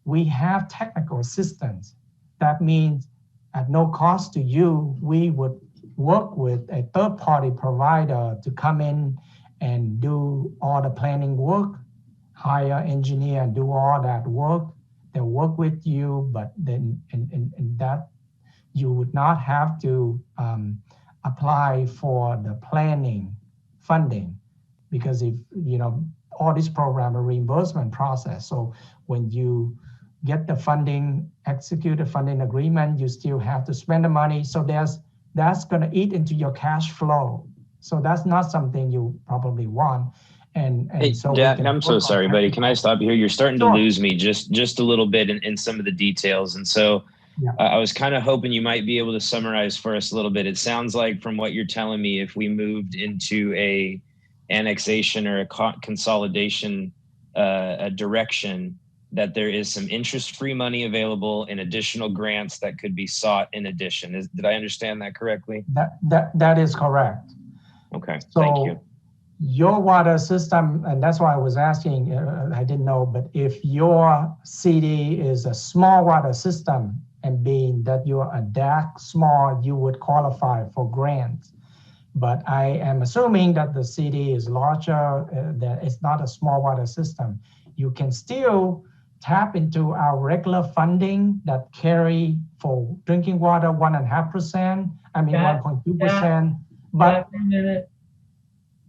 We have technical assistance. That means at no cost to you, we would work with a third-party provider to come in and do all the planning work, hire engineer and do all that work. They'll work with you, but then and that you would not have to apply for the planning funding, because if you know all this program a reimbursement process. So when you get the funding, execute a funding agreement, you still have to spend the money. So that's going to eat into your cash flow. So that's not something you probably want. And hey, so Jack, I'm so sorry, buddy. Can I stop you here? You're starting to Sure. lose me just a little bit in some of the details. And so I was kind of hoping you might be able to summarize for us a little bit. It sounds like from what you're telling me, if we moved into a annexation or a consolidation direction, that there is some interest-free money available and additional grants that could be sought in addition. Did I understand that correctly? That is correct. Okay, so thank you. Your water system, and that's why I was asking, I didn't know, but if your city is a small water system, and being that you're a DAC small, you would qualify for grants. But I am assuming that the city is larger, that it's not a small water system. You can still tap into our regular funding that carry for drinking water 1.5%, I mean 1.2%. But wait a minute,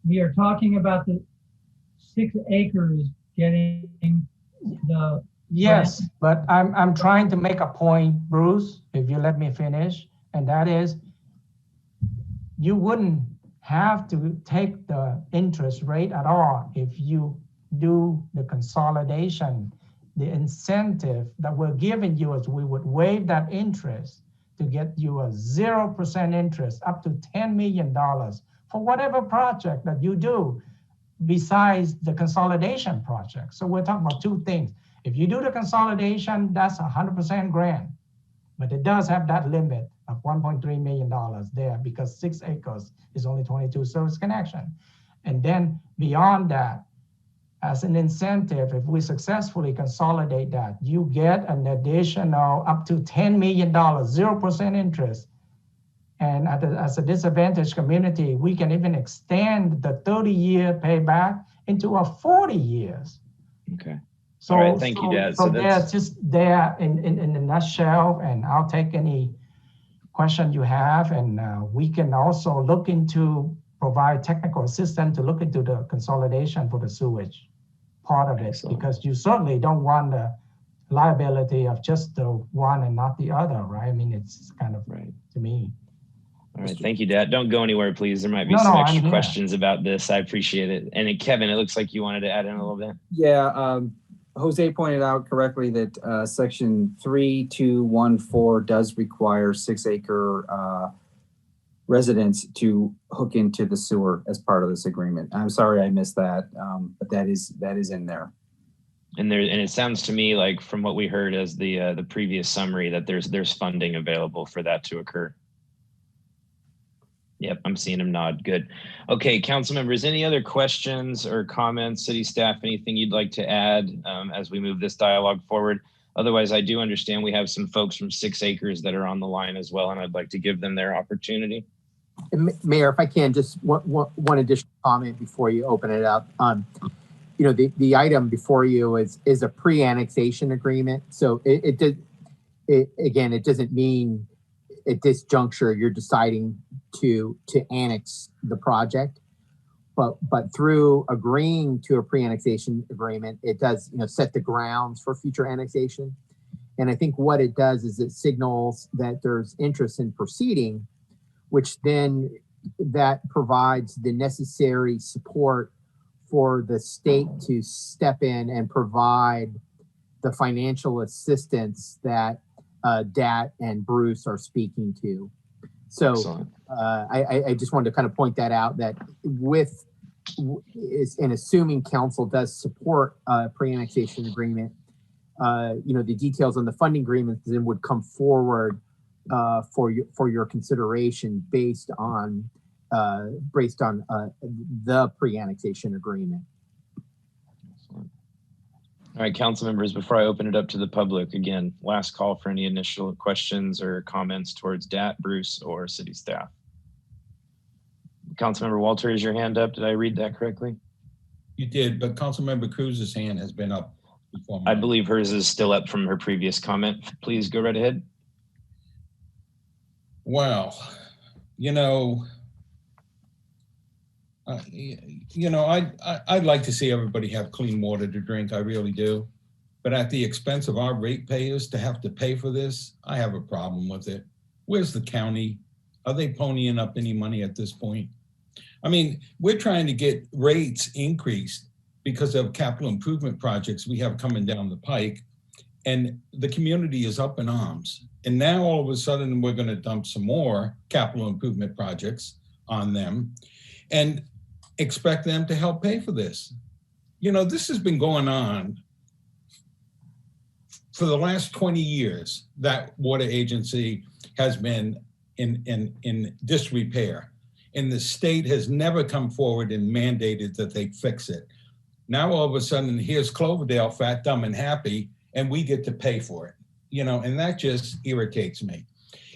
we are talking about the 6 acres getting the yes, but I'm trying to make a point, Bruce, if you let me finish, and that is, you wouldn't have to take the interest rate at all if you do the consolidation. The incentive that we're giving you is we would waive that interest to get you a 0% interest up to $10 million for whatever project that you do besides the consolidation project. So we're talking about two things. If you do the consolidation, that's 100% grant, but it does have that limit of $1.3 million there because 6 acres is only 22 service connection. And then beyond that, as an incentive, if we successfully consolidate that, you get an additional up to $10 million, 0% interest. And as a disadvantaged community, we can even extend the 30-year payback into a 40 years. Okay. So, all right, thank you, Dad. So they're just there in a nutshell, and I'll take any question you have, and we can also look into provide technical assistance to look into the consolidation for the sewage part of it. Excellent. Because you certainly don't want the liability of just the one and not the other, right? I mean, it's kind of right to me. All right, thank you, Dad. Don't go anywhere, please. There might be some extra questions about this. I appreciate it. And then Kevin, it looks like you wanted to add in a little bit. Yeah, Jose pointed out correctly that section 3214 does require 6 acre residents to hook into the sewer as part of this agreement. I'm sorry I missed that, but that is in there. And it sounds to me like from what we heard as the previous summary that there's funding available for that to occur. Yep, I'm seeing him nod. Good. Okay, council members, any other questions or comments, city staff, anything you'd like to add as we move this dialogue forward? Otherwise, I do understand we have some folks from 6 Acres that are on the line as well, and I'd like to give them their opportunity. Mayor, if I can, just one additional comment before you open it up. You know, the item before you is a pre-annexation agreement. So it doesn't mean at this juncture you're deciding to annex the project, but through agreeing to a pre-annexation agreement, it does, you know, set the grounds for future annexation. And I think what it does is it signals that there's interest in proceeding, which then that provides the necessary support for the state to step in and provide the financial assistance that Dat and Bruce are speaking to. So I just wanted to kind of point that out, that in assuming council does support a pre-annexation agreement, you know, the details on the funding agreement then would come forward for your consideration based on the pre-annexation agreement. All right, council members, before I open it up to the public, again, last call for any initial questions or comments towards Dat, Bruce, or city staff. Councilmember Walter, is your hand up? Did I read that correctly? You did, but Councilmember Cruz's hand has been up before mine. I believe hers is still up from her previous comment. Please go right ahead. Well, you know, I'd like to see everybody have clean water to drink. I really do. But at the expense of our ratepayers to have to pay for this, I have a problem with it. Where's the county? Are they ponying up any money at this point? I mean, we're trying to get rates increased because of capital improvement projects we have coming down the pike, and the community is up in arms. And now all of a sudden we're going to dump some more capital improvement projects on them and expect them to help pay for this. You know, this has been going on for the last 20 years. That water agency has been in disrepair, and the state has never come forward and mandated that they fix it. Now all of a sudden, here's Cloverdale, fat, dumb, and happy, and we get to pay for it. You know, and that just irritates me.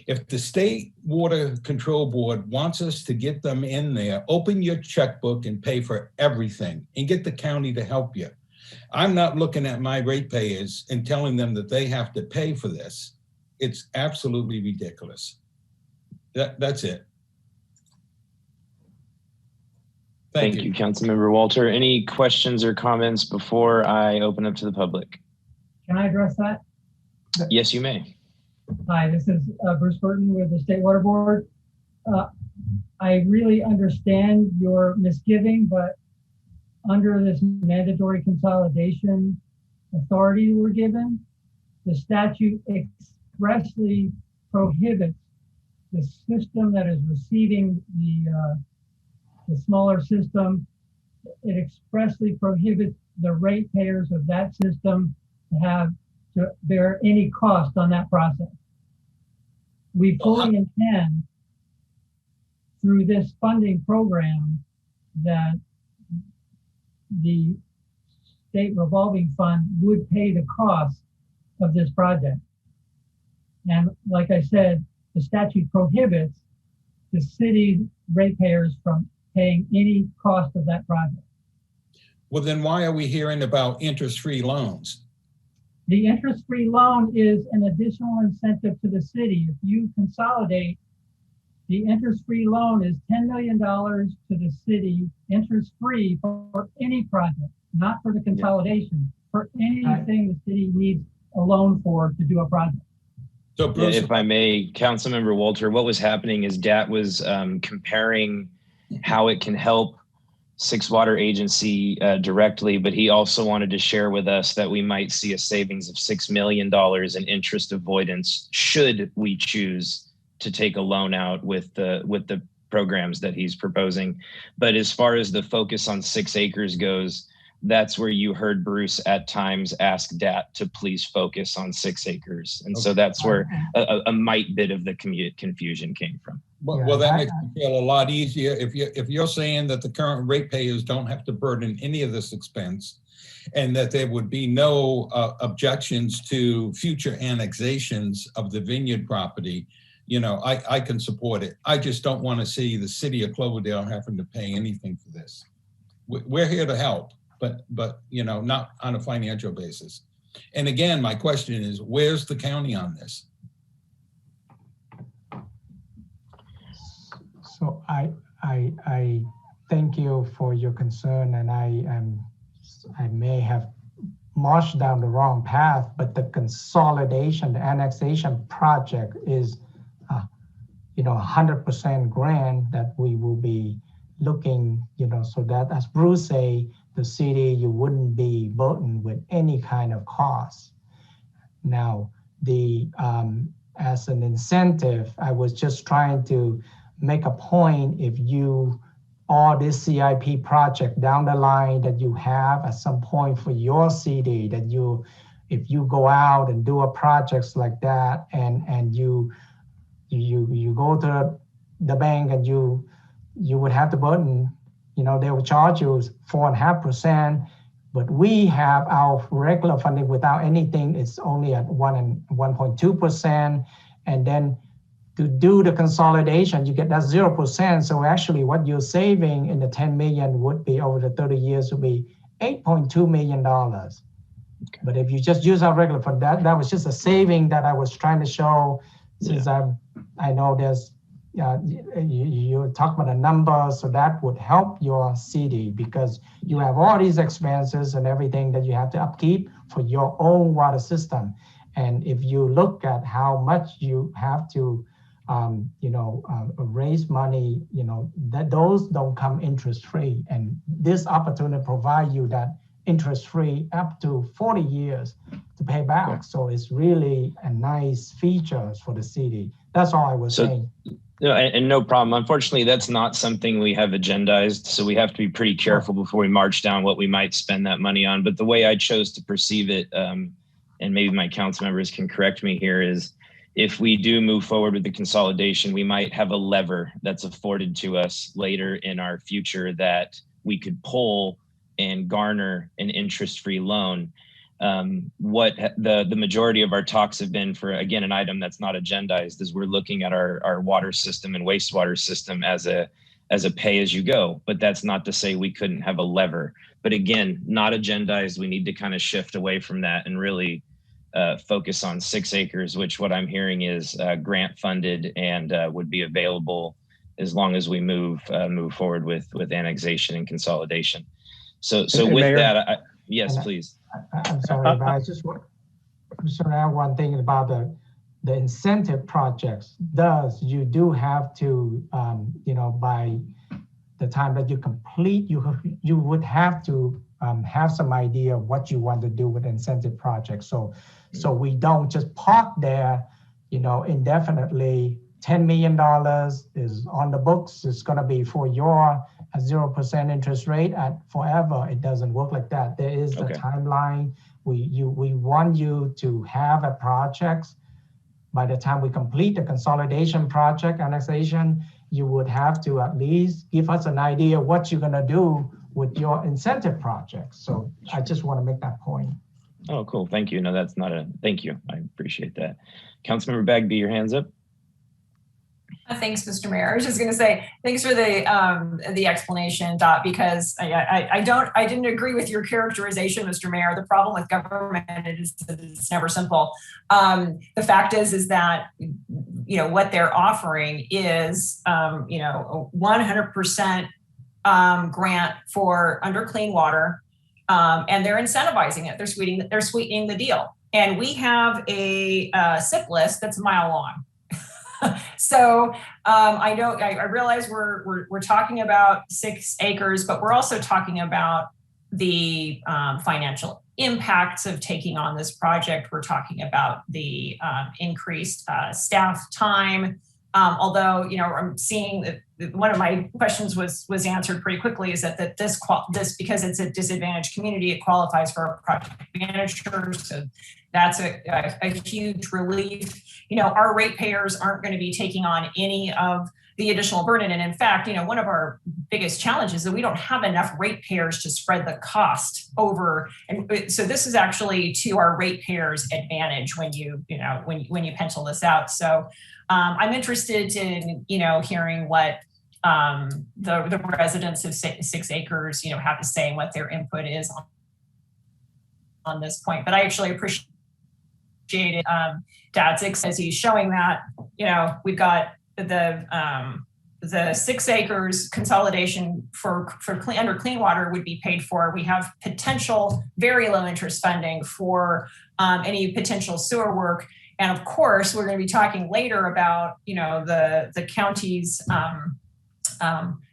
If the State Water Control Board wants us to get them in there, open your checkbook and pay for everything and get the county to help you. I'm not looking at my ratepayers and telling them that they have to pay for this. It's absolutely ridiculous. That's it. Thank you, Councilmember Walter. Any questions or comments before I open up to the public? Can I address that? Yes, you may. Hi, this is Bruce Burton with the State Water Board. I really understand your misgiving, but under this mandatory consolidation authority we're given, the statute expressly prohibits the system that is receiving the smaller system. It expressly prohibits the ratepayers of that system to bear any cost on that process. We fully intend through this funding program that the state revolving fund would pay the cost of this project. And like I said, the statute prohibits the city ratepayers from paying any cost of that project. Well, then why are we hearing about interest-free loans? The interest-free loan is an additional incentive to the city. If you consolidate, the interest-free loan is $10 million to the city, interest-free for any project, not for the consolidation, for anything the city needs a loan for to do a project. So Bruce, if I may, Councilmember Walter, what was happening is DAT was comparing how it can help Six Water Agency directly, but he also wanted to share with us that we might see a savings of $6 million in interest avoidance should we choose to take a loan out with the programs that he's proposing. But as far as the focus on 6 acres goes, that's where you heard Bruce at times ask DAT to please focus on 6 acres. And so that's where a mite bit of the confusion came from. Well, that makes me feel a lot easier. If you're saying that the current ratepayers don't have to burden any of this expense, and that there would be no objections to future annexations of the vineyard property, you know, I can support it. I just don't want to see the city of Cloverdale having to pay anything for this. We're here to help, but you know, not on a financial basis. And again, my question is, where's the county on this? So I thank you for your concern, and I may have marched down the wrong path, but the consolidation, the annexation project is, 100% grant that we will be looking, so that, as Bruce say, the city, you wouldn't be burdened with any kind of cost. Now, as an incentive, I was just trying to make a point. If all this CIP project down the line that you have at some point for your city, that if you go out and do a projects like that, and you go to the bank and you would have to burden, they will charge you 4.5%, but we have our regular funding without anything, it's only at 1.2%, and then to do the consolidation, you get that 0%. So actually what you're saving in the 10 million would be over the 30 years would be $8.2 million. Okay. But if you just use our regular fund, that was just a saving that I was trying to show, since I know there's, you talk about the numbers, so that would help your city because you have all these expenses and everything that you have to upkeep for your own water system. And if you look at how much you have to raise money, that those don't come interest-free. And this opportunity provide you that interest-free up to 40 years to pay back. Yeah. So it's really a nice feature for the city. That's all I was saying. No, and no problem. Unfortunately, that's not something we have agendized. So we have to be pretty careful before we march down what we might spend that money on. But the way I chose to perceive it, and maybe my council members can correct me here, is if we do move forward with the consolidation, we might have a lever that's afforded to us later in our future that we could pull and garner an interest-free loan. What the majority of our talks have been for, again, an item that's not agendized, is we're looking at our water system and wastewater system as a pay-as-you-go. But that's not to say we couldn't have a lever. But again, not agendized. We need to kind of shift away from that and really focus on 6 acres, which what I'm hearing is grant funded and would be available as long as we move forward with annexation and consolidation. So with Mayor, that, yes, please. I'm sorry, but I just want to add one thing about the incentive projects. You do have to, by the time that you complete, you would have to have some idea of what you want to do with incentive projects. So we don't just park there, indefinitely. $10 million is on the books. It's going to be for your 0% interest rate at forever. It doesn't work like that. There is a timeline. We want you to have a project. By the time we complete the consolidation project, annexation, you would have to at least give us an idea what you're going to do with your incentive projects. So I just want to make that point. Oh, cool. Thank you. No, that's not thank you. I appreciate that. Councilmember Bagby, your hand's up. Thanks, Mr. Mayor. I was just going to say thanks for the explanation, Dot, because I didn't agree with your characterization, Mr. Mayor. The problem with government is that it's never simple. The fact is that what they're offering is 100% grant for under clean water, and they're incentivizing it. They're sweetening the deal, and we have a SIP list that's a mile long. So I realize we're talking about 6 acres, but we're also talking about the financial impacts of taking on this project. We're talking about the increased staff time. Although I'm seeing that one of my questions was answered pretty quickly, is that this because it's a disadvantaged community, it qualifies for a project manager. So that's a huge relief. You know, our ratepayers aren't going to be taking on any of the additional burden. And in fact, you know, one of our biggest challenges is that we don't have enough ratepayers to spread the cost over. And so this is actually to our ratepayers' advantage when you pencil this out. So I'm interested in, you know, hearing what the residents of 6 acres, you know, have to say and what their input is on this point. But I actually appreciate it. Dadzik says he's showing that, you know, we've got the 6 acres consolidation for under clean water would be paid for. We have potential very low interest funding for any potential sewer work. And of course, we're going to be talking later about, you know, the county's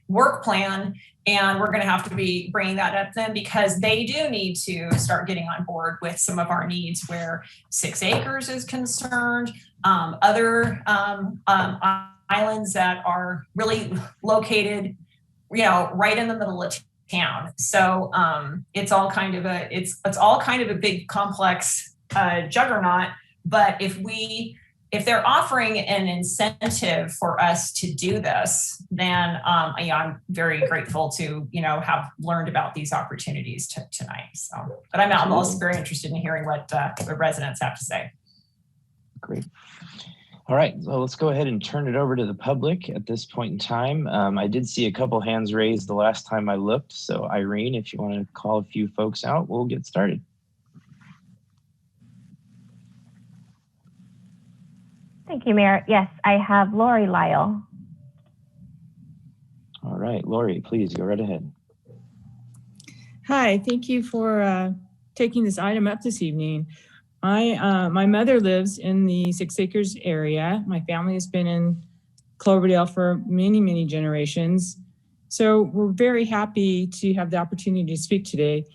work plan, and we're going to have to be bringing that up then, because they do need to start getting on board with some of our needs where 6 acres is concerned, other islands that are really located, you know, right in the middle of town. So it's all kind of a big complex juggernaut. But if they're offering an incentive for us to do this, then I'm very grateful to, you know, have learned about these opportunities tonight. So, but I'm also very interested in hearing what residents have to say. Great. All right, well, let's go ahead and turn it over to the public at this point in time. I did see a couple hands raised the last time I looked. So Irene, if you want to call a few folks out, we'll get started. Thank you, Mayor. Yes, I have Lori Lyle. All right, Lori, please go right ahead. Hi, thank you for taking this item up this evening. My mother lives in the 6 acres area. My family has been in Cloverdale for many, many generations. So we're very happy to have the opportunity to speak today.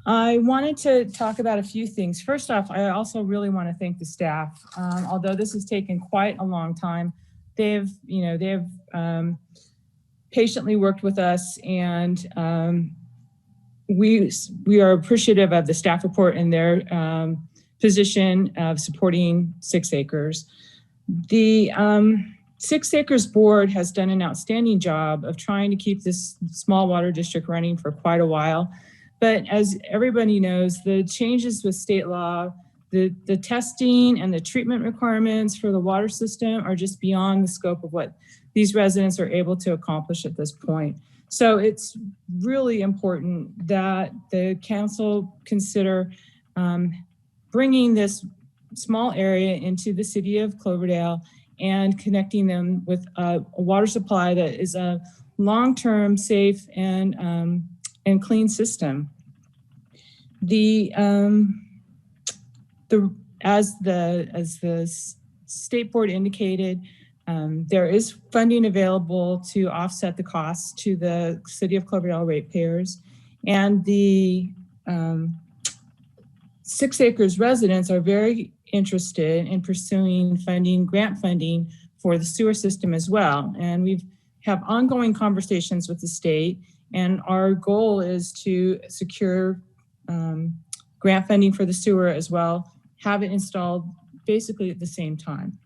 I wanted to talk about a few things. First off, I also really want to thank the staff. Although this has taken quite a long time, they've patiently worked with us, and we are appreciative of the staff report and their position of supporting 6 acres. The 6 acres board has done an outstanding job of trying to keep this small water district running for quite a while. But as everybody knows, the changes with state law, the testing and the treatment requirements for the water system are just beyond the scope of what these residents are able to accomplish at this point. So it's really important that the council consider bringing this small area into the city of Cloverdale and connecting them with a water supply that is a long-term, safe, and clean system. As the state board indicated, there is funding available to offset the costs to the city of Cloverdale ratepayers, and the 6 acres residents are very interested in pursuing grant funding for the sewer system as well. And we have ongoing conversations with the state, and our goal is to secure grant funding for the sewer as well, have it installed basically at the same time.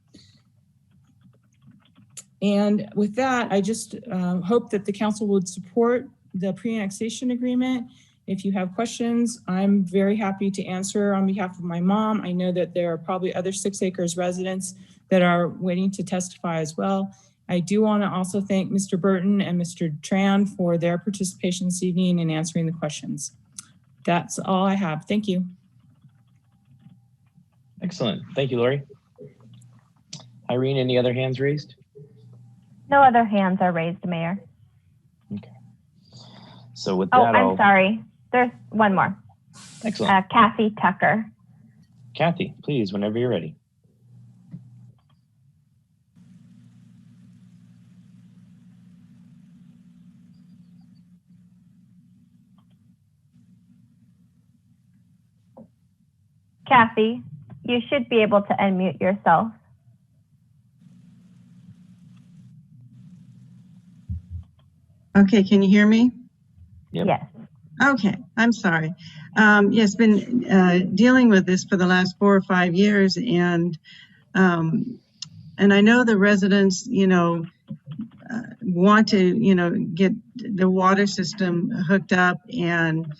And with that, I just hope that the council would support the pre-annexation agreement. If you have questions, I'm very happy to answer on behalf of my mom. I know that there are probably other 6 acres residents that are waiting to testify as well. I do want to also thank Mr. Burton and Mr. Tran for their participation this evening in answering the questions. That's all I have. Thank you. Excellent. Thank you, Lori. Irene, any other hands raised? No other hands are raised, Mayor. Okay. So with that, I'm sorry. There's one more. Excellent. Kathy Tucker. Kathy, please, whenever you're ready. Kathy, you should be able to unmute yourself. Okay, can you hear me? Yep. Yes. Okay, I'm sorry. Yes, been dealing with this for the last 4 or 5 years, and I know the residents, want to, get the water system hooked up, and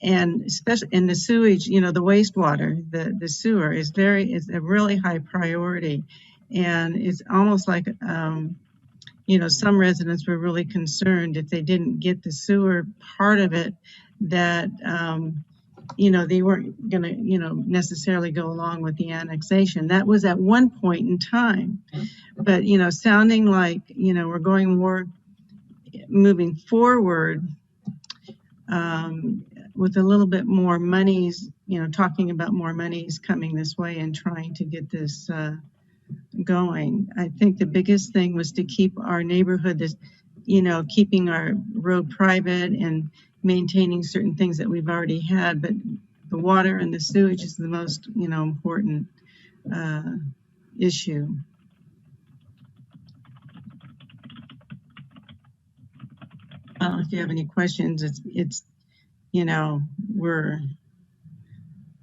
especially in the sewage, the wastewater, the sewer is a really high priority, and it's almost like some residents were really concerned if they didn't get the sewer part of it, that they weren't going to necessarily go along with the annexation. That was at one point in time, but sounding like we're going more moving forward with a little bit more monies, talking about more monies coming this way and trying to get this going. I think the biggest thing was to keep our neighborhood, keeping our road private and maintaining certain things that we've already had, but the water and the sewage is the most, important issue. I don't know if you have any questions. It's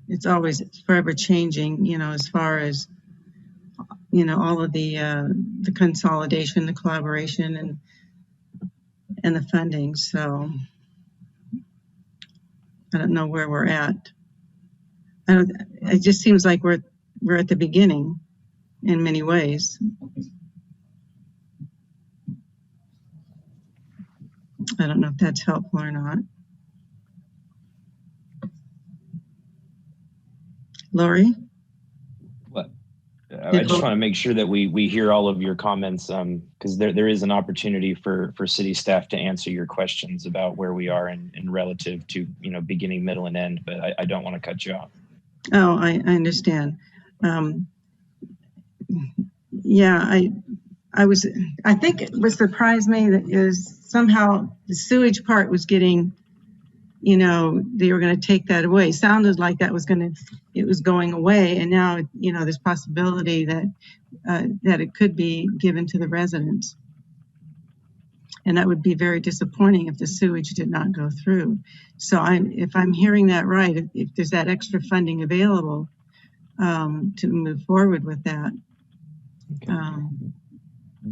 it's always forever changing, as far as, all of the consolidation, the collaboration, and the funding. So I don't know where we're at. It just seems like we're at the beginning in many ways. I don't know if that's helpful or not. Lori? What? I just want to make sure that we hear all of your comments, because there is an opportunity for city staff to answer your questions about where we are in relative to beginning, middle, and end. But I don't want to cut you off. Oh, I understand. Yeah, I think what surprised me is somehow the sewage part was getting, they were going to take that away. Sounded like it was going away, and now there's possibility that it could be given to the residents, and that would be very disappointing if the sewage did not go through. So if I'm hearing that right, if there's that extra funding available to move forward with that. Okay.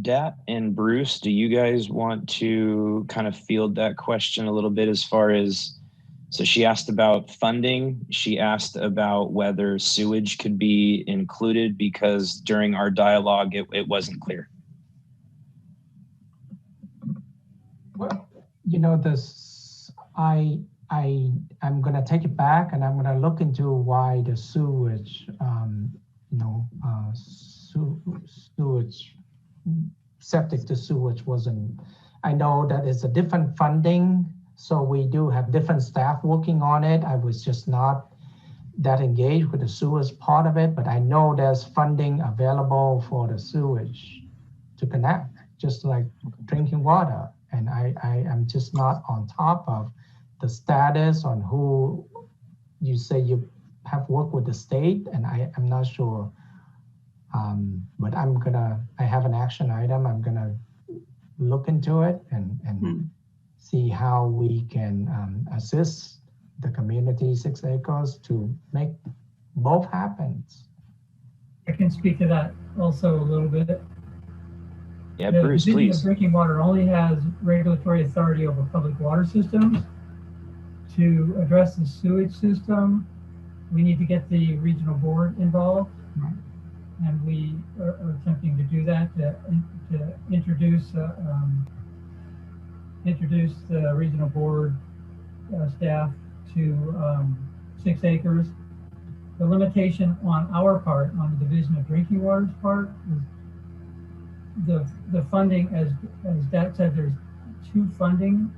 Dat and Bruce, do you guys want to kind of field that question a little bit as far as, so she asked about funding. She asked about whether sewage could be included because during our dialogue, it wasn't clear. Well, I'm going to take it back, and I'm going to look into why the sewage, sewage, septic to sewage wasn't. I know that it's a different funding, so we do have different staff working on it. I was just not that engaged with the sewage part of it, but I know there's funding available for the sewage to connect, just like drinking water. And I am just not on top of the status on who you say you have worked with the state, and I'm not sure. But I have an action item. I'm gonna look into it and see how we can assist the community 6 acres to make both happen. I can speak to that also a little bit. Yeah, Bruce, please. The Division of Drinking Water only has regulatory authority over public water systems. To address the sewage system, we need to get the regional board involved. Right. And we are attempting to do that, to introduce the regional board staff to 6 acres. The limitation on our part, on the Division of Drinking Water's part, is the funding, as Dat said, there's 2 funding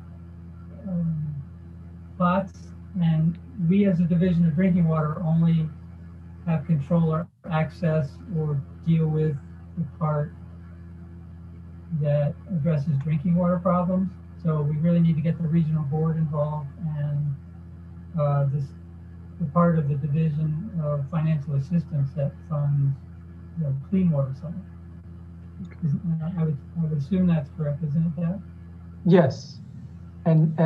pots, and we as a Division of Drinking Water only have control or access or deal with the part that addresses drinking water problems. So we really need to get the regional board involved, and the part of the Division of Financial Assistance that funds the Clean Water Center. I would assume that's correct, isn't it, Dad? Yes. And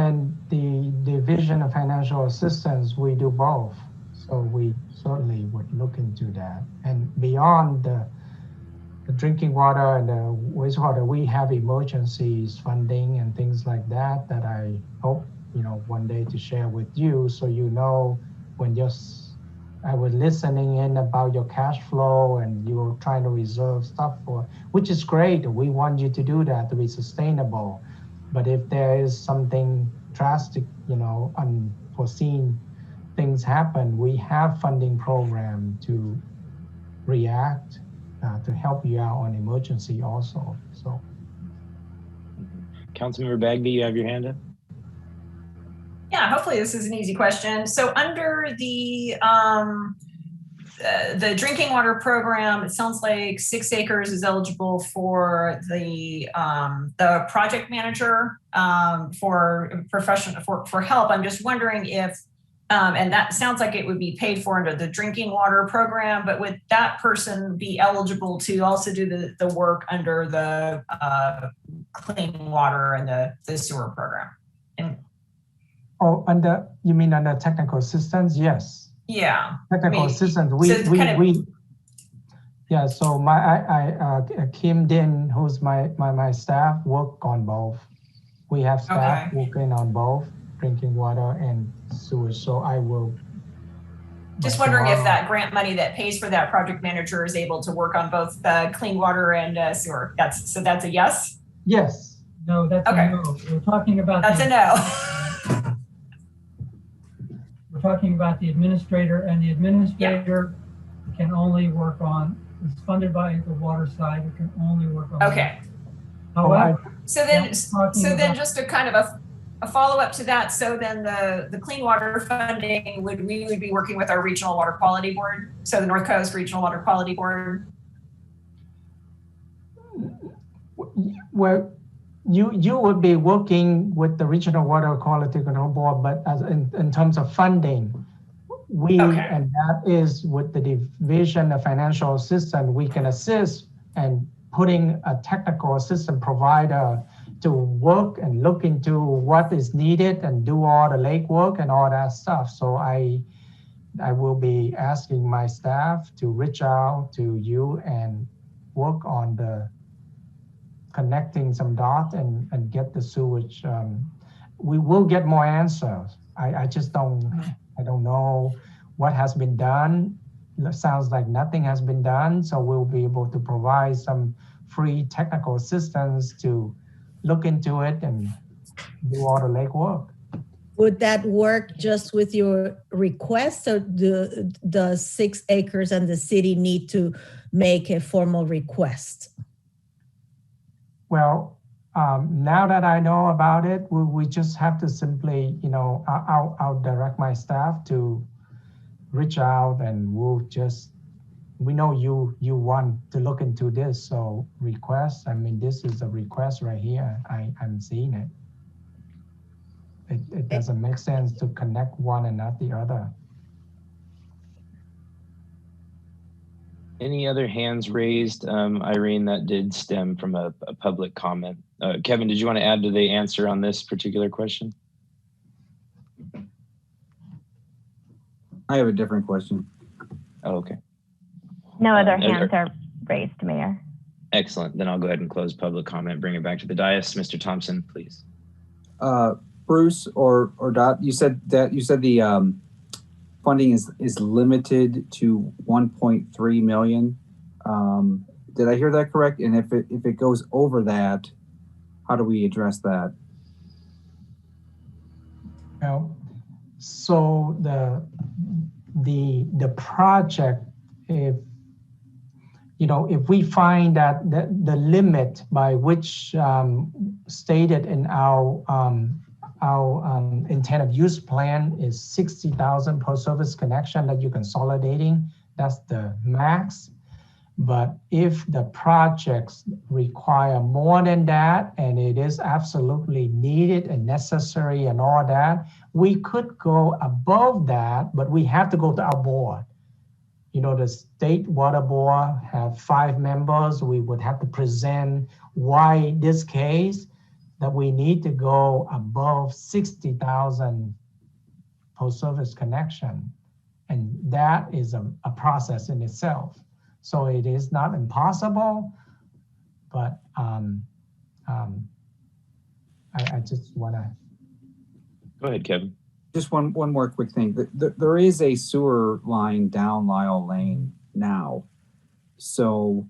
the Division of Financial Assistance, we do both. So we certainly would look into that. And beyond the drinking water and the wastewater, we have emergencies funding and things like that that I hope, one day to share with you. So, when I was listening in about your cash flow and you were trying to reserve stuff which is great. We want you to do that to be sustainable. But if there is something drastic, unforeseen things happen, we have funding program to react, to help you out on emergency also. So, Councilmember Bagby, you have your hand up? Yeah, hopefully this is an easy question. So under the drinking water program, it sounds like 6 acres is eligible for the project manager for help. I'm just wondering if, and that sounds like it would be paid for under the drinking water program, but would that person be eligible to also do the work under the clean water and the sewer program? And you mean under technical assistance? Yes. Yeah. Technical assistance. Yeah. So Kim Din, who's my staff, work on both. We have staff working on both drinking water and sewage. So I will. Just wondering if that grant money that pays for that project manager is able to work on both the clean water and sewer. That's a yes. Yes. No, that's a no. We're talking about. That's a no. We're talking about the administrator, and the administrator can only work on, it's funded by the water side, it can only work on. Okay. However, so then just a kind of a follow-up to that. So then the clean water funding, we would be working with our regional water quality board. So the North Coast Regional Water Quality Board. Well, you would be working with the Regional Water Quality Control Board, but as in terms of funding, and that is with the Division of Financial Assistance, we can assist and putting a technical assistant provider to work and look into what is needed and do all the legwork and all that stuff. So I will be asking my staff to reach out to you and work on the connecting some dots and get the sewage. We will get more answers. I just don't know what has been done. It sounds like nothing has been done. So we'll be able to provide some free technical assistance to look into it and do all the legwork. Would that work just with your request, or do the 6 acres and the city need to make a formal request? Well, now that I know about it, we just have to simply, I'll direct my staff to reach out, and we know you want to look into this, so request. I mean, this is a request right here. I'm seeing it. It doesn't make sense to connect one and not the other. Any other hands raised, Irene, that did stem from a public comment? Kevin, did you want to add to the answer on this particular question? I have a different question. Oh, okay. No other hands are raised, Mayor. Excellent. Then I'll go ahead and close public comment, bring it back to the dais. Mr. Thompson, please. Bruce or Dot, you said the funding is limited to 1.3 million. Did I hear that correct? And if it goes over that, how do we address that? Well, so the project, if we find that the limit by which stated in our intended use plan is 60,000 per service connection that you're consolidating, that's the max. But if the projects require more than that, and it is absolutely needed and necessary and all that, we could go above that, but we have to go to our board. The State Water Board have 5 members. We would have to present why this case, that we need to go above 60,000 post service connection. And that is a process in itself. So it is not impossible, but I just want to. Go ahead, Kevin. Just one more quick thing. There is a sewer line down Lyle Lane now. So,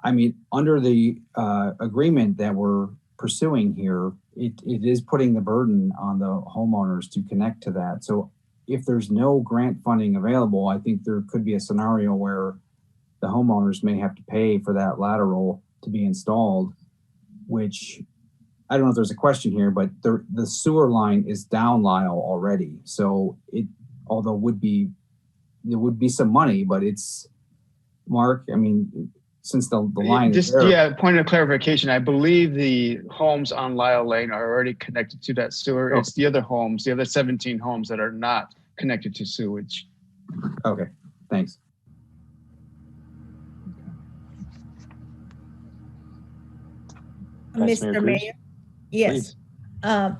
I mean, under the agreement that we're pursuing here, it is putting the burden on the homeowners to connect to that. So if there's no grant funding available, I think there could be a scenario where the homeowners may have to pay for that lateral to be installed, which I don't know if there's a question here, but the sewer line is down Lyle already. So although there would be some money, but it's, Mark, I mean, since the line is there. Yeah, point of clarification. I believe the homes on Lyle Lane are already connected to that sewer. Oh. It's the other homes, the other 17 homes that are not connected to sewage. Okay, thanks. Mr. Mayor? Yes. I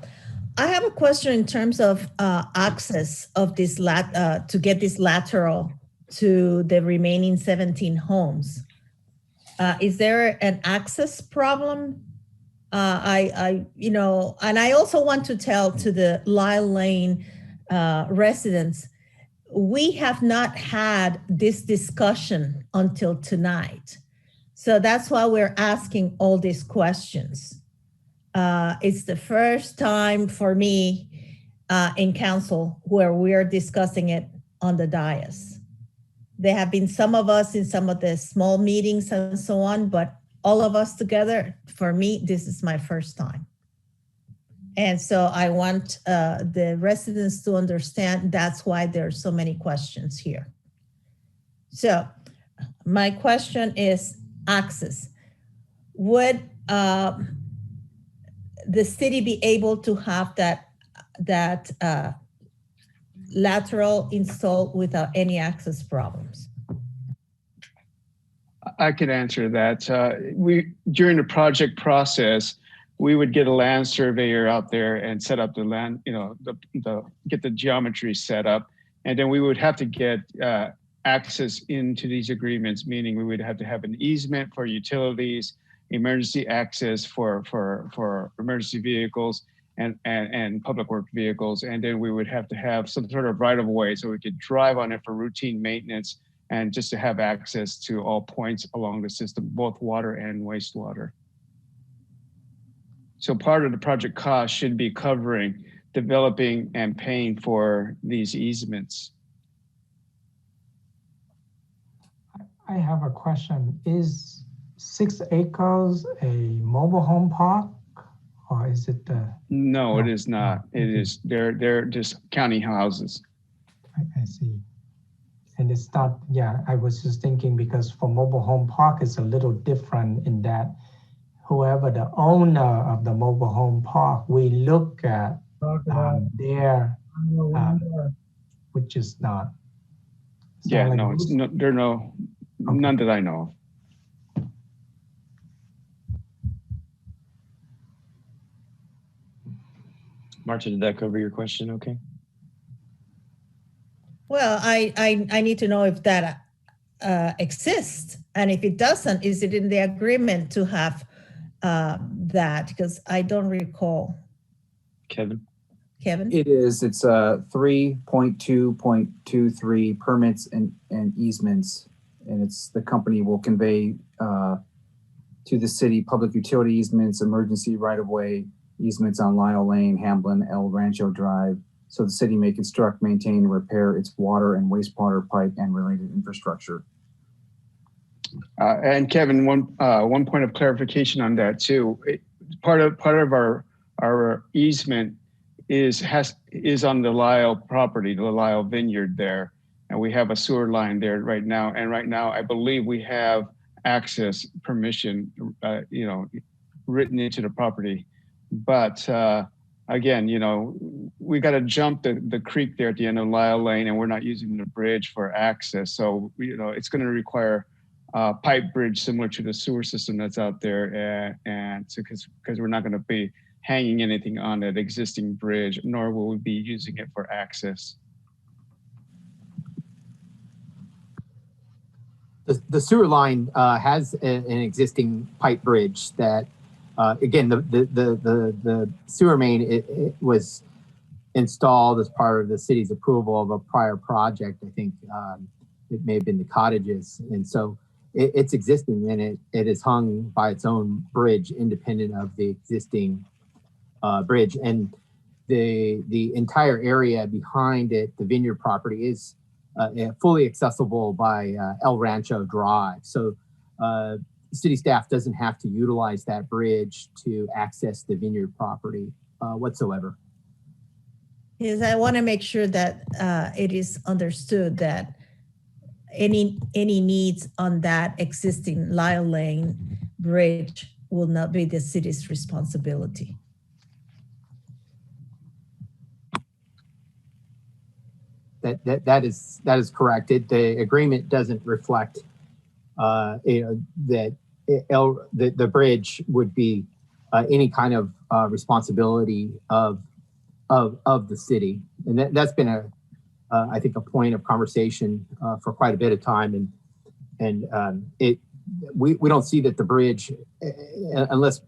have a question in terms of access of this to get this lateral to the remaining 17 homes. Is there an access problem? And I also want to tell to the Lyle Lane residents, we have not had this discussion until tonight. So that's why we're asking all these questions. It's the first time for me in council where we're discussing it on the dais. There have been some of us in some of the small meetings and so on, but all of us together, for me, this is my first time. And so I want the residents to understand that's why there are so many questions here. So my question is access. Would the city be able to have that lateral installed without any access problems? I could answer that. During the project process, we would get a land surveyor out there and set up the land, get the geometry set up. And then we would have to get access into these agreements, meaning we would have to have an easement for utilities, emergency access for emergency vehicles and public work vehicles. And then we would have to have some sort of right of way so we could drive on it for routine maintenance and just to have access to all points along the system, both water and wastewater. So part of the project cost should be covering developing and paying for these easements. I have a question. Is 6 acres a mobile home park, or is it the? No, it is not. It is, they're just county houses. I see. And it's not, yeah, I was just thinking because for mobile home park, it's a little different in that whoever the owner of the mobile home park, we look at their, which is not. Yeah, like no, it's no, there are no, okay. None that I know of. Marcia, did that cover your question? Okay. Well, I need to know if that exists, and if it doesn't, is it in the agreement to have that? Because I don't recall. Kevin? It is. It's 3.2.23 permits and easements, and it's the company will convey to the city public utility easements, emergency right-of-way easements on Lyle Lane, Hamblin, El Rancho Drive, so the city may construct, maintain, and repair its water and wastewater pipe and related infrastructure. And Kevin, one point of clarification on that too. Part of our easement is on the Lyle property, the Lyle Vineyard there, and we have a sewer line there right now. And right now, I believe we have access permission, written into the property, but. Again, we got to jump the creek there at the end of Lyle Lane, and we're not using the bridge for access. So, it's going to require pipe bridge similar to the sewer system that's out there, and so because we're not going to be hanging anything on that existing bridge, nor will we be using it for access. The sewer line has an existing pipe bridge that, again, the sewer main it was installed as part of the city's approval of a prior project. I think it may have been the cottages, and so it's existing, and it is hung by its own bridge, independent of the existing bridge. And the entire area behind it, the vineyard property, is fully accessible by El Rancho Drive. So city staff doesn't have to utilize that bridge to access the vineyard property whatsoever. Yes, I want to make sure that it is understood that any needs on that existing Lyle Lane bridge will not be the city's responsibility. That is correct. The agreement doesn't reflect that the bridge would be any kind of responsibility of the city, and that's been I think a point of conversation for quite a bit of time, and we don't see that the bridge, unless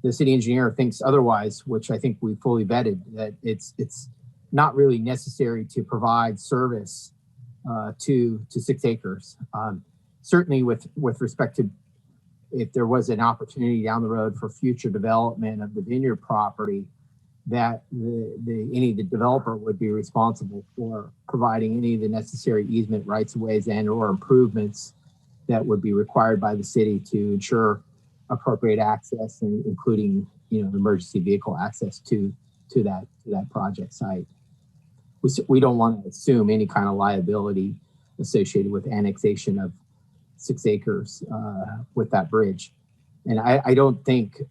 the city engineer thinks otherwise, which I think we fully vetted, that it's not really necessary to provide service to 6 acres. Certainly with respect to if there was an opportunity down the road for future development of the vineyard property, that the developer would be responsible for providing any of the necessary easement rights of ways and or improvements that would be required by the city to ensure appropriate access, and including emergency vehicle access to that project site. We don't want to assume any kind of liability associated with annexation of 6 acres with that bridge. And I don't think,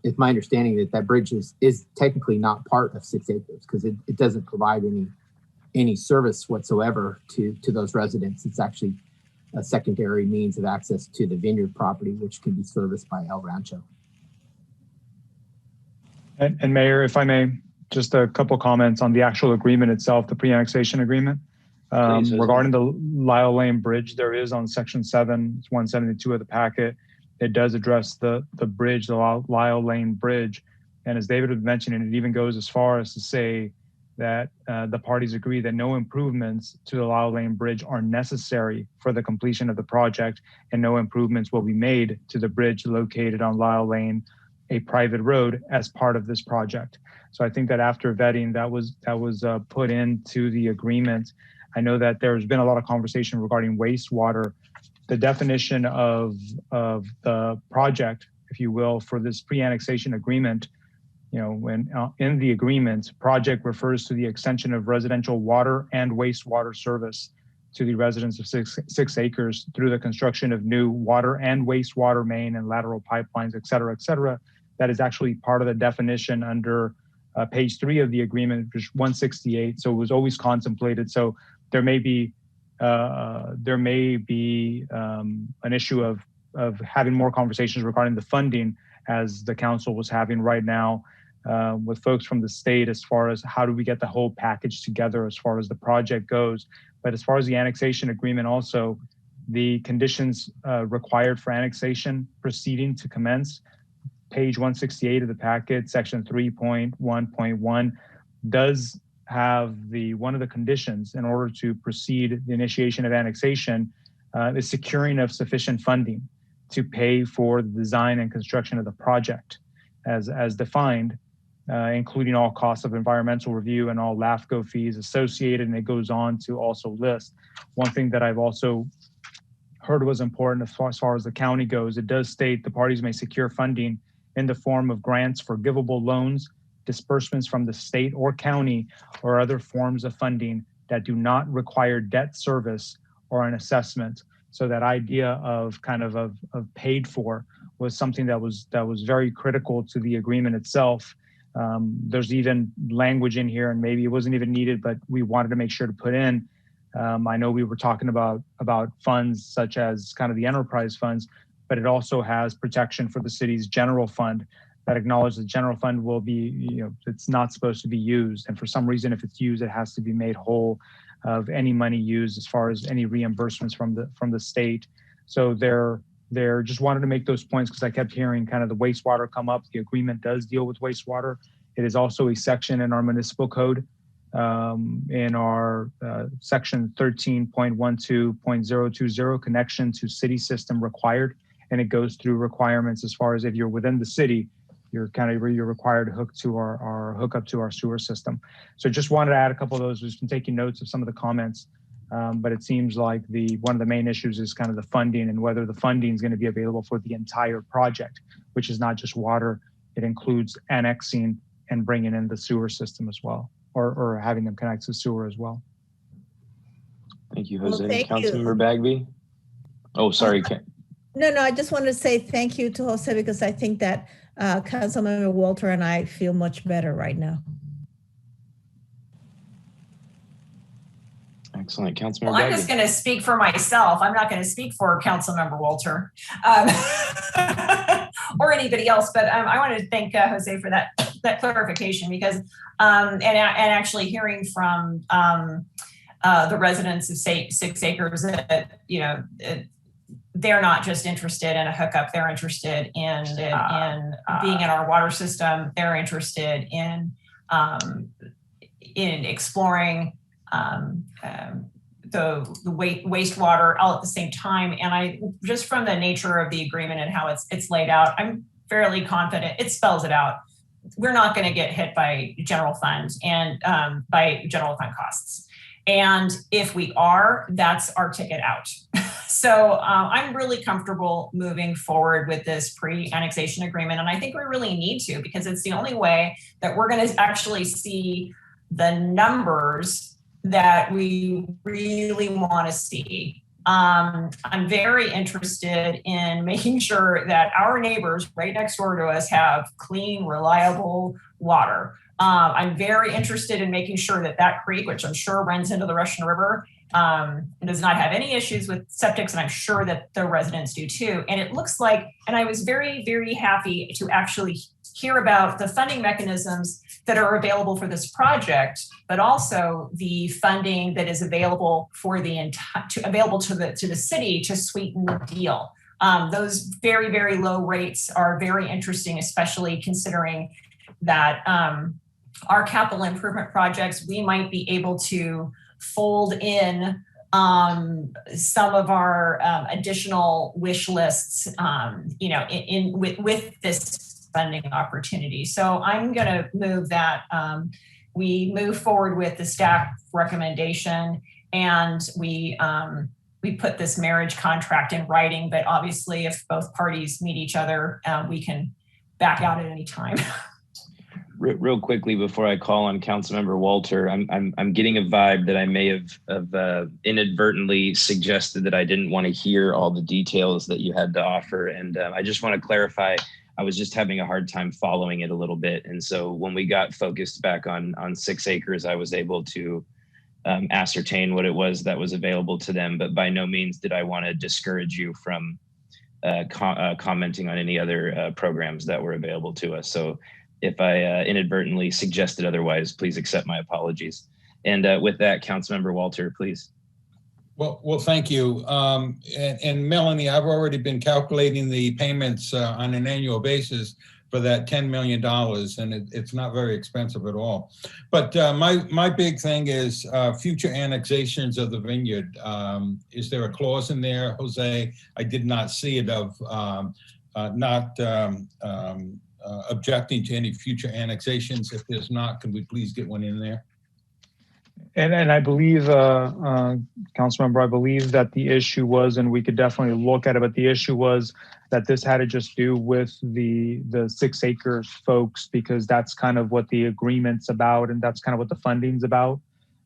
it's my understanding that bridge is technically not part of 6 acres, because it doesn't provide any service whatsoever to those residents. It's actually a secondary means of access to the vineyard property, which can be serviced by El Rancho. And Mayor, if I may, just a couple comments on the actual agreement itself, the pre-annexation agreement. Regarding the Lyle Lane Bridge, there is on section 7, it's 172 of the packet. It does address the bridge, the Lyle Lane Bridge. And as David had mentioned, and it even goes as far as to say that the parties agree that no improvements to the Lyle Lane Bridge are necessary for the completion of the project, and no improvements will be made to the bridge located on Lyle Lane, a private road, as part of this project. So I think that after vetting, that was put into the agreement. I know that there's been a lot of conversation regarding wastewater. The definition of the project, if you will, for this pre-annexation agreement, when in the agreement, project refers to the extension of residential water and wastewater service to the residents of 6 acres through the construction of new water and wastewater main and lateral pipelines, et cetera, et cetera. That is actually part of the definition under page 3 of the agreement, which is 168. So it was always contemplated. So there may be an issue of having more conversations regarding the funding, as the council was having right now with folks from the state, as far as how do we get the whole package together as far as the project goes. But as far as the annexation agreement, also the conditions required for annexation proceeding to commence, page 168 of the packet, section 3.1.1, does have one of the conditions in order to proceed the initiation of annexation is securing of sufficient funding to pay for the design and construction of the project as defined, including all costs of environmental review and all LAFCO fees associated. And it goes on to also list one thing that I've also heard was important as far as the county goes. It does state the parties may secure funding in the form of grants, forgivable loans, disbursements from the state or county, or other forms of funding that do not require debt service or an assessment. So that idea of paid for was something that was very critical to the agreement itself. There's even language in here, and maybe it wasn't even needed, but we wanted to make sure to put in I know we were talking about funds such as kind of the enterprise funds, but it also has protection for the city's general fund that acknowledges the general fund will be, it's not supposed to be used. And for some reason, if it's used, it has to be made whole of any money used as far as any reimbursements from the state. So they're just wanted to make those points because I kept hearing kind of the wastewater come up. The agreement does deal with wastewater. It is also a section in our municipal code, in our section 13.12.020, connection to city system required. And it goes through requirements as far as if you're within the city, you're required to hook up to our sewer system. So just wanted to add a couple of those. We've been taking notes of some of the comments, but it seems like one of the main issues is kind of the funding and whether the funding is going to be available for the entire project, which is not just water. It includes annexing and bringing in the sewer system as well, or having them connect to sewer as well. Thank you, Jose. Well, thank Councilmember Bagby. Oh, sorry. No, I just wanted to say thank you to Jose because I think that Councilmember Walter and I feel much better right now. Excellent. Councilmember Well, I'm just going to speak for myself. I'm not going to speak for Councilmember Walter or anybody else, but I wanted to thank Jose for that clarification because, and actually hearing from the residents of 6 acres that, they're not just interested in a hookup. They're interested in being in our water system. They're interested in exploring the wastewater all at the same time. And I just from the nature of the agreement and how it's laid out, I'm fairly confident it spells it out. We're not going to get hit by general funds and by general fund costs. And if we are, that's our ticket out. So I'm really comfortable moving forward with this pre-annexation agreement. And I think we really need to, because it's the only way that we're going to actually see the numbers that we really want to see. I'm very interested in making sure that our neighbors right next door to us have clean, reliable water. I'm very interested in making sure that creek, which I'm sure runs into the Russian River, does not have any issues with septics, and I'm sure that the residents do too. And it looks like, and I was very, very happy to actually hear about the funding mechanisms that are available for this project, but also the funding that is available for available to the city to sweeten the deal. Those very, very low rates are very interesting, especially considering that our capital improvement projects, we might be able to fold in some of our additional wish lists, with this funding opportunity. So I'm going to move that we move forward with the staff recommendation, and we put this marriage contract in writing. But obviously, if both parties meet each other, we can back out at any time. Real quickly before I call on Councilmember Walter, I'm getting a vibe that I may have inadvertently suggested that I didn't want to hear all the details that you had to offer, and I just want to clarify. I was just having a hard time following it a little bit, and so when we got focused back on 6 acres, I was able to ascertain what it was that was available to them. But by no means did I want to discourage you from commenting on any other programs that were available to us. So if I inadvertently suggested otherwise, please accept my apologies. And with that, Councilmember Walter, please. Well, thank you. And Melanie, I've already been calculating the payments on an annual basis for that $10 million, and it's not very expensive at all. But my big thing is future annexations of the vineyard. Is there a clause in there, Jose? I did not see it of not objecting to any future annexations. If there's not, can we please get one in there? And I believe, Councilmember, I believe that the issue was, and we could definitely look at it, but the issue was that this had to just do with the 6 acres folks, because that's kind of what the agreement's about, and that's kind of what the funding's about,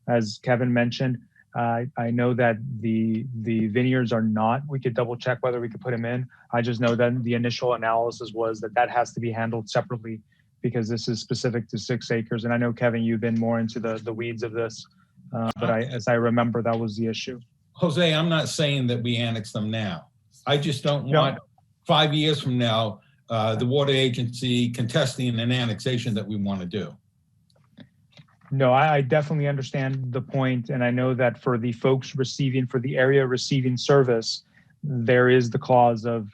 as Kevin mentioned. I know that the vineyards are not. We could double check whether we could put them in. I just know that the initial analysis was that has to be handled separately, because this is specific to 6 acres. And I know, Kevin, you've been more into the weeds of this But as I remember, that was the issue. Jose, I'm not saying that we annex them now. I just don't want 5 years from now, the water agency contesting an annexation that we want to do. No, I definitely understand the point. And I know that for the folks receiving, for the area receiving service, there is the clause of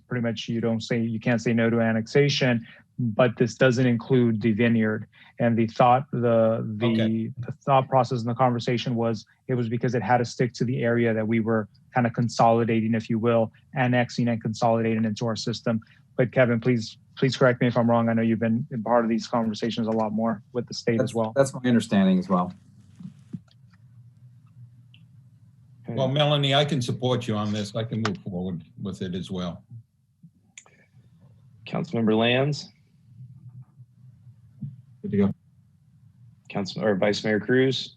pretty much you can't say no to annexation, but this doesn't include the vineyard. And the thought process in the conversation was, it was because it had to stick to the area that we were kind of consolidating, if you will, annexing and consolidating into our system. But Kevin, please correct me if I'm wrong. I know you've been part of these conversations a lot more with the state as well. That's my understanding as well. Well, Melanie, I can support you on this. I can move forward with it as well. Councilmember Lands. Good to go. Vice Mayor Cruz.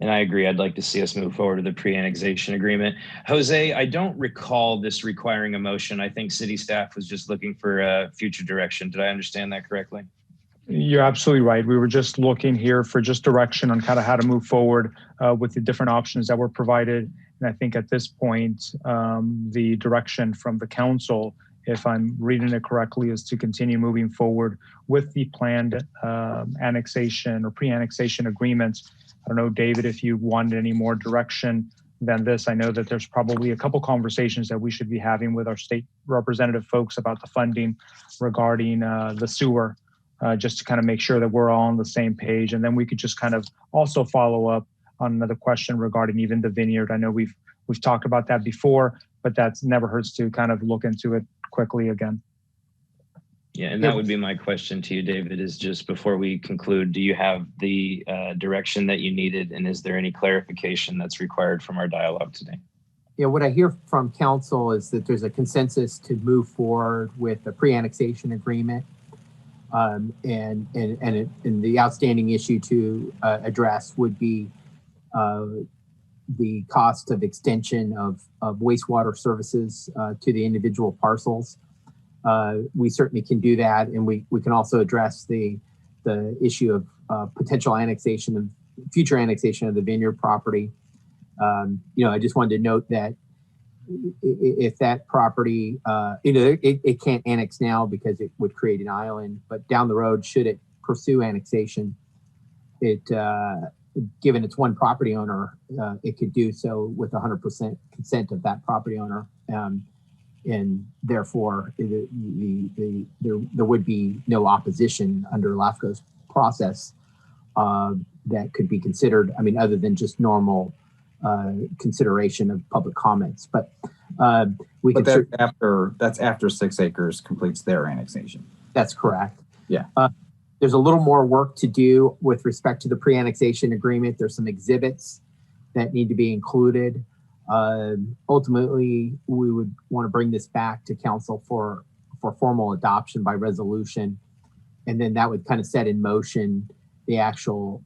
And I agree. I'd like to see us move forward to the pre-annexation agreement. Jose, I don't recall this requiring a motion. I think city staff was just looking for future direction. Did I understand that correctly? You're absolutely right. We were just looking here for just direction on kind of how to move forward with the different options that were provided. And I think at this point, the direction from the council, if I'm reading it correctly, is to continue moving forward with the planned annexation or pre-annexation agreements. I don't know, David, if you wanted any more direction than this. I know that there's probably a couple conversations that we should be having with our state representative folks about the funding regarding the sewer, just to kind of make sure that we're all on the same page. And then we could just kind of also follow up on another question regarding even the vineyard. I know we've talked about that before, but that's never hurts to kind of look into it quickly again. Yeah, and that would be my question to you, David, is just before we conclude, do you have the direction that you needed, and is there any clarification that's required from our dialogue today? Yeah, what I hear from council is that there's a consensus to move forward with the pre-annexation agreement, and the outstanding issue to address would be the cost of extension of wastewater services to the individual parcels. We certainly can do that, and we can also address the issue of potential annexation of future annexation of the vineyard property. I just wanted to note that if that property, it can't annex now because it would create an island, but down the road, should it pursue annexation, given it's one property owner, it could do so with 100% consent of that property owner. And therefore, there would be no opposition under LAFCO's process that could be considered, other than just normal consideration of public comments. But that's after 6 acres completes their annexation. That's correct. Yeah. There's a little more work to do with respect to the pre-annexation agreement. There's some exhibits that need to be included. Ultimately, we would want to bring this back to council for formal adoption by resolution. And then that would kind of set in motion the actual,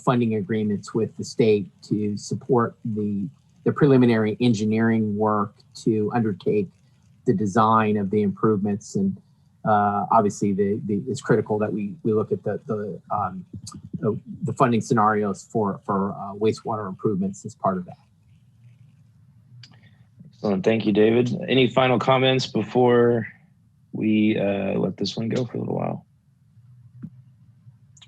funding agreements with the state to support the preliminary engineering work to undertake the design of the improvements. And obviously, it's critical that we look at the funding scenarios for wastewater improvements as part of that. Excellent. Thank you, David. Any final comments before we let this one go for a little while?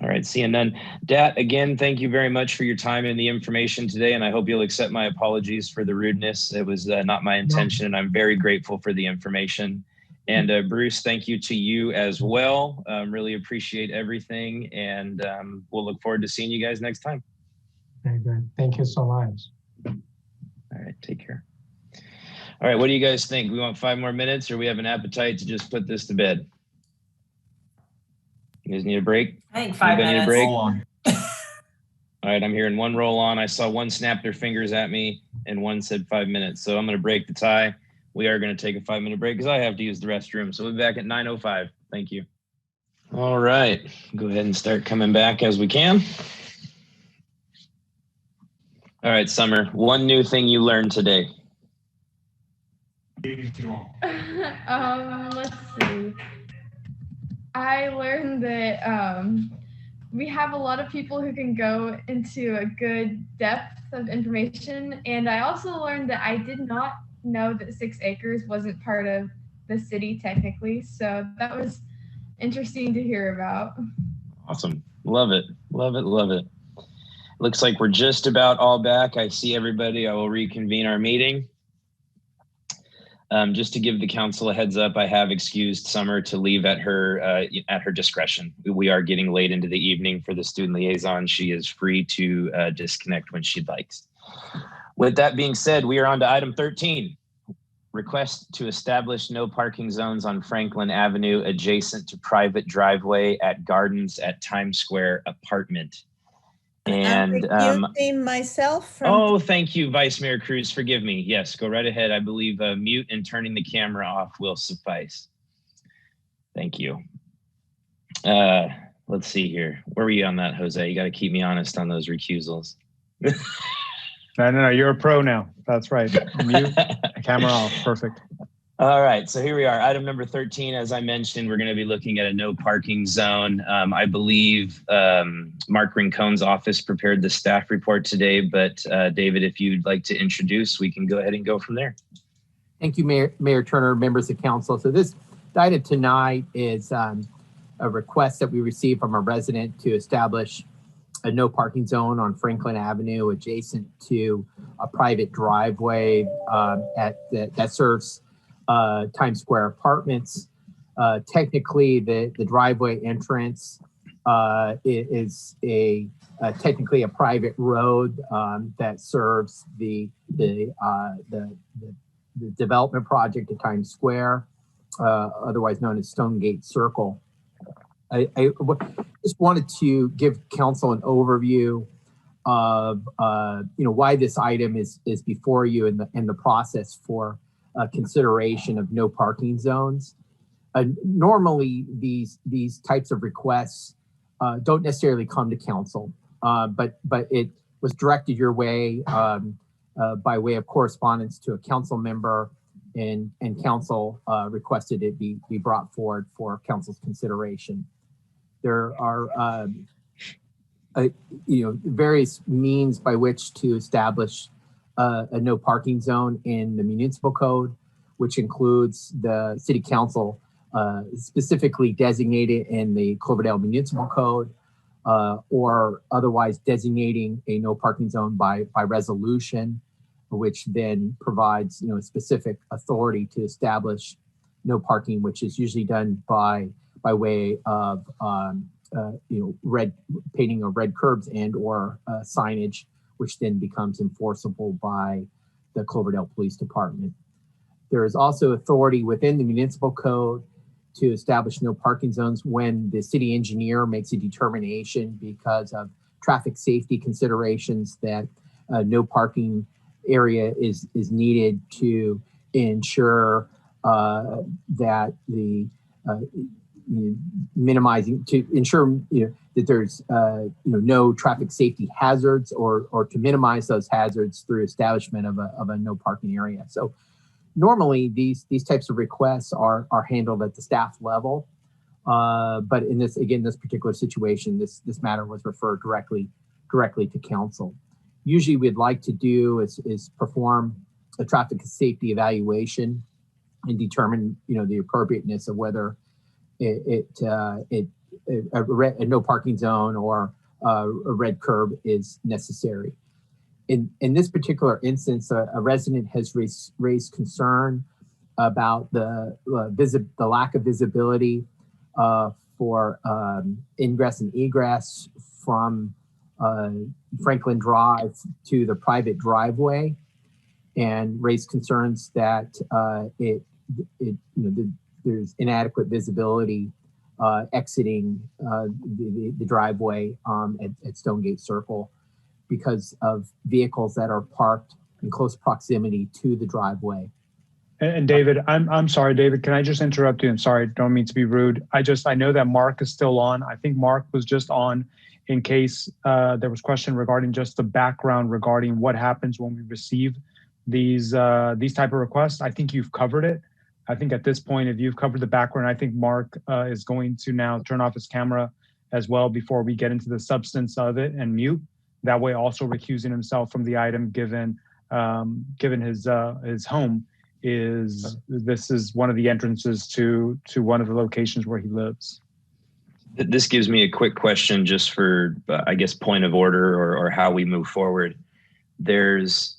All right, seeing none. Dat, again, thank you very much for your time and the information today, and I hope you'll accept my apologies for the rudeness. It was not my intention, and I'm very grateful for the information. And Bruce, thank you to you as well. Really appreciate everything, and we'll look forward to seeing you guys next time. Very good. Thank you so much. All right, take care. All right, what do you guys think? We want 5 more minutes, or we have an appetite to just put this to bed? You guys need a break? I think 5 minutes. Break? All right, I'm hearing one roll on. I saw one snap their fingers at me, and one said 5 minutes. So I'm going to break the tie. We are going to take a 5-minute break because I have to use the restroom. So we'll be back at 9:05. Thank you. All right, go ahead and start coming back as we can. All right, Summer, one new thing you learned today. Let's see. I learned that we have a lot of people who can go into a good depth of information. And I also learned that I did not know that 6 acres wasn't part of the city technically. So that was interesting to hear about. Awesome. Love it. Love it. Love it. Looks like we're just about all back. I see everybody. I will reconvene our meeting. Just to give the council a heads up, I have excused Summer to leave at her discretion. We are getting late into the evening for the student liaison. She is free to disconnect when she'd likes. With that being said, we are on to item 13. Request to establish no parking zones on Franklin Avenue adjacent to private driveway at Gardens at Times Square apartment. And recusing myself from. Oh, thank you, Vice Mayor Cruz. Forgive me. Yes, go right ahead. I believe mute and turning the camera off will suffice. Thank you. Let's see here. Where were you on that, Jose? You got to keep me honest on those recusals. No, you're a pro now. That's right. Mute, camera off. Perfect. All right, so here we are. Item number 13, as I mentioned, we're going to be looking at a no parking zone. I believe Mark Rincone's office prepared the staff report today, but David, if you'd like to introduce, we can go ahead and go from there. Thank you, Mayor Turner, members of council. So this item tonight is a request that we received from a resident to establish a no parking zone on Franklin Avenue adjacent to a private driveway that serves Times Square apartments. Technically, the driveway entrance is technically a private road that serves the development project at Times Square, otherwise known as Stonegate Circle. I just wanted to give council an overview of why this item is before you in the process for consideration of no parking zones. Normally, these types of requests don't necessarily come to council, but it was directed your way by way of correspondence to a council member, and council requested it be brought forward for council's consideration. There are various means by which to establish a no parking zone in the municipal code, which includes the city council specifically designated in the Cloverdale Municipal Code, or otherwise designating a no parking zone by resolution, which then provides specific authority to establish no parking, which is usually done by way of painting of red curbs and or signage, which then becomes enforceable by the Cloverdale Police Department. There is also authority within the municipal code to establish no parking zones when the city engineer makes a determination because of traffic safety considerations that no parking area is needed to ensure that the that there's no traffic safety hazards or to minimize those hazards through establishment of a no parking area. So normally these types of requests are handled at the staff level, but in this particular situation, this matter was referred directly to council. Usually we'd like to do is perform a traffic safety evaluation and determine the appropriateness of whether a no parking zone or a red curb is necessary. In this particular instance, a resident has raised concern about the lack of visibility for ingress and egress from Franklin Drive to the private driveway, and raised concerns that there's inadequate visibility exiting the driveway at Stonegate Circle because of vehicles that are parked in close proximity to the driveway. And David, I'm sorry, David, can I just interrupt you? I'm sorry, don't mean to be rude. I know that Mark is still on. I think Mark was just on in case there was question regarding just the background regarding what happens when we receive these type of requests. I think you've covered it. I think at this point, if you've covered the background, I think Mark is going to now turn off his camera as well before we get into the substance of it and mute. That way also recusing himself from the item given his home this is one of the entrances to one of the locations where he lives. This gives me a quick question just for, I guess, point of order or how we move forward. There's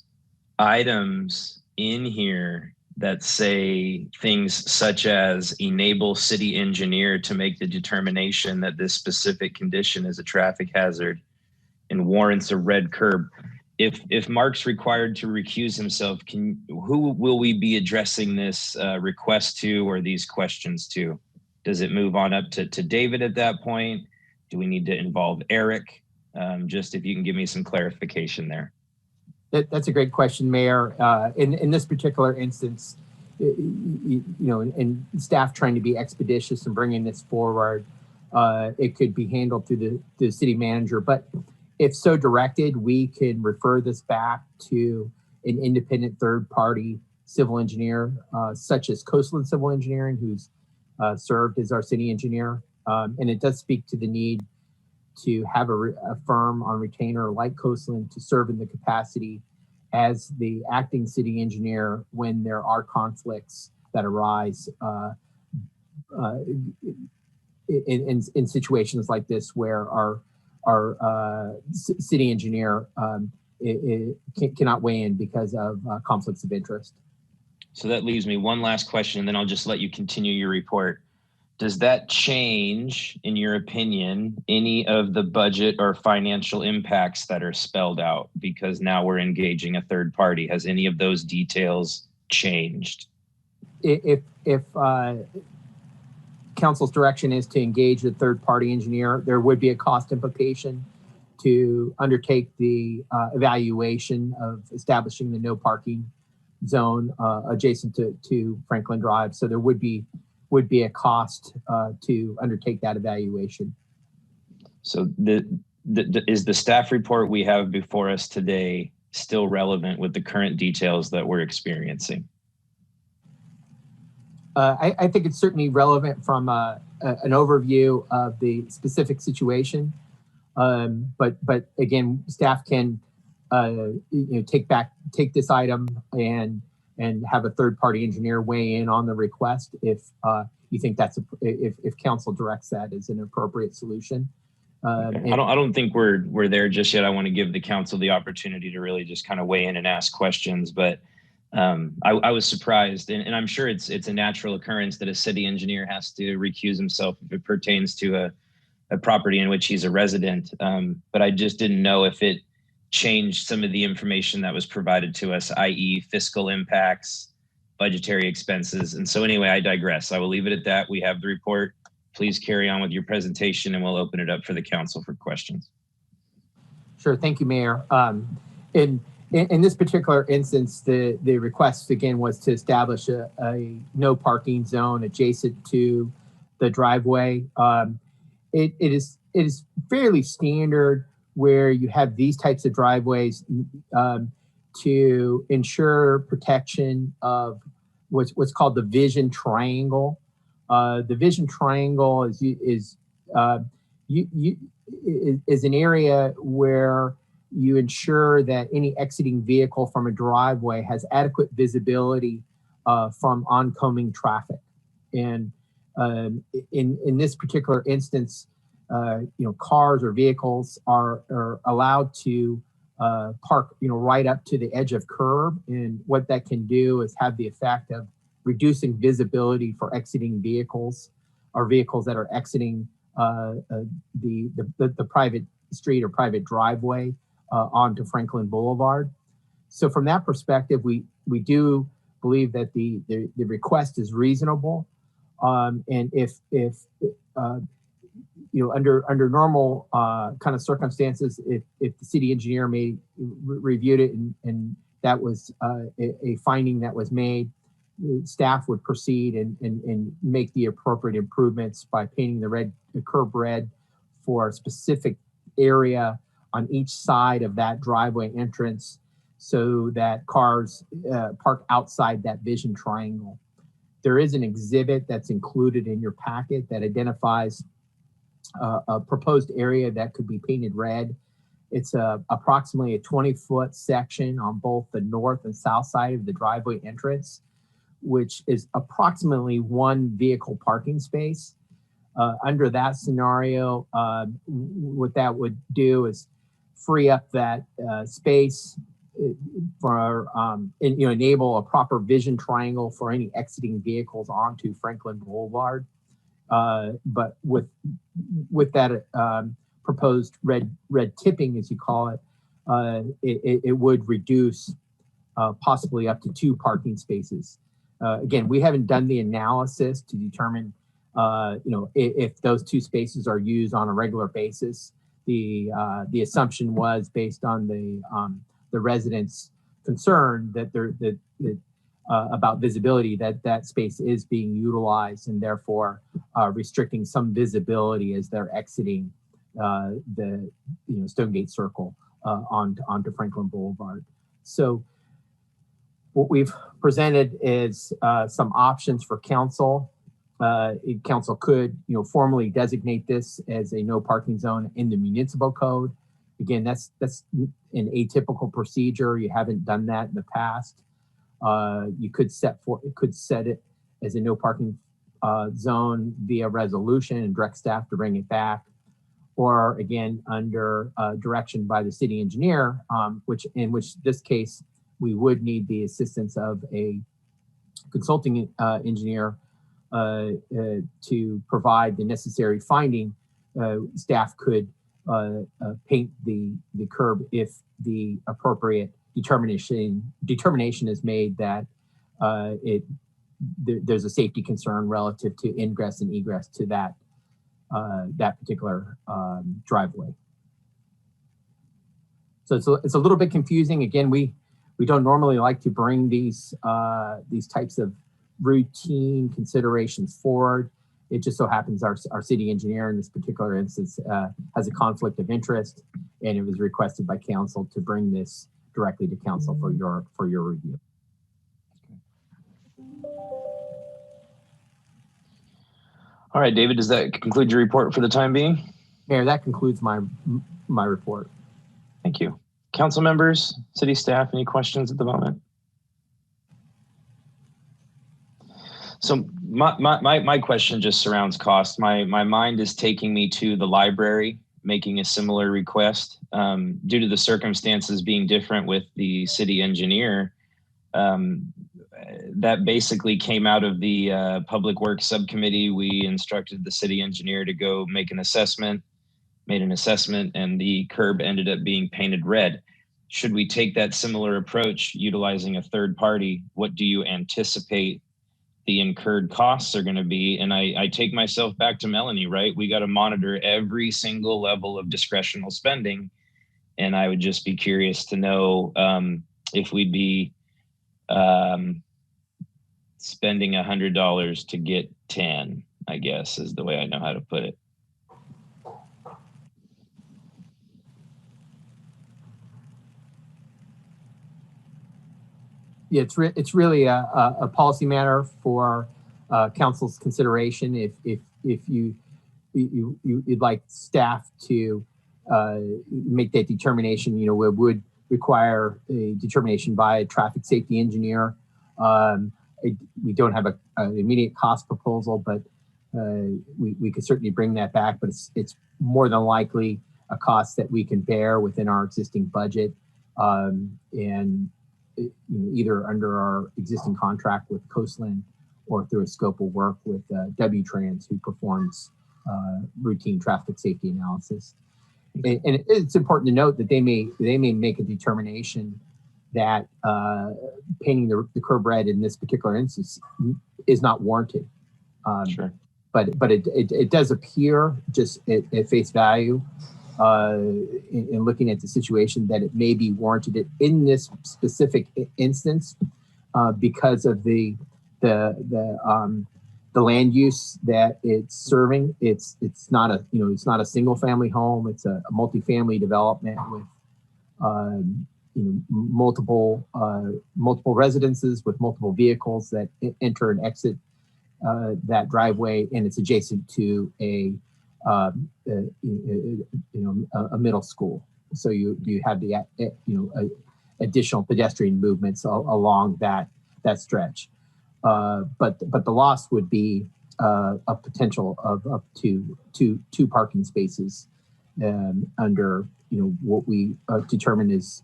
items in here that say things such as enable city engineer to make the determination that this specific condition is a traffic hazard and warrants a red curb. If Mark's required to recuse himself, who will we be addressing this request to or these questions to? Does it move on up to David at that point? Do we need to involve Eric? Just if you can give me some clarification there. That's a great question, Mayor. In this particular instance, and staff trying to be expeditious in bringing this forward, it could be handled through the city manager. But if so directed, we can refer this back to an independent third-party civil engineer, such as Coastland Civil Engineering, who's served as our city engineer. And it does speak to the need to have a firm on retainer like Coastland to serve in the capacity as the acting city engineer when there are conflicts that arise in situations like this where our city engineer cannot weigh in because of conflicts of interest. So that leaves me one last question, and then I'll just let you continue your report. Does that change, in your opinion, any of the budget or financial impacts that are spelled out? Because now we're engaging a third party. Has any of those details changed? If council's direction is to engage a third party engineer, there would be a cost implication to undertake the evaluation of establishing the no parking zone adjacent to Franklin Drive. So there would be a cost to undertake that evaluation. So is the staff report we have before us today still relevant with the current details that we're experiencing? I think it's certainly relevant from an overview of the specific situation. But again, staff can take this item and have a third-party engineer weigh in on the request if you think if council directs that as an appropriate solution. Okay. I don't think we're there just yet. I want to give the council the opportunity to really just kind of weigh in and ask questions. But I was surprised, and I'm sure it's a natural occurrence that a city engineer has to recuse himself if it pertains to a property in which he's a resident. But I just didn't know if it changed some of the information that was provided to us, i.e. fiscal impacts, budgetary expenses. And so anyway, I digress. I will leave it at that. We have the report. Please carry on with your presentation and we'll open it up for the council for questions. Sure, thank you, Mayor. In this particular instance, the request again was to establish a no parking zone adjacent to the driveway. It is fairly standard where you have these types of driveways to ensure protection of what's called the vision triangle. The vision triangle is an area where you ensure that any exiting vehicle from a driveway has adequate visibility from oncoming traffic. And in this particular instance, cars or vehicles are allowed to park, right up to the edge of curb. And what that can do is have the effect of reducing visibility for exiting vehicles or vehicles that are exiting the private street or private driveway onto Franklin Boulevard. So from that perspective, we do believe that the request is reasonable. And if under normal kind of circumstances, if the city engineer reviewed it and that was a finding that was made, staff would proceed and make the appropriate improvements by painting the curb red for a specific area on each side of that driveway entrance so that cars park outside that vision triangle. There is an exhibit that's included in your packet that identifies a proposed area that could be painted red. It's approximately a 20-foot section on both the north and south side of the driveway entrance, which is approximately 1 vehicle parking space. Under that scenario, what that would do is free up that space for, enable a proper vision triangle for any exiting vehicles onto Franklin Boulevard. But with that proposed red tipping, as you call it, it would reduce possibly up to 2 parking spaces. Again, we haven't done the analysis to determine, if those 2 spaces are used on a regular basis. The assumption was based on the residents' concern that about visibility, that space is being utilized, and therefore restricting some visibility as they're exiting the Stonegate Circle onto Franklin Boulevard. So what we've presented is some options for council. Council could, formally designate this as a no parking zone in the municipal code. Again, that's an atypical procedure. You haven't done that in the past. You could set it as a no parking zone via resolution and direct staff to bring it back, or again under direction by the city engineer, in which this case we would need the assistance of a consulting engineer to provide the necessary finding. Staff could paint the curb if the appropriate determination is made that there's a safety concern relative to ingress and egress to that particular driveway. So it's a little bit confusing. Again, we don't normally like to bring these types of routine considerations forward. It just so happens our city engineer in this particular instance has a conflict of interest, and it was requested by council to bring this directly to council for your review. All right, David, does that conclude your report for the time being? Mayor, that concludes my report. Thank you. Council members, city staff, any questions at the moment? So my question just surrounds cost. My mind is taking me to the library, making a similar request. Due to the circumstances being different with the city engineer, that basically came out of the Public Works Subcommittee. We instructed the city engineer to go make an assessment, made an assessment, and the curb ended up being painted red. Should we take that similar approach utilizing a third party? What do you anticipate the incurred costs are going to be? And I take myself back to Melanie, right? We got to monitor every single level of discretional spending. And I would just be curious to know if we'd be spending $100 to get 10, I guess is the way I know how to put it. Yeah, it's really a policy matter for council's consideration. If you'd like staff to make that determination, it would require a determination by a traffic safety engineer. We don't have an immediate cost proposal, but we could certainly bring that back. But it's more than likely a cost that we can bear within our existing budget, and either under our existing contract with Coastland or through a scope of work with W-Trans, who performs routine traffic safety analysis. And it's important to note that they may make a determination that painting the curb red in this particular instance is not warranted. Sure. But it does appear just at face value, in looking at the situation, that it may be warranted in this specific instance because of the land use that it's serving. It's not a single family home. It's a multifamily development with multiple residences with multiple vehicles that enter and exit that driveway, and it's adjacent to a a middle school. So you have the additional pedestrian movements along that stretch. But the loss would be a potential of up to two parking spaces under what we determine is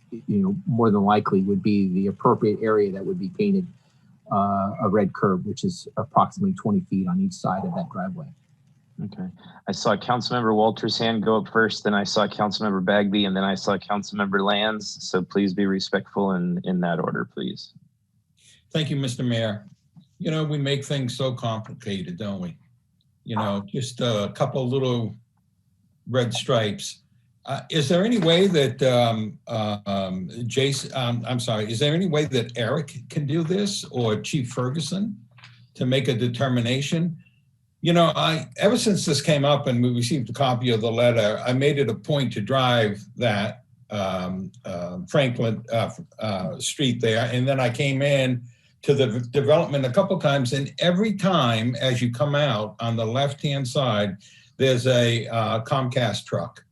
more than likely would be the appropriate area that would be painted a red curb, which is approximately 20 feet on each side of that driveway. Okay. I saw Councilmember Walter's hand go up first, then I saw Councilmember Bagby, and then I saw Councilmember Lands. So please be respectful in that order, please. Thank you, Mr. Mayor. We make things so complicated, don't we? Just a couple of little red stripes. Is there any way that is there any way that Eric can do this, or Chief Ferguson, to make a determination? Ever since this came up and we received a copy of the letter, I made it a point to drive that Franklin Street there. And then I came in to the development a couple times, and every time as you come out on the left-hand side, there's a Comcast truck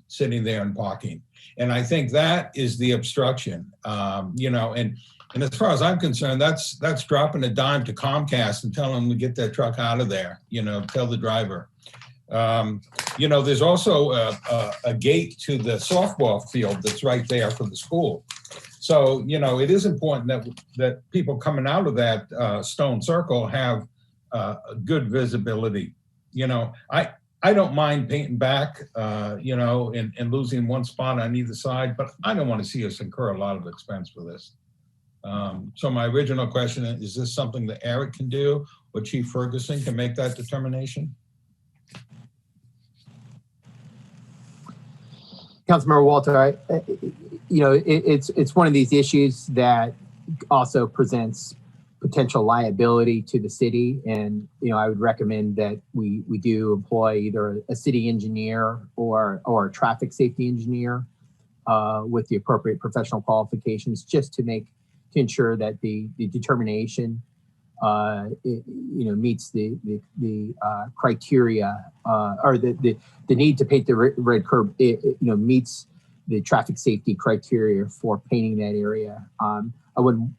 sitting there and parking. And I think that is the obstruction, and as far as I'm concerned, that's dropping a dime to Comcast and telling them to get that truck out of there, tell the driver. There's also a gate to the softball field that's right there for the school. So, it is important that people coming out of that stone circle have good visibility. I don't mind painting back, and losing one spot on either side, but I don't want to see us incur a lot of expense for this. So my original question is this something that Eric can do, or Chief Ferguson can make that determination? Councilmember Walter, it's one of these issues that also presents potential liability to the city, and I would recommend that we do employ either a city engineer or a traffic safety engineer with the appropriate professional qualifications, just to ensure that the determination meets the criteria, or the need to paint the red curb meets the traffic safety criteria for painting that area. I wouldn't,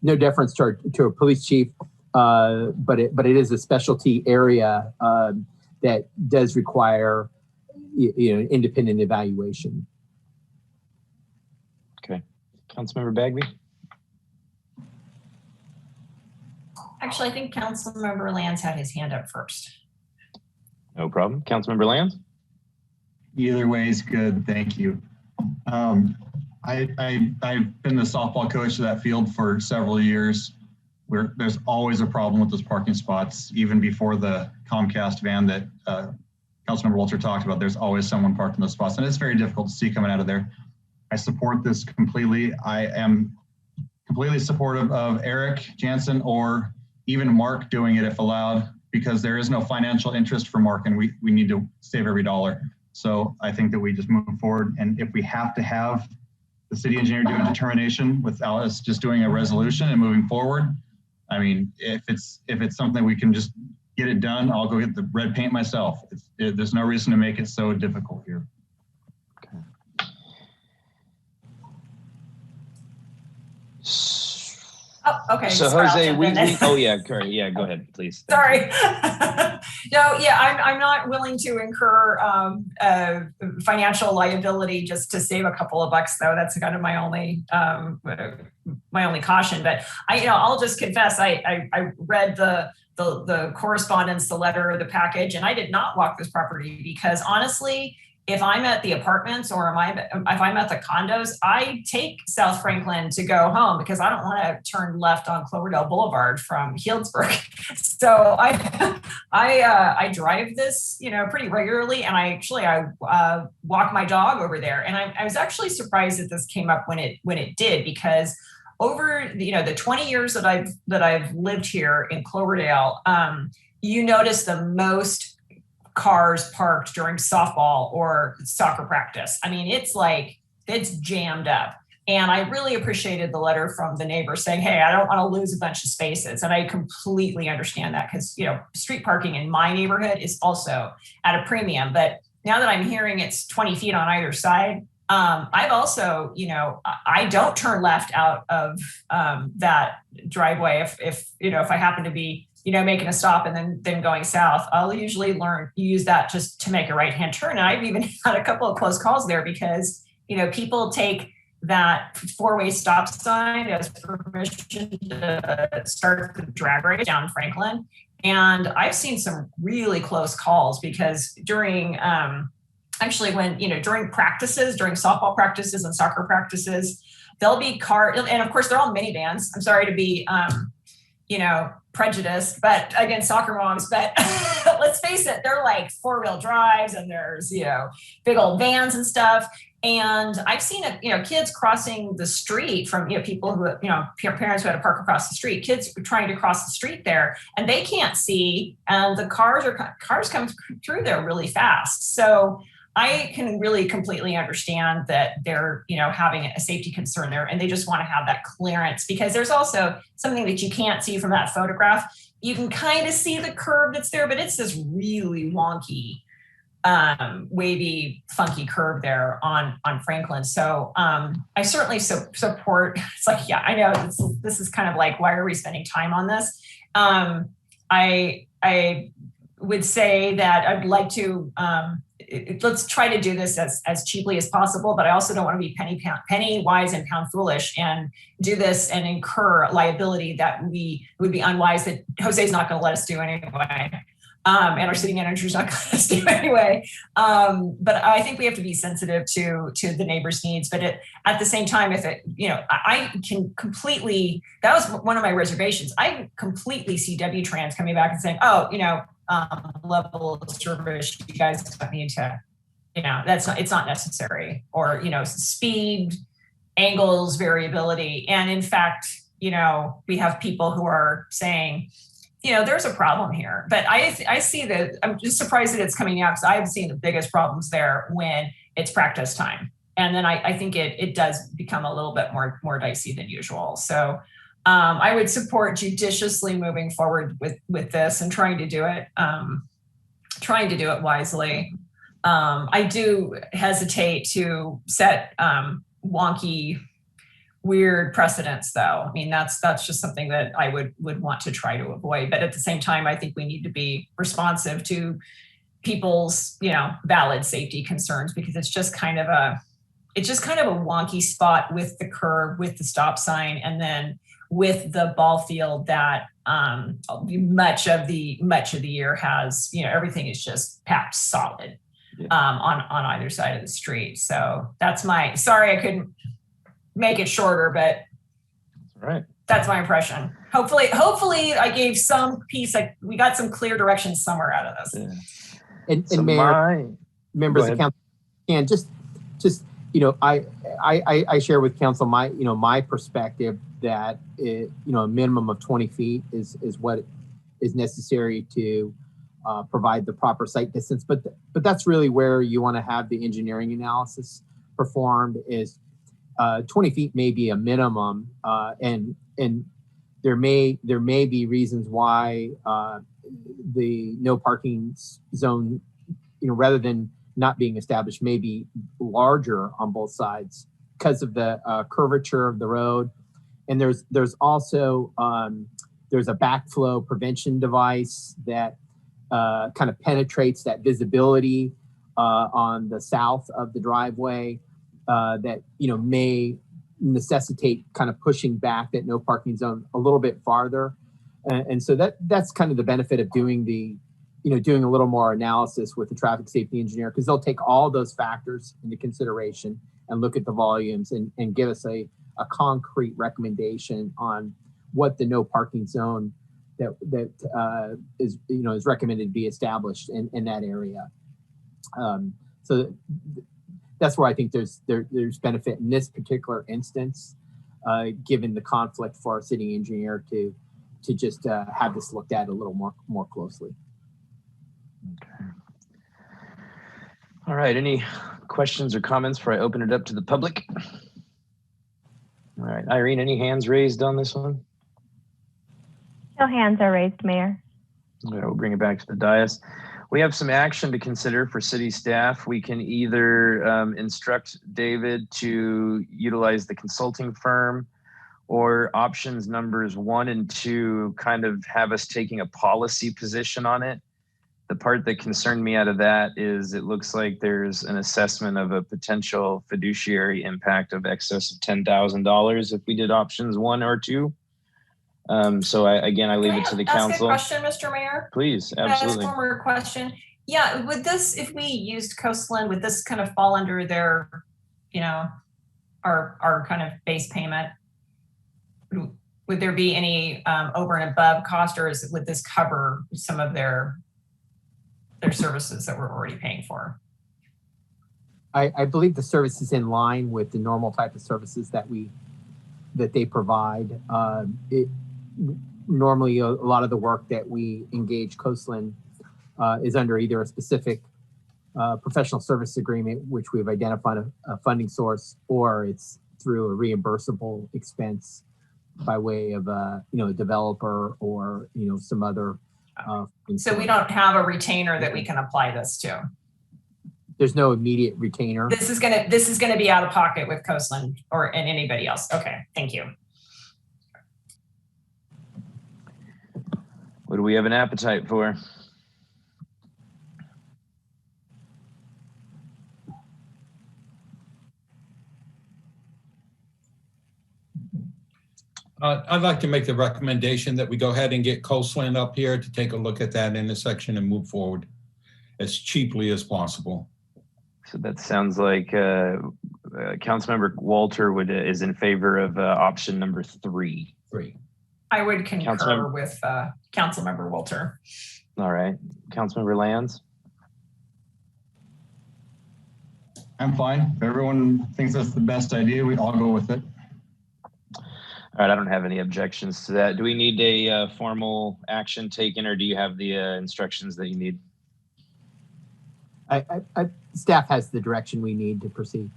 no deference to a police chief, but it is a specialty area that does require independent evaluation. Okay, Councilmember Bagby. Actually, I think Councilmember Lands had his hand up first. No problem. Councilmember Lands? Either way is good, thank you. I've been the softball coach of that field for several years, where there's always a problem with those parking spots. Even before the Comcast van that Councilmember Walter talked about, there's always someone parked in those spots, and it's very difficult to see coming out of there. I support this completely. I am completely supportive of Eric Jansen or even Mark doing it if allowed, because there is no financial interest for Mark, and we need to save every dollar. So I think that we just move forward, and if we have to have the city engineer do a determination without us just doing a resolution and moving forward, I mean, if it's something we can just get it done, I'll go get the red paint myself. There's no reason to make it so difficult here. Oh, okay. So Jose, oh yeah, Curry, yeah, go ahead, please. Sorry. No, yeah, I'm not willing to incur financial liability just to save a couple of bucks, though. That's kind of my only caution. But I'll just confess, I read the correspondence, the letter, the package, and I did not walk this property because honestly, if I'm at the apartments or if I'm at the condos, I take South Franklin to go home because I don't want to turn left on Cloverdale Boulevard from Healdsburg. So I drive this, pretty regularly, and I walk my dog over there. And I was actually surprised that this came up when it did, because over the 20 years that I've lived here in Cloverdale, you notice the most cars parked during softball or soccer practice. I mean, it's jammed up. And I really appreciated the letter from the neighbor saying, hey, I don't want to lose a bunch of spaces. And I completely understand that because, you know, street parking in my neighborhood is also at a premium. But now that I'm hearing it's 20 feet on either side, I've also, you know, I don't turn left out of that driveway if I happen to be, you know, making a stop and then going south. I'll usually use that just to make a right-hand turn. And I've even had a couple of close calls there because, you know, people take that four-way stop sign as permission to start the drag race down Franklin. And I've seen some really close calls because during actually when, you know, during practices, during softball practices and soccer practices, there'll be and of course they're all minivans. I'm sorry to be, you know, prejudiced, but against soccer moms, but let's face it, they're like four-wheel drives and there's, you know, big old vans and stuff. And I've seen, you know, kids crossing the street from, you know, people who, you know, parents who had to park across the street, kids trying to cross the street there and they can't see. And the cars come through there really fast. So I can really completely understand that they're, you know, having a safety concern there and they just want to have that clearance because there's also something that you can't see from that photograph. You can kind of see the curve that's there, but it's this really wonky, wavy, funky curve there on Franklin. So I certainly support. It's like, yeah, I know this is kind of like, why are we spending time on this? I would say that I'd like to let's try to do this as cheaply as possible, but I also don't want to be penny wise and pound foolish and do this and incur liability that would be unwise that Jose's not going to let us do anyway. And our city manager's not going to let us do anyway. But I think we have to be sensitive to the neighbors' needs. But at the same time, if it, you know, I can completely, that was one of my reservations. I completely see W-Trans coming back and saying, oh, you know, level of service, you guys don't need to, you know, it's not necessary. Or, you know, speed, angles, variability. And in fact, you know, we have people who are saying, you know, there's a problem here, but I see that. I'm just surprised that it's coming out because I've seen the biggest problems there when it's practice time. And then I think it does become a little bit more dicey than usual. So I would support judiciously moving forward with this and trying to do it wisely. I do hesitate to set wonky, weird precedents though. I mean, that's just something that I would want to try to avoid. But at the same time, I think we need to be responsive to people's, you know, valid safety concerns because it's just kind of a wonky spot with the curb, with the stop sign, and then with the ball field that much of the year has, you know, everything is just packed solid on either side of the street. So that's sorry I couldn't make it shorter, but that's my impression. Hopefully I gave some piece, we got some clear direction somewhere out of this. Yeah. And so Mayor, members of council, and just, you know, I share with council my perspective that you know, a minimum of 20 feet is what is necessary to provide the proper site distance. But that's really where you want to have the engineering analysis performed. Is 20 feet may be a minimum, and there may be reasons why the no parking zone, you know, rather than not being established, may be larger on both sides because of the curvature of the road. And there's also there's a backflow prevention device that kind of penetrates that visibility on the south of the driveway that, you know, may necessitate kind of pushing back that no parking zone a little bit farther. And so that's kind of the benefit of doing doing a little more analysis with the traffic safety engineer, because they'll take all those factors into consideration and look at the volumes and give us a concrete recommendation on what the no parking zone that is recommended to be established in that area. So that's where I think there's benefit in this particular instance, given the conflict for our city engineer to just have this looked at a little more closely. Okay. All right. Any questions or comments before I open it up to the public? All right, Irene, any hands raised on this one? No hands are raised, Mayor. All right, we'll bring it back to the dais. We have some action to consider for city staff. We can either instruct David to utilize the consulting firm, or options numbers 1 and 2 kind of have us taking a policy position on it. The part that concerned me out of that is it looks like there's an assessment of a potential fiduciary impact of excess of $10,000 if we did options 1 or 2. So I leave it to the council. Ask a question, Mr. Mayor? Please, absolutely. One more question. Yeah, would this, if we used Coastland, would this kind of fall under their, you know, our kind of base payment? Would there be any over and above cost, or would this cover some of their services that we're already paying for? I believe the service is in line with the normal type of services that they provide. Normally, a lot of the work that we engage Coastland is under either a specific professional service agreement, which we've identified a funding source, or it's through a reimbursable expense by way of a developer or some other. So we don't have a retainer that we can apply this to. There's no immediate retainer. This is gonna be out of pocket with Coastland and anybody else. Okay, thank you. What do we have an appetite for? I'd like to make the recommendation that we go ahead and get Coastland up here to take a look at that intersection and move forward as cheaply as possible. So that sounds like Councilmember Walter is in favor of option number 3. I would concur with Councilmember Walter. All right, Councilmember Lands. I'm fine. If everyone thinks that's the best idea, we all go with it. All right, I don't have any objections to that. Do we need a formal action taken, or do you have the instructions that you need? Staff has the direction we need to proceed.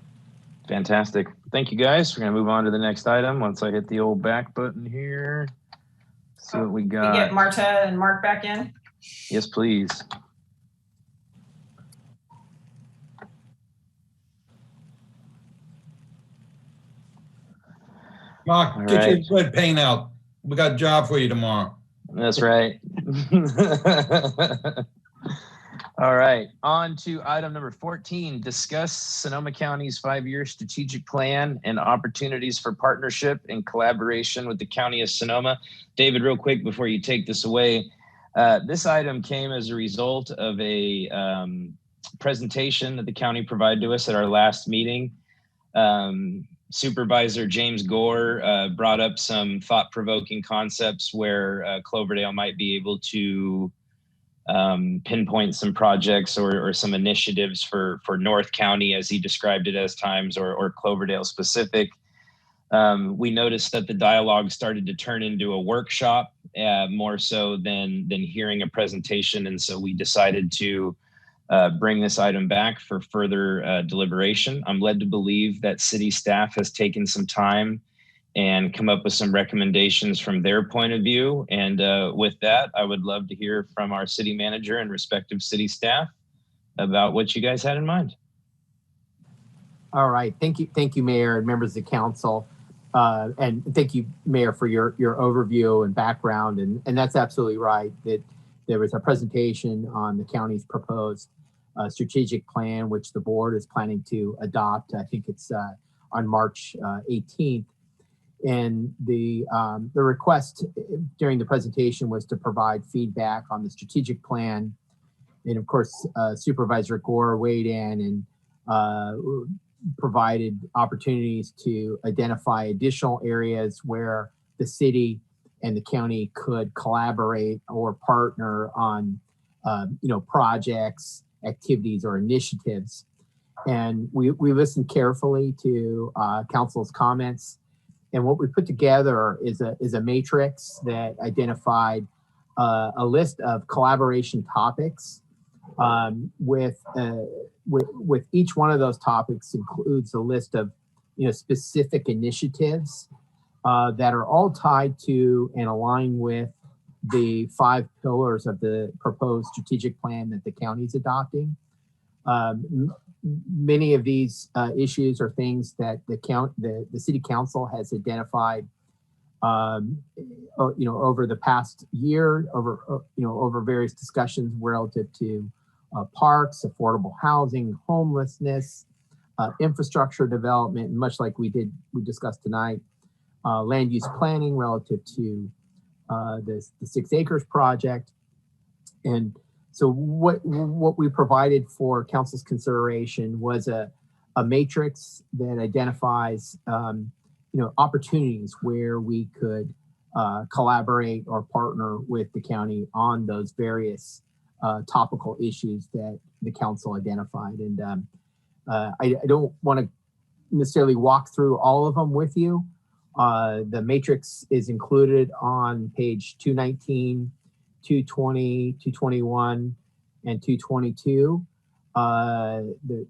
Fantastic. Thank you, guys. We're going to move on to the next item once I hit the old back button here. See what we got. We get Marta and Mark back in? Yes, please. Mark, get your red paint out. We got a job for you tomorrow. That's right. All right, on to item number 14, discuss Sonoma County's 5-year strategic plan and opportunities for partnership and collaboration with the County of Sonoma. David, real quick before you take this away, this item came as a result of a presentation that the county provided to us at our last meeting. Supervisor James Gore brought up some thought-provoking concepts where Cloverdale might be able to pinpoint some projects or some initiatives for North County, as he described it as times, or Cloverdale specific. We noticed that the dialogue started to turn into a workshop more so than hearing a presentation. And so we decided to bring this item back for further deliberation. I'm led to believe that city staff has taken some time and come up with some recommendations from their point of view. And with that, I would love to hear from our city manager and respective city staff about what you guys had in mind. All right, thank you, Mayor and members of the council. And thank you, Mayor, for your overview and background. And that's absolutely right, that there was a presentation on the county's proposed strategic plan, which the board is planning to adopt. I think it's on March 18th. And the request during the presentation was to provide feedback on the strategic plan. And of course, Supervisor Gore weighed in and provided opportunities to identify additional areas where the city and the county could collaborate or partner on projects, activities, or initiatives. And we listened carefully to council's comments. And what we put together is a matrix that identified a list of collaboration topics. With each one of those topics includes a list of specific initiatives that are all tied to and align with the 5 pillars of the proposed strategic plan that the county is adopting. Many of these issues are things that the city council has identified, over the past year, over various discussions relative to parks, affordable housing, homelessness, infrastructure development, and much like we discussed tonight, land use planning relative to the 6 acres project. And so what we provided for council's consideration was a matrix that identifies opportunities where we could collaborate or partner with the county on those various topical issues that the council identified. And I don't want to necessarily walk through all of them with you. The matrix is included on page 219, 220, 221, and 222.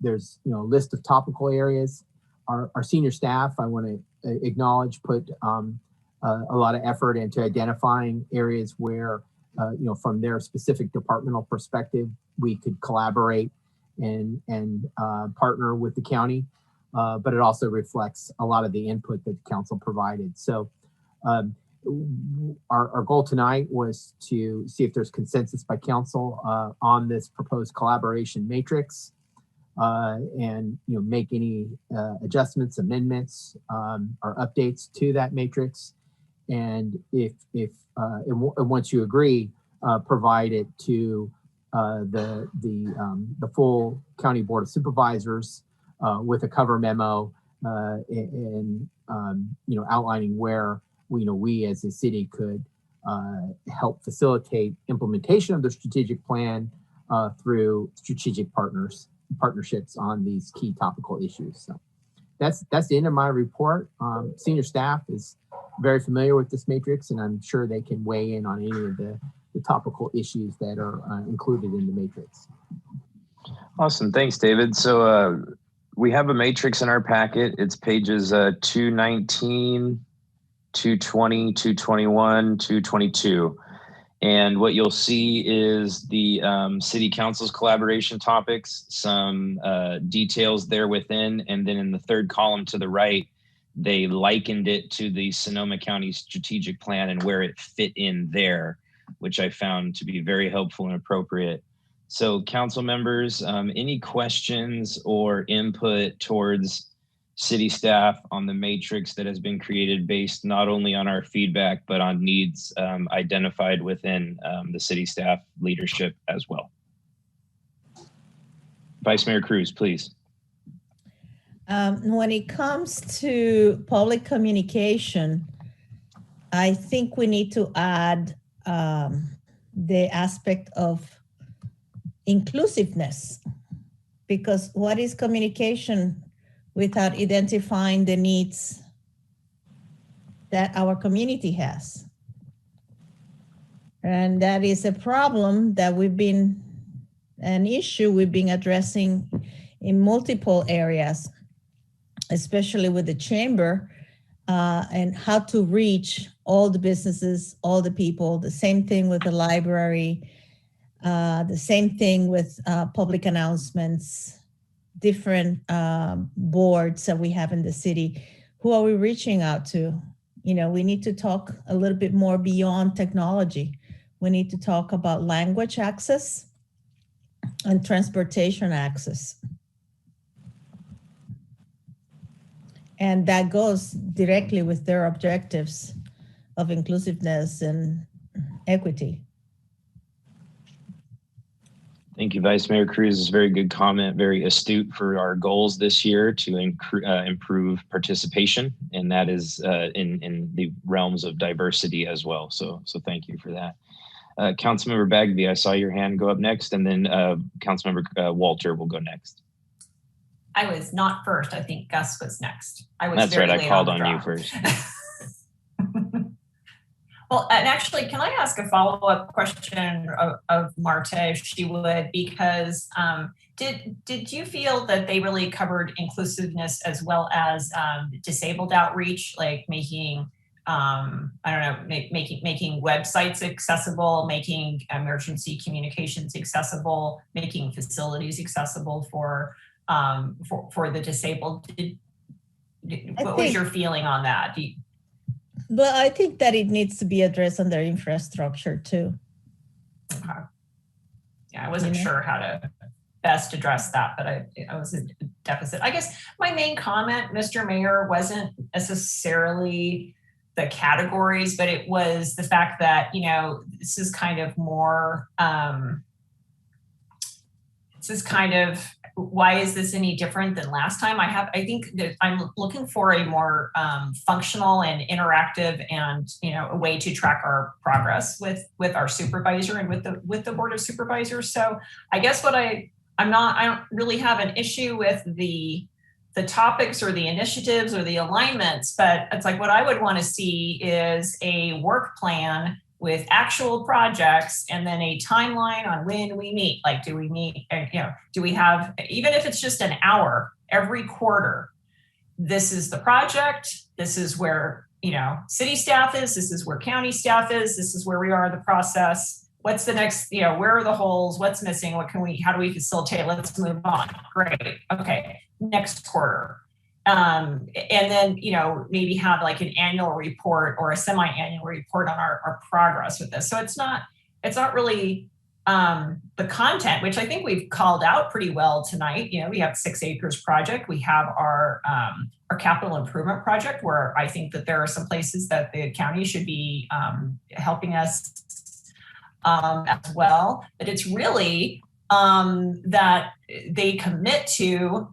There's a list of topical areas. Our senior staff, I want to acknowledge, put a lot of effort into identifying areas where, from their specific departmental perspective, we could collaborate and partner with the county. But it also reflects a lot of the input that the council provided. So our goal tonight was to see if there's consensus by council on this proposed collaboration matrix, and make any adjustments, amendments, or updates to that matrix. And and once you agree, provide it to the full County Board of Supervisors with a cover memo and outlining where we as a city could help facilitate implementation of the strategic plan through strategic partnerships on these key topical issues. So that's the end of my report. Senior staff is very familiar with this matrix, and I'm sure they can weigh in on any of the topical issues that are included in the matrix. Awesome, thanks, David. So we have a matrix in our packet. It's pages 219, 220, 221, 222. And what you'll see is the city council's collaboration topics, some details there within, and then in the third column to the right, they likened it to the Sonoma County strategic plan and where it fit in there, which I found to be very helpful and appropriate. So council members, any questions or input towards city staff on the matrix that has been created based not only on our feedback, but on needs identified within the city staff leadership as well? Vice Mayor Cruz, please. When it comes to public communication, I think we need to add the aspect of inclusiveness, because what is communication without identifying the needs that our community has? And that is a problem that an issue we've been addressing in multiple areas, especially with the chamber, and how to reach all the businesses, all the people. The same thing with the library, the same thing with public announcements, different boards that we have in the city. Who are we reaching out to? We need to talk a little bit more beyond technology. We need to talk about language access and transportation access. And that goes directly with their objectives of inclusiveness and equity. Thank you, Vice Mayor Cruz. It's a very good comment, very astute for our goals this year to improve participation, and that is in the realms of diversity as well. So thank you for that. Councilmember Bagby, I saw your hand go up next, and then Councilmember Walter will go next. I was not first. I think Gus was next. That's right. I called on you first. Well, and actually, can I ask a follow-up question of Marta, if she would, because did you feel that they really covered inclusiveness as well as disabled outreach, like making, I don't know, making websites accessible, making emergency communications accessible, making facilities accessible for the disabled? What was your feeling on that? But I think that it needs to be addressed on their infrastructure too. Okay. Yeah, I wasn't sure how to best address that, but I was a deficit. I guess my main comment, Mr. Mayor, wasn't necessarily the categories, but it was the fact that, you know, this is kind of more, why is this any different than last time? I think that I'm looking for a more functional and interactive and, you know, a way to track our progress with our supervisor and with the Board of Supervisors. So I guess what I don't really have an issue with the topics or the initiatives or the alignments, but it's like what I would want to see is a work plan with actual projects and then a timeline on when we meet. Like, do we meet, you know, do we have, even if it's just an hour every quarter, this is the project, this is where, you know, city staff is, this is where county staff is, this is where we are in the process. What's the next, you know, where are the holes? What's missing? How do we facilitate? Let's move on. Great. Okay. Next quarter. And then, you know, maybe have like an annual report or a semi-annual report on our progress with this. So it's not really the content, which I think we've called out pretty well tonight. You know, we have 6 acres project. We have our capital improvement project, where I think that there are some places that the county should be helping us as well. But it's really that they commit to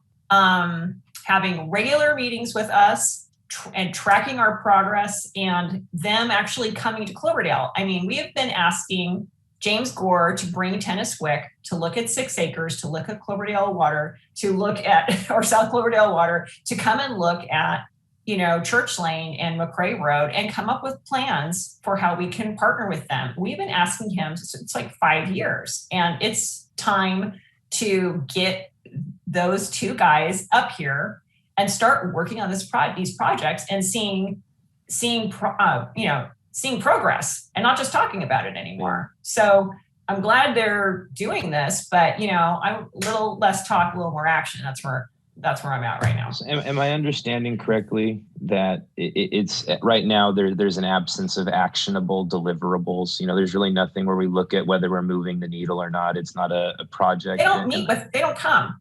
having regular meetings with us and tracking our progress, and them actually coming to Cloverdale. I mean, we have been asking James Gore to bring Tenniswick to look at 6 acres, to look at Cloverdale water, to look at, or South Cloverdale water, to come and look at, you know, Church Lane and McRae Road and come up with plans for how we can partner with them. We've been asking him, it's like 5 years, and it's time to get those 2 guys up here and start working on these projects and seeing progress and not just talking about it anymore. So I'm glad they're doing this, but, you know, I'm a little less talk, a little more action. That's where I'm at right now. So am I understanding correctly that it's right now there's an absence of actionable deliverables? You know, there's really nothing where we look at whether we're moving the needle or not. It's not a project. They don't they don't come.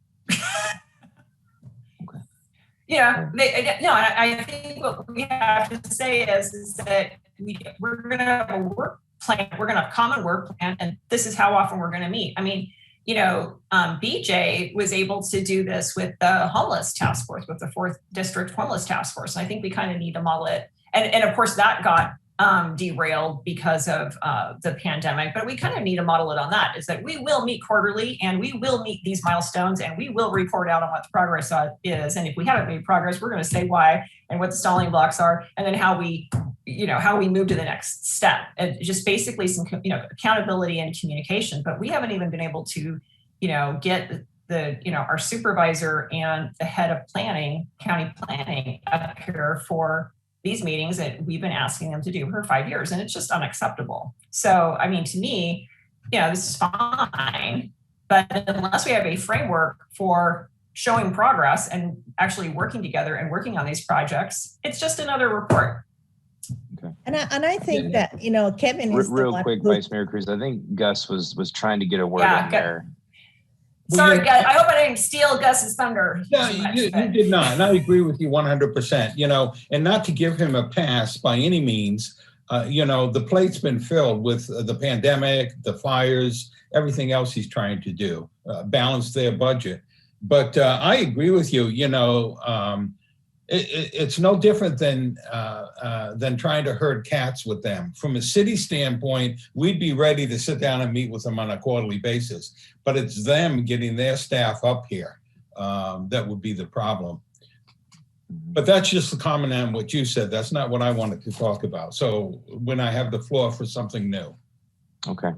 Okay. Yeah, I think what we have to say is that we're going to have a work plan. We're going to have a common work plan, and this is how often we're going to meet. I mean, you know, BJ was able to do this with the homeless task force, with the 4th District Homeless Task Force. And I think we kind of need to model it. And of course, that got derailed because of the pandemic, but we kind of need to model it on that, is that we will meet quarterly and we will meet these milestones and we will report out on what the progress is. And if we haven't made progress, we're going to say why and what the stalling blocks are, and then how we move to the next step. And just basically some, you know, accountability and communication. But we haven't even been able to, you know, get our supervisor and the head of planning, county planning, up here for these meetings that we've been asking them to do for 5 years, and it's just unacceptable. So, I mean, to me, you know, this is fine, but unless we have a framework for showing progress and actually working together and working on these projects, it's just another report. Okay. And I think that, you know, Kevin is real quick, Vice Mayor Cruz. I think Gus was trying to get a word in there. Sorry, Gus. I hope I didn't steal Gus's thunder. No, you did not. And I agree with you 100%, you know, and not to give him a pass by any means. You know, the plate's been filled with the pandemic, the fires, everything else he's trying to do, balance their budget. But I agree with you, you know, it's no different than trying to herd cats with them. From a city standpoint, we'd be ready to sit down and meet with them on a quarterly basis, but it's them getting their staff up here that would be the problem. But that's just a comment on what you said. That's not what I wanted to talk about. So when I have the floor for something new. Okay.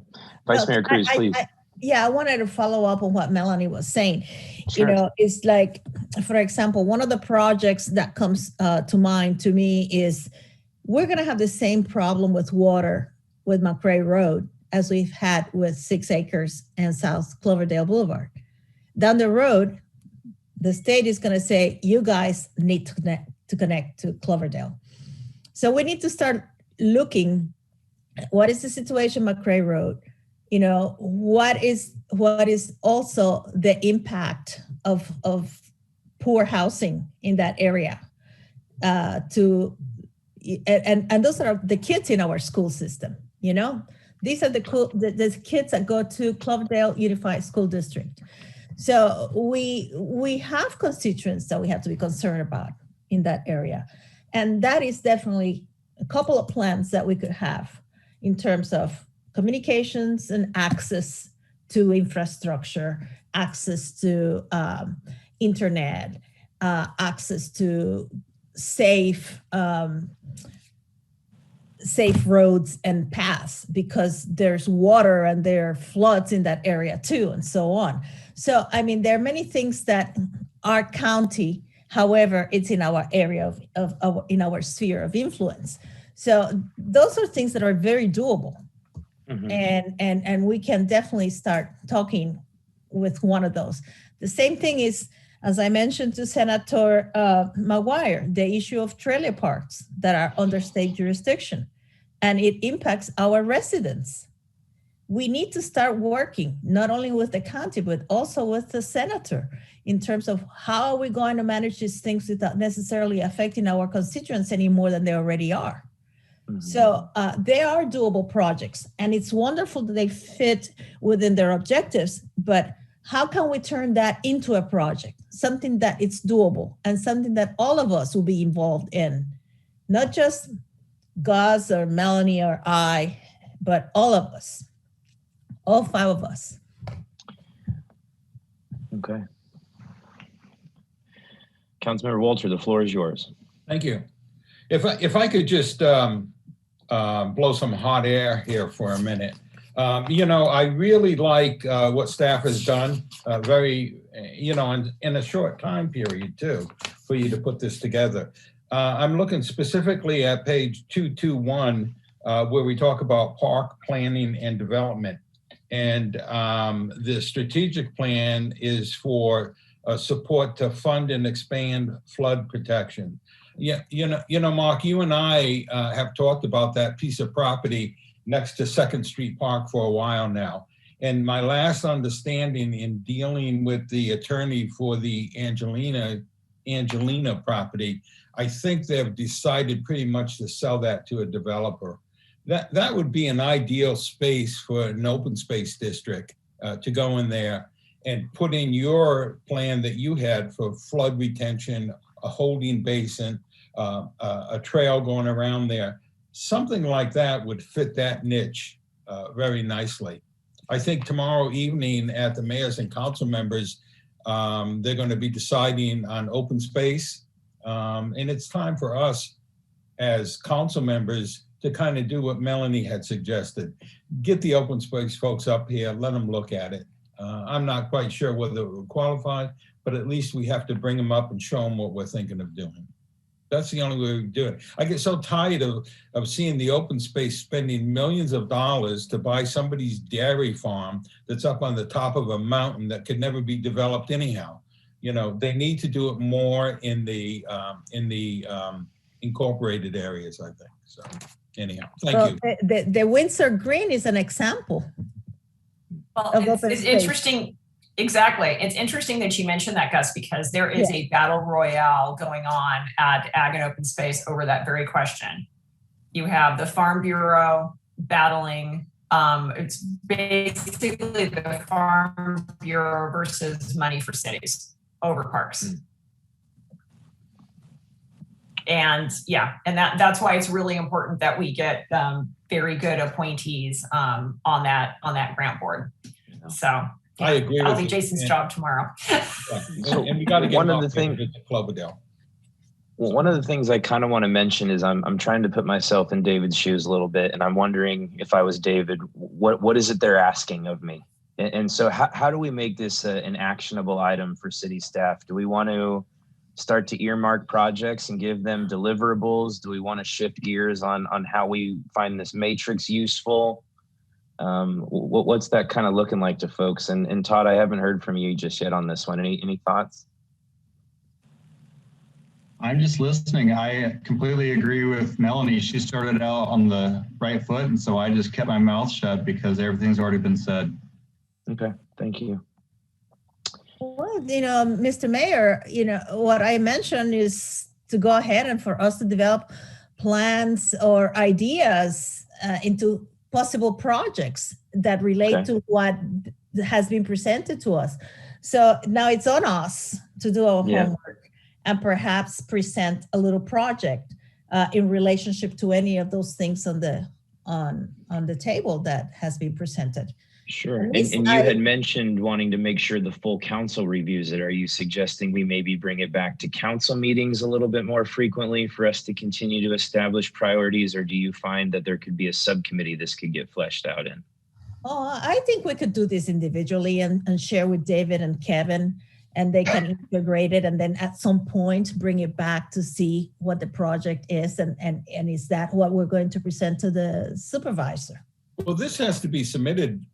Vice Mayor Cruz, please. Yeah, I wanted to follow up on what Melanie was saying. Sure. You know, it's like, for example, one of the projects that comes to mind to me is we're going to have the same problem with water with McRae Road as we've had with 6 Acres and South Cloverdale Boulevard. Down the road, the state is going to say, you guys need to connect to Cloverdale. So we need to start looking, what is the situation McRae Road? You know, what is also the impact of poor housing in that area? And those are the kids in our school system. You know, these are the kids that go to Cloverdale Unified School District. So we have constituents that we have to be concerned about in that area, and that is definitely a couple of plans that we could have in terms of communications and access to infrastructure, access to internet, access to safe roads and paths, because there's water and there are floods in that area too, and so on. So, I mean, there are many things that our county, however, it's in our area in our sphere of influence. So those are things that are very doable. Mm-hmm. And we can definitely start talking with one of those. The same thing is, as I mentioned to Senator McGuire, the issue of trailer parks that are under state jurisdiction, and it impacts our residents. We need to start working not only with the county, but also with the senator in terms of how are we going to manage these things without necessarily affecting our constituents any more than they already are. Mm-hmm. So they are doable projects, and it's wonderful that they fit within their objectives, but how can we turn that into a project, something that it's doable and something that all of us will be involved in, not just Gus or Melanie or I, but all of us, all 5 of us. Okay. Councilmember Walter, the floor is yours. Thank you. If I could just blow some hot air here for a minute. You know, I really like what staff has done, very, you know, in a short time period too, for you to put this together. I'm looking specifically at page 221, where we talk about park planning and development. And the strategic plan is for support to fund and expand flood protection. Yeah, you know, Mark, you and I have talked about that piece of property next to 2nd Street Park for a while now. And my last understanding in dealing with the attorney for the Angelina property, I think they've decided pretty much to sell that to a developer. That would be an ideal space for an open space district to go in there and put in your plan that you had for flood retention, a holding basin, a trail going around there. Something like that would fit that niche very nicely. I think tomorrow evening at the mayors and council members, they're going to be deciding on open space. And it's time for us as council members to kind of do what Melanie had suggested. Get the open space folks up here, let them look at it. I'm not quite sure whether we're qualified, but at least we have to bring them up and show them what we're thinking of doing. That's the only way we do it. I get so tired of seeing the open space spending millions of dollars to buy somebody's dairy farm that's up on the top of a mountain that could never be developed anyhow. You know, they need to do it more in the incorporated areas, I think. So anyhow, thank you. The Windsor Green is an example. Well, it's interesting. Exactly. It's interesting that you mentioned that, Gus, because there is a battle royale going on at Ag and Open Space over that very question. You have the Farm Bureau battling. It's basically the Farm Bureau versus money for cities over parks. And yeah, and that's why it's really important that we get very good appointees on that grant board. So. I agree. That'll be Jason's job tomorrow. And we got to get one of the things to Cloverdale. Well, one of the things I kind of want to mention is I'm trying to put myself in David's shoes a little bit, and I'm wondering if I was David, what is it they're asking of me? And so how do we make this an actionable item for city staff? Do we want to start to earmark projects and give them deliverables? Do we want to shift gears on how we find this matrix useful? What's that kind of looking like to folks? And Todd, I haven't heard from you just yet on this one. Any thoughts? I'm just listening. I completely agree with Melanie. She started out on the right foot, and so I just kept my mouth shut because everything's already been said. Okay, thank you. Well, Mr. Mayor, what I mentioned is to go ahead and for us to develop plans or ideas into possible projects that relate to what has been presented to us. So now it's on us to do our homework and perhaps present a little project in relationship to any of those things on the table that has been presented. Sure. And you had mentioned wanting to make sure the full council reviews it. Are you suggesting we maybe bring it back to council meetings a little bit more frequently for us to continue to establish priorities? Or do you find that there could be a subcommittee this could get fleshed out in? Oh, I think we could do this individually and share with David and Kevin, and they can integrate it, and then at some point bring it back to see what the project is, and is that what we're going to present to the supervisor? Well, this has to be submitted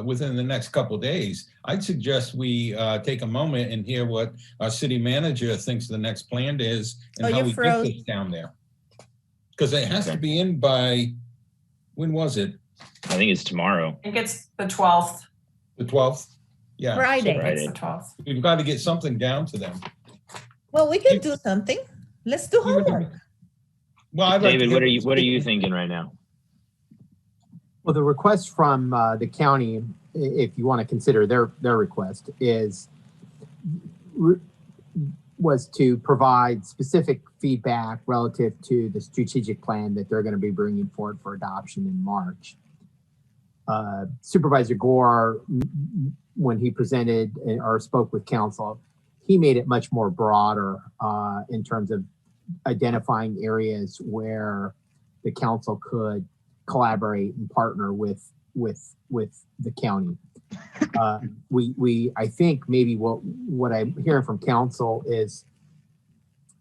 within the next couple of days. I'd suggest we take a moment and hear what our city manager thinks the next plan is and how we get this down there. Because it has to be in by, when was it? I think it's tomorrow. I think it's the 12th. The 12th? Yeah. Friday. It's the 12th. We've got to get something down to them. Well, we can do something. Let's do homework. Well, David, what are you thinking right now? Well, the request from the county, if you want to consider their request, was to provide specific feedback relative to the strategic plan that they're going to be bringing forward for adoption in March. Supervisor Gore, when he presented or spoke with council, he made it much more broader in terms of identifying areas where the council could collaborate and partner with the county. I think maybe what I'm hearing from council is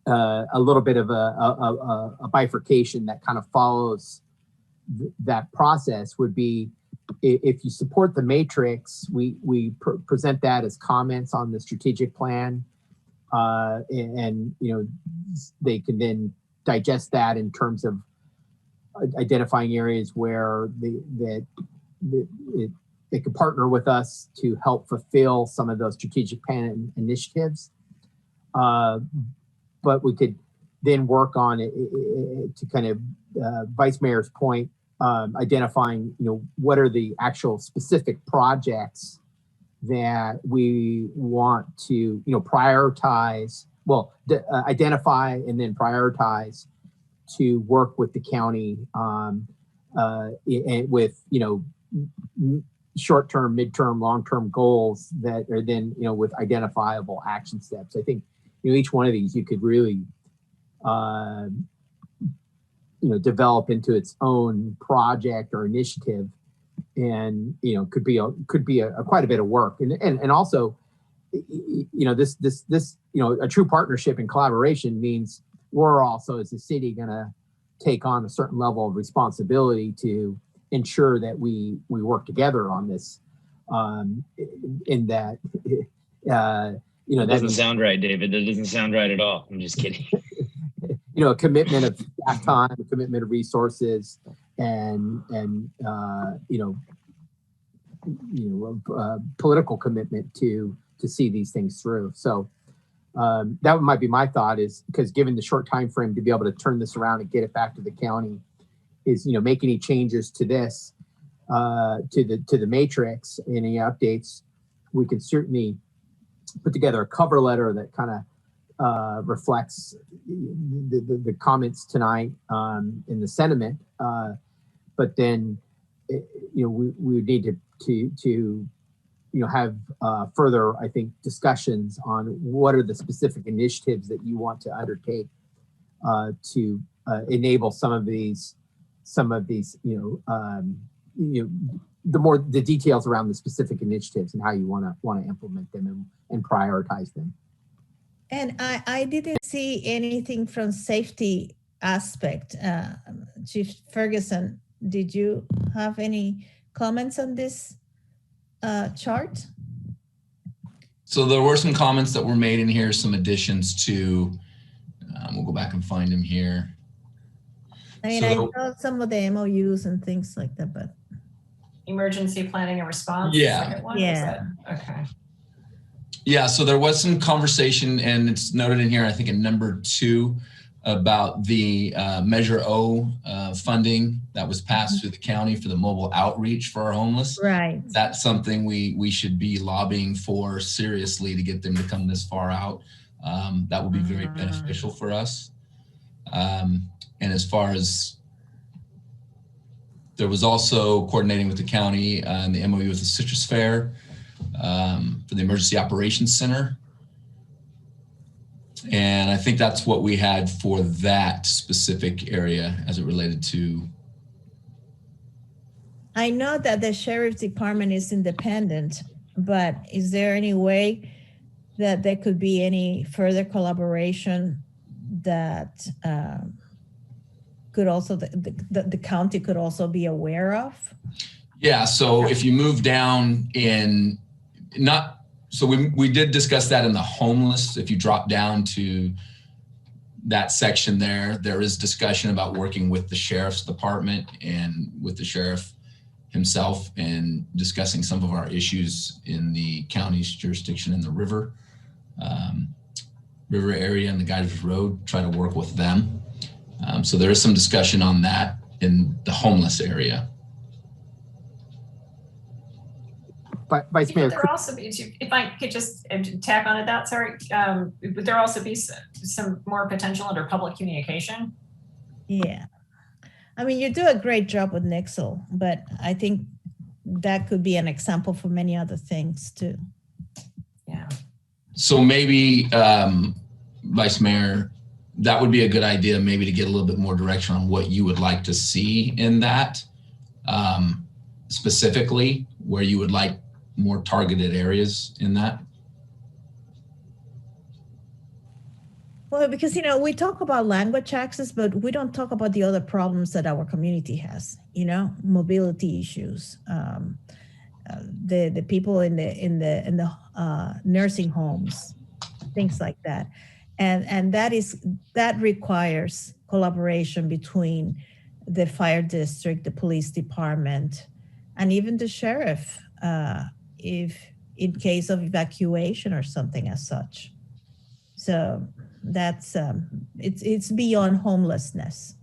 a little bit of a bifurcation that kind of follows that process would be, if you support the matrix, we present that as comments on the strategic plan, and they can then digest that in terms of identifying areas where they could partner with us to help fulfill some of those strategic plan initiatives. But we could then work on it to kind of Vice Mayor's point, identifying what are the actual specific projects that we want to prioritize, identify and then prioritize to work with the county with short-term, mid-term, long-term goals that are then with identifiable action steps. I think each one of these you could really develop into its own project or initiative, and could be quite a bit of work, and also this a true partnership and collaboration means we're also as a city going to take on a certain level of responsibility to ensure that we work together on this. In that, that doesn't sound right, David. That doesn't sound right at all. I'm just kidding. A commitment of staff time, a commitment of resources, and political commitment to see these things through. So that might be my thought, is because given the short time frame to be able to turn this around and get it back to the county, is make any changes to this to the matrix, any updates, we can certainly put together a cover letter that kind of reflects the comments tonight in the sentiment, but then we would need to have further, I think, discussions on what are the specific initiatives that you want to undertake to enable some of these, the details around the specific initiatives and how you want to implement them and prioritize them. And I didn't see anything from safety aspect. Chief Ferguson, did you have any comments on this chart? So there were some comments that were made in here, some additions to, we'll go back and find them here. I mean, I saw some of the MOUs and things like that, but. Emergency planning and response. Yeah. Yeah. Okay. Yeah, so there was some conversation, and it's noted in here, I think in number 2, about the Measure O funding that was passed through the county for the mobile outreach for our homeless. Right. That's something we should be lobbying for seriously to get them to come this far out. That would be very beneficial for us. And as far as, there was also coordinating with the county and the MOU with the Citrus Fair for the Emergency Operations Center. And I think that's what we had for that specific area as it related to. I know that the sheriff's department is independent, but is there any way that there could be any further collaboration that could also, the county could also be aware of? Yeah, so if you move down in, so we did discuss that in the homeless. If you drop down to that section there is discussion about working with the sheriff's department and with the sheriff himself and discussing some of our issues in the county's jurisdiction in the river area and the Geysers Road, try to work with them. So there is some discussion on that in the homeless area. Vice Mayor, Would there also be, if I could just tack on to that, sorry, would there also be some more potential under public communication? Yeah. I mean, you do a great job with Nixle, but I think that could be an example for many other things too. Yeah. So maybe, Vice Mayor, that would be a good idea, maybe to get a little bit more direction on what you would like to see in that, specifically, where you would like more targeted areas in that. Well, because, we talk about language access, but we don't talk about the other problems that our community has, mobility issues, the people in the nursing homes, things like that. And that requires collaboration between the fire district, the police department, and even the sheriff, if in case of evacuation or something as such. So that's it's beyond homelessness,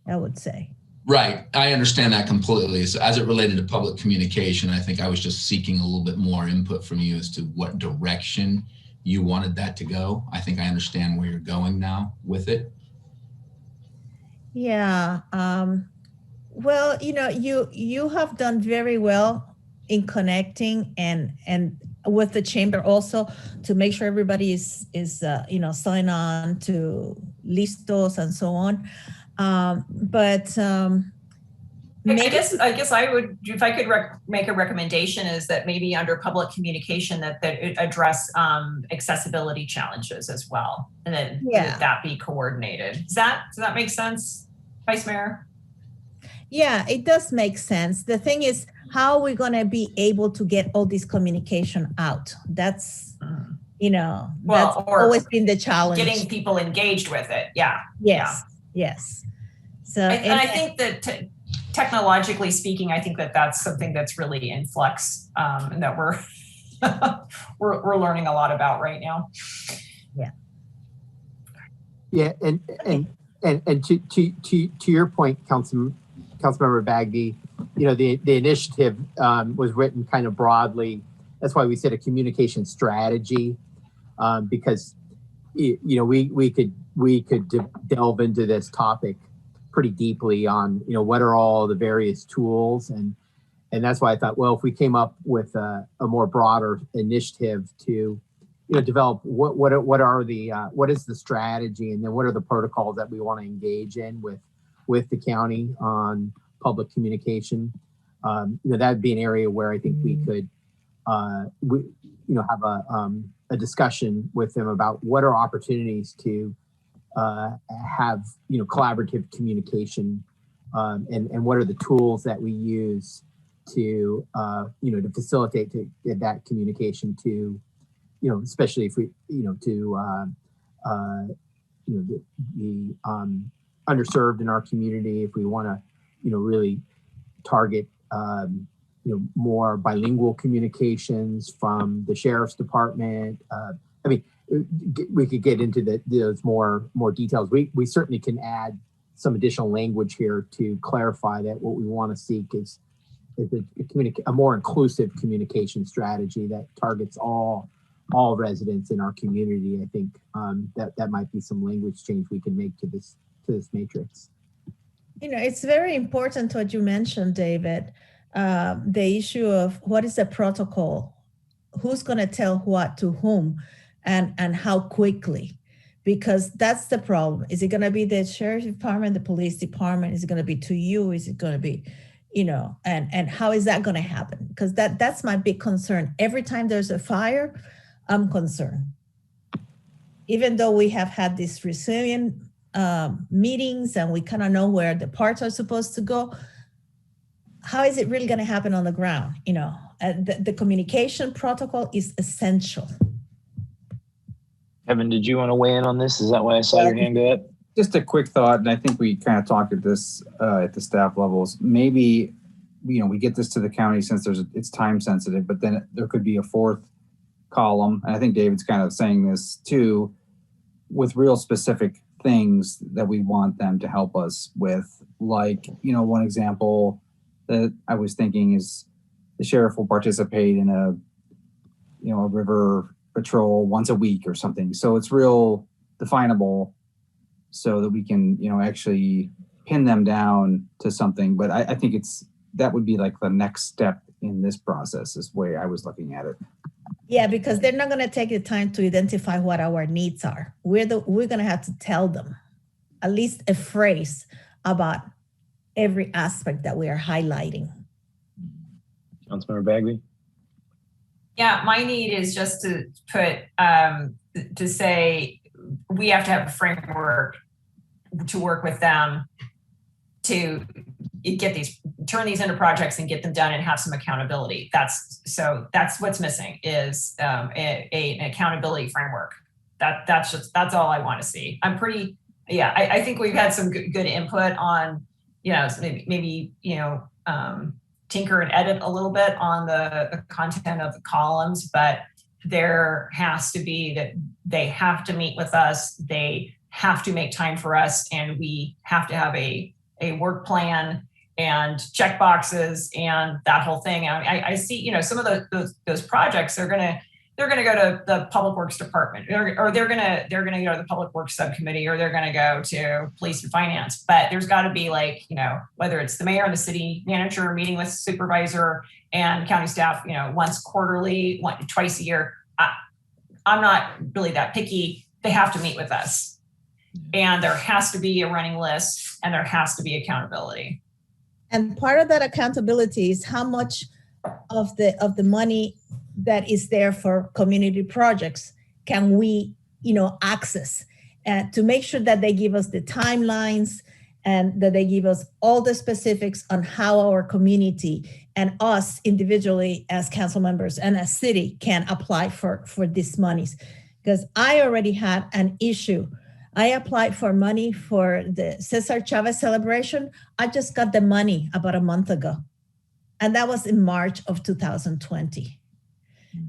I would say. Right, I understand that completely. So as it related to public communication, I think I was just seeking a little bit more input from you as to what direction you wanted that to go. I think I understand where you're going now with it. Yeah, well, you have done very well in connecting and with the chamber also to make sure everybody is sign on to listos and so on. But I guess I would, if I could make a recommendation, is that maybe under public communication that it address accessibility challenges as well, and then that be coordinated. Does that make sense, Vice Mayor? Yeah, it does make sense. The thing is, how are we going to be able to get all this communication out? That's, that's always been the challenge. Getting people engaged with it. Yeah. Yes. Yeah. Yes. So, I think that technologically speaking, I think that that's something that's really in flux, and that we're learning a lot about right now. Yeah. Yeah, and to your point, Councilmember Bagby, the initiative was written kind of broadly. That's why we said a communication strategy, because we could delve into this topic pretty deeply on what are all the various tools, and that's why I thought, well, if we came up with a more broader initiative to develop what is the strategy, and then what are the protocols that we want to engage in with the county on public communication. That'd be an area where I think we could have a discussion with them about what are opportunities to have collaborative communication, and what are the tools that we use to to facilitate that communication to especially if we the underserved in our community, if we want to really target more bilingual communications from the sheriff's department. We could get into those more details. We certainly can add some additional language here to clarify that what we want to seek is a more inclusive communication strategy that targets all residents in our community. I think that might be some language change we can make to this matrix. It's very important what you mentioned, David, the issue of what is the protocol, who's going to tell what to whom, and how quickly, because that's the problem. Is it going to be the sheriff's department, the police department? Is it going to be to you? Is it going to be, and how is that going to happen? Because that's my big concern. Every time there's a fire, I'm concerned. Even though we have had these resilient meetings and we kind of know where the parts are supposed to go, how is it really going to happen on the ground? The communication protocol is essential. Kevin, did you want to weigh in on this? Is that why I saw your hand go up? Just a quick thought, and I think we kind of talked at this at the staff levels. Maybe we get this to the county since it's time sensitive, but then there could be a fourth column, and I think David's kind of saying this too, with real specific things that we want them to help us with. Like, one example that I was thinking is the sheriff will participate in a river patrol once a week or something. So it's real definable so that we can, actually pin them down to something. But I think that would be like the next step in this process is the way I was looking at it. Yeah, because they're not going to take the time to identify what our needs are. We're going to have to tell them at least a phrase about every aspect that we are highlighting. Councilmember Bagley? Yeah, my need is just to put, to say we have to have a framework to work with them to turn these into projects and get them done and have some accountability. That's what's missing is an accountability framework. That's all I want to see. I think we've had some good input on, maybe tinker and edit a little bit on the content of the columns, but there has to be that they have to meet with us. They have to make time for us, and we have to have a work plan and check boxes and that whole thing. I see, some of those projects they're gonna go to the Public Works Department, or they're gonna go to the Public Works Subcommittee, or they're gonna go to Police and Finance. But there's got to be whether it's the mayor and the city manager meeting with supervisor and county staff, once quarterly, twice a year. I'm not really that picky. They have to meet with us, and there has to be a running list, and there has to be accountability. And part of that accountability is how much of the money that is there for community projects can we, access, and to make sure that they give us the timelines and that they give us all the specifics on how our community and us individually as council members and as city can apply for these monies. Because I already had an issue. I applied for money for the Cesar Chavez celebration. I just got the money about a month ago. And that was in March of 2020.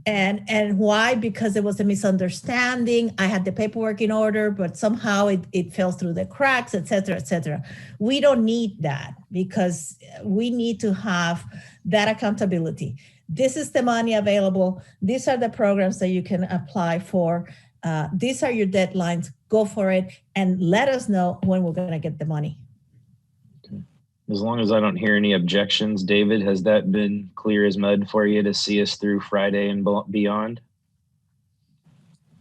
And why? Because there was a misunderstanding. I had the paperwork in order, but somehow it fell through the cracks, et cetera, et cetera. We don't need that, because we need to have that accountability. This is the money available. These are the programs that you can apply for. These are your deadlines. Go for it and let us know when we're going to get the money. As long as I don't hear any objections, David, has that been clear as mud for you to see us through Friday and beyond?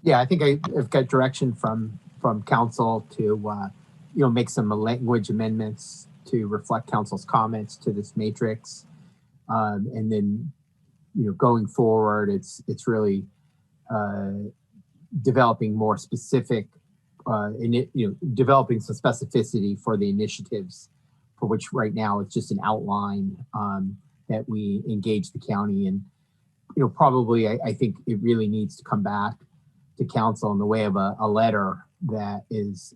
Yeah, I think I've got direction from council to, make some language amendments to reflect council's comments to this matrix. And then, going forward, it's really developing more specific, developing some specificity for the initiatives, for which right now it's just an outline that we engage the county in. Probably I think it really needs to come back to council in the way of a letter that is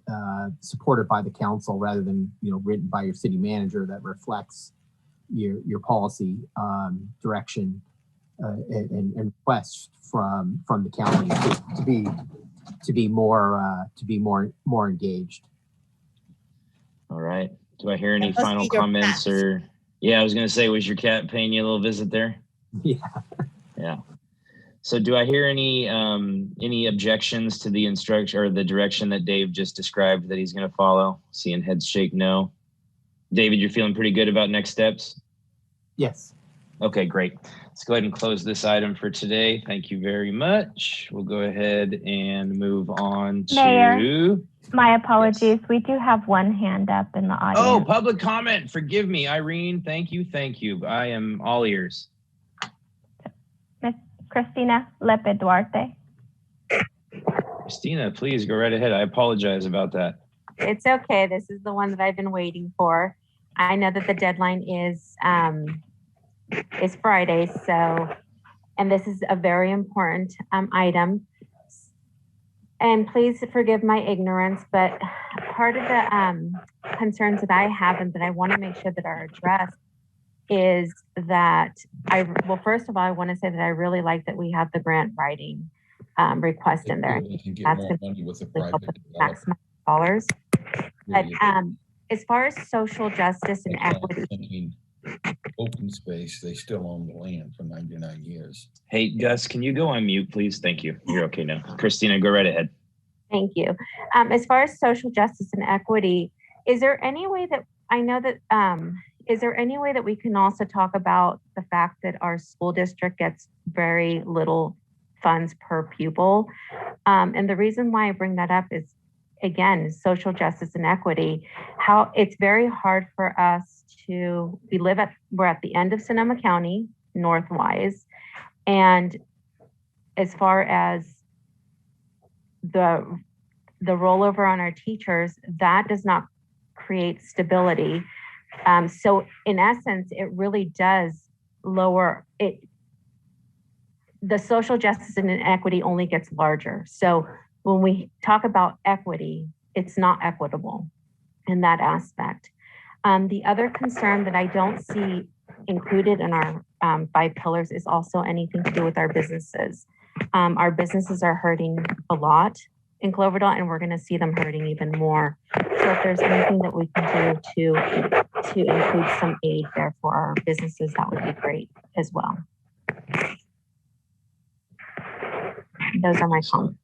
supported by the council rather than written by your city manager that reflects your policy direction and requests from the county to be more engaged. All right. Do I hear any final comments or? Yeah, I was going to say, was your cat paying you a little visit there? Yeah. Yeah. So do I hear any objections to the instruction or the direction that Dave just described that he's going to follow? Seeing heads shake no. David, you're feeling pretty good about next steps? Yes. Okay, great. Let's go ahead and close this item for today. Thank you very much. We'll go ahead and move on to... Mayor, my apologies. Yes. We do have one hand up in the audience. Oh, public comment. Forgive me, Irene. Thank you. Thank you. I am all ears. Miss Christina Lepe Duarte. Christina, please go right ahead. I apologize about that. It's okay. This is the one that I've been waiting for. I know that the deadline is Friday, and this is a very important item. And please forgive my ignorance, but part of the concerns that I have and that I want to make sure that are addressed is that first of all, I want to say that I really like that we have the grant writing request in there. That's going to maximize dollars. But as far as social justice and equity, open space, they still own the land for 99 years. Hey, Gus, can you go on mute, please? Thank you. You're okay now. Christina, go right ahead. Thank you. As far as social justice and equity, is there any way that is there any way that we can also talk about the fact that our school district gets very little funds per pupil? And the reason why I bring that up is, again, social justice and equity, how it's very hard for us we're at the end of Sonoma County, northwise. And as far as the rollover on our teachers, that does not create stability. So in essence, it really does lower it. The social justice and inequity only gets larger. So when we talk about equity, it's not equitable in that aspect. The other concern that I don't see included in our 5 pillars is also anything to do with our businesses. Our businesses are hurting a lot in Cloverdale, and we're going to see them hurting even more. So if there's anything that we can do to include some aid there for our businesses, that would be great as well. Those are my comments.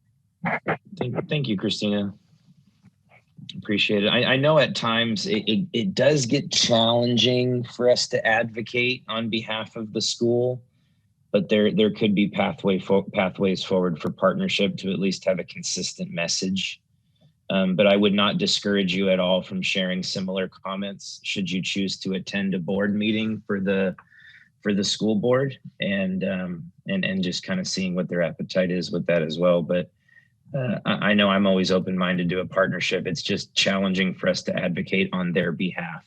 Thank you, Christina. Appreciate it. I know at times it does get challenging for us to advocate on behalf of the school, but there could be pathways forward for partnership to at least have a consistent message. But I would not discourage you at all from sharing similar comments should you choose to attend a board meeting for the school board and just kind of seeing what their appetite is with that as well. But I know I'm always open-minded to a partnership. It's just challenging for us to advocate on their behalf.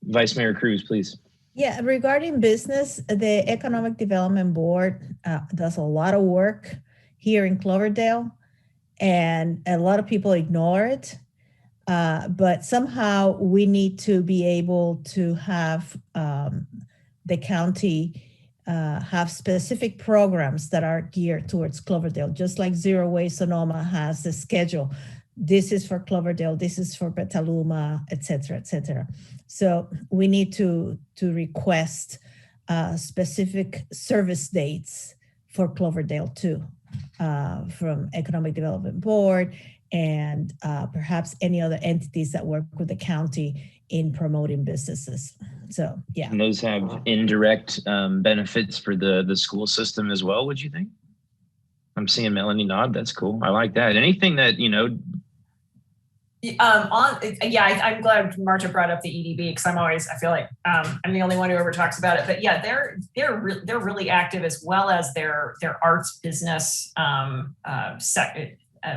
Vice Mayor Cruz, please. Yeah, regarding business, the Economic Development Board does a lot of work here in Cloverdale, and a lot of people ignore it. But somehow we need to be able to have the county have specific programs that are geared towards Cloverdale, just like Zero Waste Sonoma has the schedule. This is for Cloverdale, this is for Petaluma, et cetera, et cetera. So we need to request specific service dates for Cloverdale too, from Economic Development Board and perhaps any other entities that work with the county in promoting businesses. So, yeah. And those have indirect benefits for the school system as well, would you think? I'm seeing Melanie nod. That's cool. I like that. Anything that, you know. I'm glad Marta brought up the EDB because I feel like I'm the only one who ever talks about it. But yeah, they're really active, as well as their arts business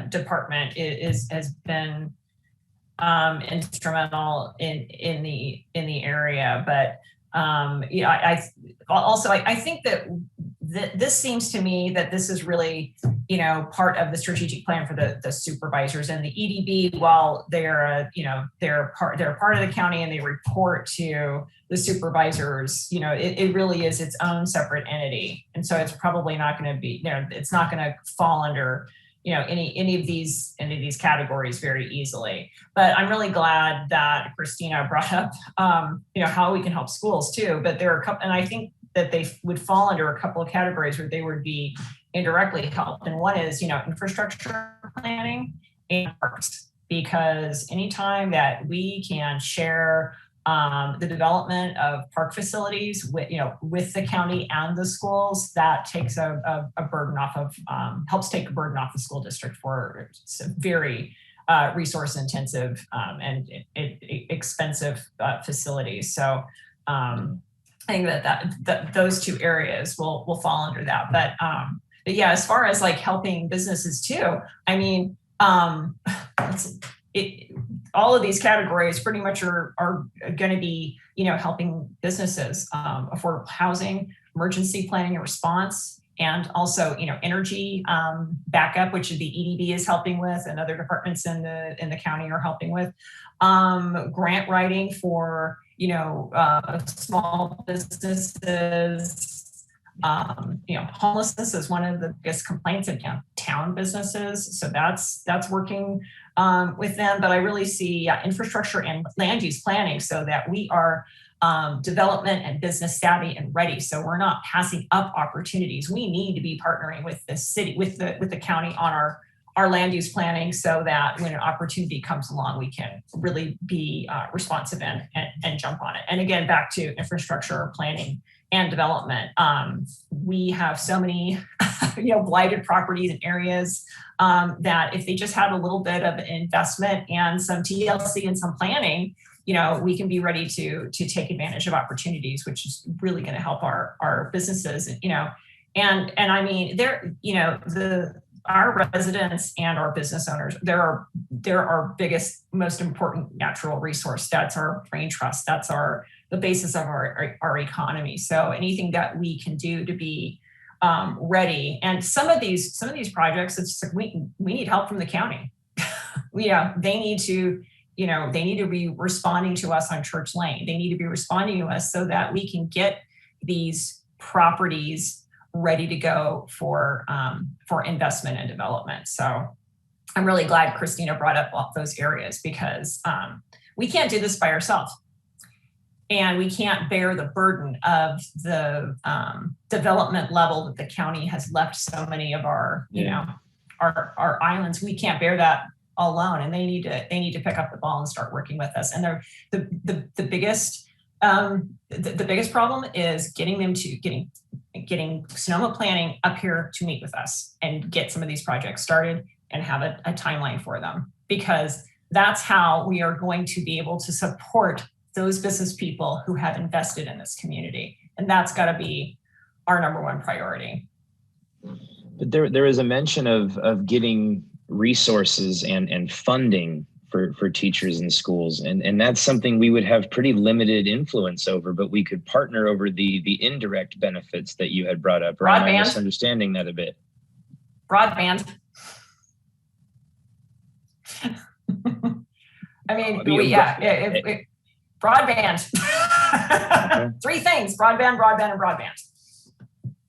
department has been instrumental in the area. But I think that this seems to me that this is really, you know, part of the strategic plan for the supervisors, and the EDB, while they're part of the county and they report to the supervisors, you know, it really is its own separate entity. And so it's probably not going to be, you know, it's not going to fall under, you know, any of these categories very easily. But I'm really glad that Christina brought up, you know, how we can help schools too. But there are a couple, and I think that they would fall under a couple of categories where they would be indirectly helped. And one is, you know, infrastructure planning and parks, because anytime that we can share the development of park facilities with the county and the schools, that takes a burden off of, helps take a burden off the school district for some very resource intensive and expensive facilities. So I think that those two areas will fall under that. But yeah, as far as like helping businesses too, I mean, all of these categories pretty much are going to be, you know, helping businesses, affordable housing, emergency planning and response, and also, you know, energy backup, which the EDB is helping with, and other departments in the county are helping with, grant writing for, you know, small businesses. You know, homelessness is one of the biggest complaints in town businesses, so that's working with them. But I really see infrastructure and land use planning, so that we are development and business savvy and ready. So we're not passing up opportunities. We need to be partnering with the city, with the county on our land use planning, so that when an opportunity comes along, we can really be responsive and jump on it. And again, back to infrastructure planning and development. We have so many, you know, blighted properties and areas that if they just had a little bit of investment and some TLC and some planning, you know, we can be ready to take advantage of opportunities, which is really going to help our businesses, you know. And I mean, you know, our residents and our business owners, they're our biggest, most important natural resource. That's our brain trust. That's the basis of our economy. So anything that we can do to be ready. And some of these projects, it's just like we need help from the county. They need to be responding to us on Church Lane. They need to be responding to us so that we can get these properties ready to go for investment and development. So I'm really glad Christina brought up all those areas, because we can't do this by ourselves. And we can't bear the burden of the development level that the county has left so many of our, you know, our islands. We can't bear that alone, and they need to pick up the ball and start working with us. And the biggest problem is getting Sonoma planning up here to meet with us and get some of these projects started and have a timeline for them, because that's how we are going to be able to support those business people who have invested in this community. And that's got to be our number one priority. But there is a mention of getting resources and funding for teachers in schools. And that's something we would have pretty limited influence over, but we could partner over the indirect benefits that you had brought up. Or am I misunderstanding that a bit? Broadband. I mean, broadband. Okay. Three things: broadband, and broadband.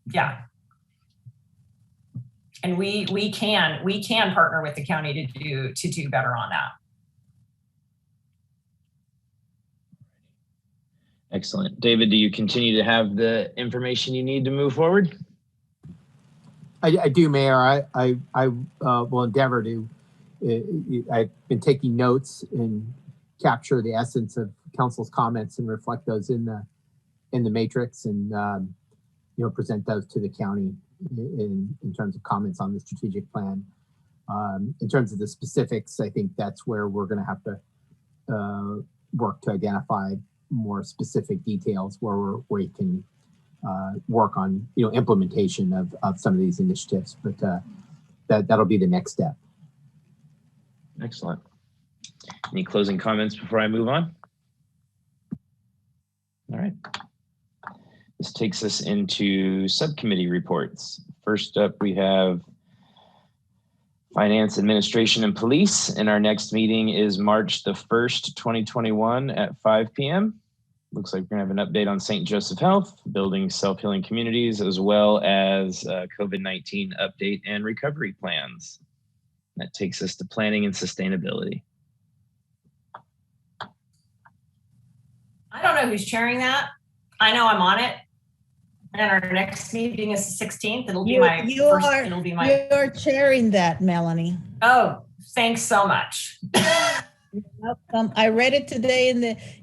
Yeah. And we can partner with the county to do better on that. Excellent. David, do you continue to have the information you need to move forward? I do, Mayor. I will endeavor to. I've been taking notes and capture the essence of council's comments and reflect those in the matrix, and present those to the county in terms of comments on the strategic plan. In terms of the specifics, I think that's where we're going to have to work to identify more specific details where we can work on implementation of some of these initiatives. But that'll be the next step. Excellent. Any closing comments before I move on? All right. This takes us into subcommittee reports. First up, we have Finance, Administration, and Police. And our next meeting is March the 1st, 2021 at 5 p.m. Looks like we're gonna have an update on St. Joseph Health, building self-healing communities, as well as COVID-19 update and recovery plans. That takes us to planning and sustainability. I don't know who's chairing that. I know I'm on it. And our next meeting is the 16th. It'll be my first. It'll be my. You're chairing that, Melanie. Oh, thanks so much. You're welcome. I read it today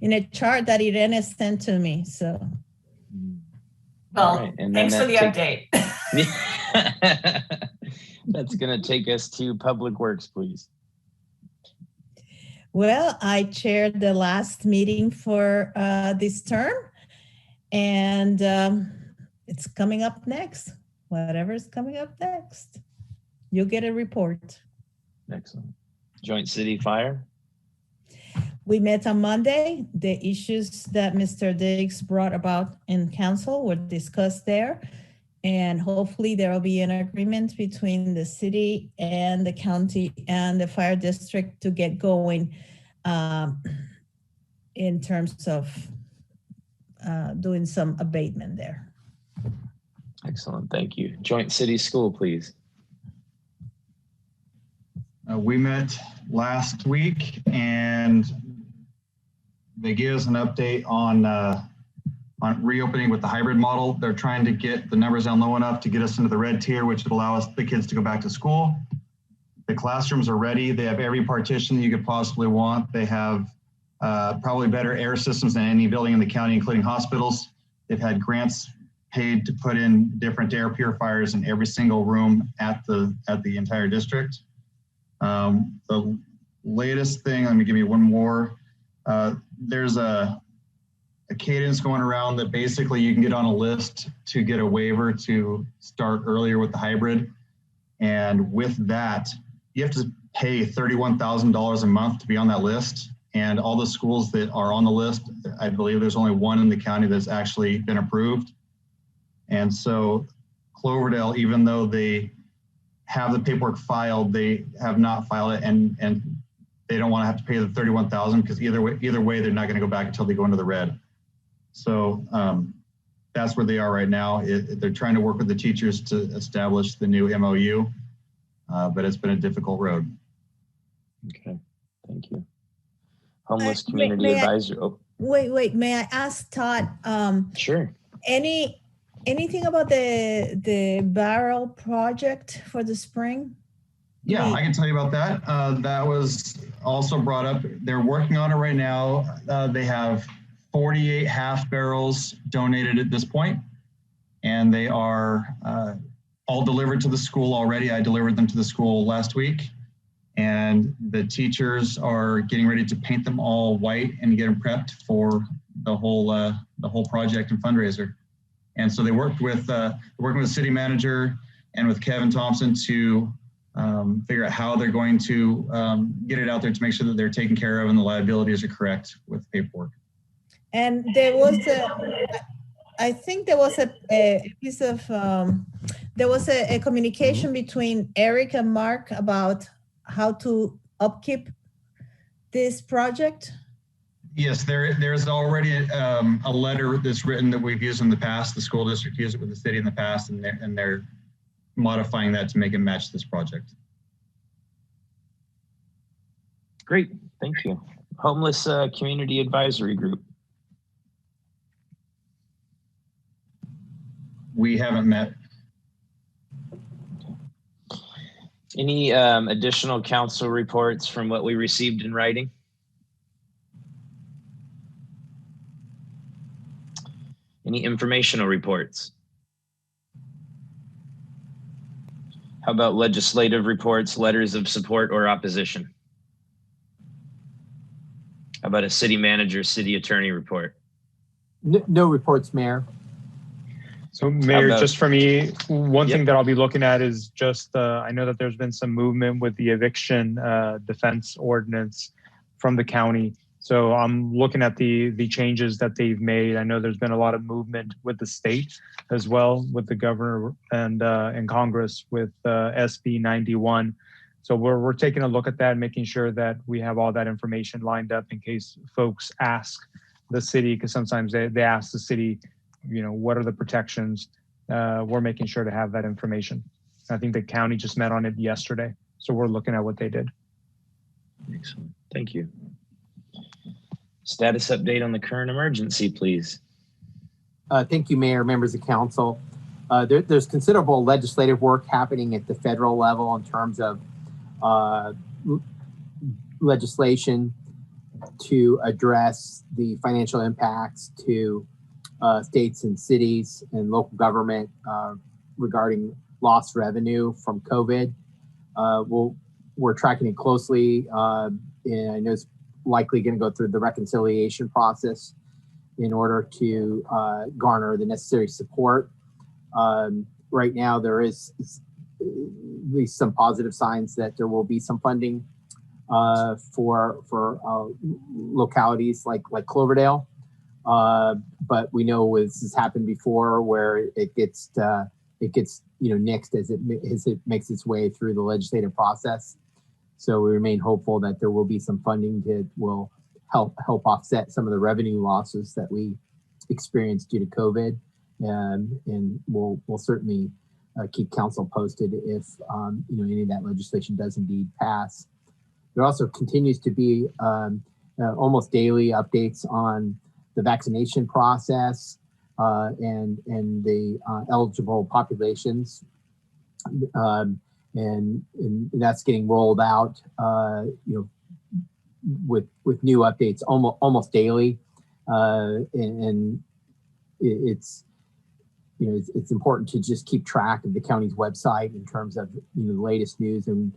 in a chart that Irene sent to me. So. Well, right. And thanks for the update. That's going to take us to Public Works, please. Well, I chaired the last meeting for this term, and it's coming up next. Whatever's coming up next, you'll get a report. Excellent. Joint City Fire. We met on Monday. The issues that Mr. Diggs brought about in council were discussed there. And hopefully there will be an agreement between the city and the county and the fire district to get going in terms of doing some abatement there. Excellent, thank you. Joint City School, please. We met last week and they gave us an update on reopening with the hybrid model. They're trying to get the numbers down low enough to get us into the red tier, which would allow the kids to go back to school. The classrooms are ready. They have every partition you could possibly want. They have probably better air systems than any building in the county, including hospitals. They've had grants paid to put in different air purifiers in every single room at the entire district. The latest thing, let me give you one more. There's a cadence going around that basically you can get on a list to get a waiver to start earlier with the hybrid. And with that, you have to pay $31,000 a month to be on that list. And all the schools that are on the list, I believe there's only one in the county that's actually been approved. And so Cloverdale, even though they have the paperwork filed, they have not filed it, and they don't want to have to pay the $31,000 because either way, they're not going to go back until they go into the red. So that's where they are right now. They're trying to work with the teachers to establish the new MOU, but it's been a difficult road. Okay, thank you. Homeless Community Advisor. Wait, may I ask Todd? Sure. Anything about the barrel project for the spring? Yeah, I can tell you about that. That was also brought up. They're working on it right now. They have 48 half barrels donated at this point, and they are all delivered to the school already. I delivered them to the school last week, and the teachers are getting ready to paint them all white and get them prepped for the whole project and fundraiser. And so they worked with working with the city manager and with Kevin Thompson to figure out how they're going to get it out there to make sure that they're taken care of and the liabilities are correct with paperwork. And there was I think there was a piece of, there was a communication between Eric and Mark about how to upkeep this project. Yes, there's already a letter that's written that we've used in the past. The school district used it with the city in the past, and they're modifying that to make it match this project. Great, thank you. Homeless Community Advisory Group. We haven't met. Any additional council reports from what we received in writing? Any informational reports? How about legislative reports, letters of support or opposition? How about a city manager, city attorney report? No reports, Mayor. So Mayor, just for me, one thing that I'll be looking at is just, I know that there's been some movement with the eviction defense ordinance from the county. So I'm looking at the changes that they've made. I know there's been a lot of movement with the state as well, with the governor and Congress with SB 91. So we're taking a look at that, making sure that we have all that information lined up in case folks ask the city, because sometimes they ask the city, you know, what are the protections? We're making sure to have that information. I think the county just met on it yesterday. So we're looking at what they did. Excellent, thank you. Status update on the current emergency, please. Thank you, Mayor, members of council. There's considerable legislative work happening at the federal level in terms of legislation to address the financial impacts to states and cities and local government regarding lost revenue from COVID. We're tracking it closely, and I know it's likely going to go through the reconciliation process in order to garner the necessary support. Right now, there is at least some positive signs that there will be some funding for localities like Cloverdale. But we know this has happened before, where it gets nixed as it makes its way through the legislative process. So we remain hopeful that there will be some funding that will help offset some of the revenue losses that we experienced due to COVID, and we'll certainly keep council posted if any of that legislation does indeed pass. There also continues to be almost daily updates on the vaccination process and the eligible populations, and that's getting rolled out, with new updates almost daily, and it's important to just keep track of the county's website in terms of the latest news. And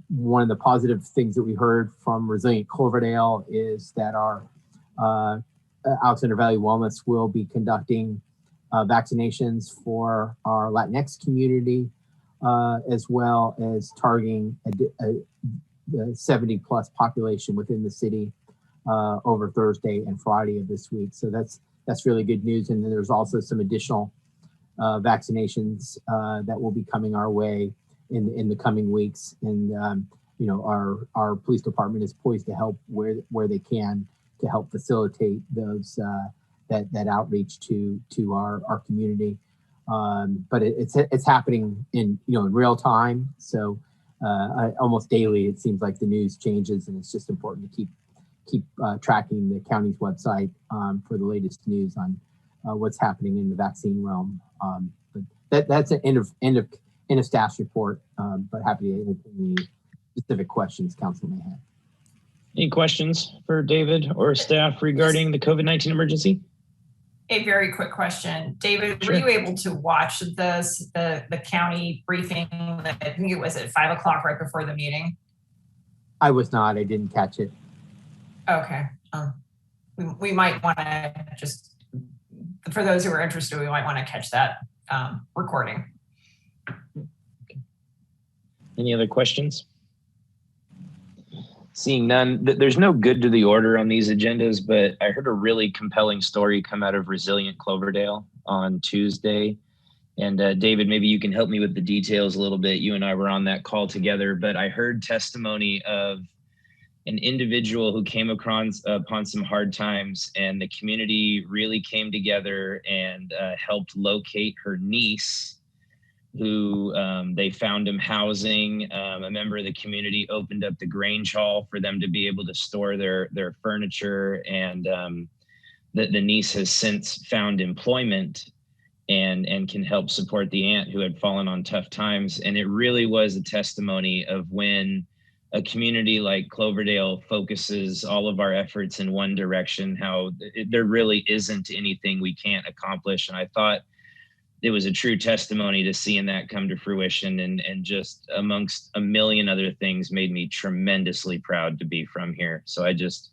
one of the positive things that we heard from Resilient Cloverdale is that our Alexander Valley Wellness will be conducting vaccinations for our Latinx community, as well as targeting the 70 plus population within the city over Thursday and Friday of this week. So that's really good news. And then there's also some additional vaccinations that will be coming our way in the coming weeks. And our police department is poised to help where they can to help facilitate those that outreach to our community. But it's happening in real time. So almost daily, it seems like the news changes, and it's just important to keep tracking the county's website for the latest news on what's happening in the vaccine realm. But that's an end of staff's report. But happy to answer any specific questions council may have. Any questions for David or staff regarding the COVID-19 emergency? A very quick question. David, Sure. Were you able to watch the county briefing? I think it was at 5 o'clock right before the meeting. I was not. I didn't catch it. Okay. We might want to just, for those who are interested, we might want to catch that recording. Any other questions? Seeing none, there's no good to the order on these agendas, but I heard a really compelling story come out of Resilient Cloverdale on Tuesday. And David, maybe you can help me with the details a little bit. You and I were on that call together, but I heard testimony of an individual who came upon some hard times, and the community really came together and helped locate her niece, who they found him housing. A member of the community opened up the Grange Hall for them to be able to store their furniture, and the niece has since found employment and can help support the aunt who had fallen on tough times. And it really was a testimony of when a community like Cloverdale focuses all of our efforts in one direction, how there really isn't anything we can't accomplish. And I thought it was a true testimony to seeing that come to fruition, and just amongst a million other things made me tremendously proud to be from here. So I just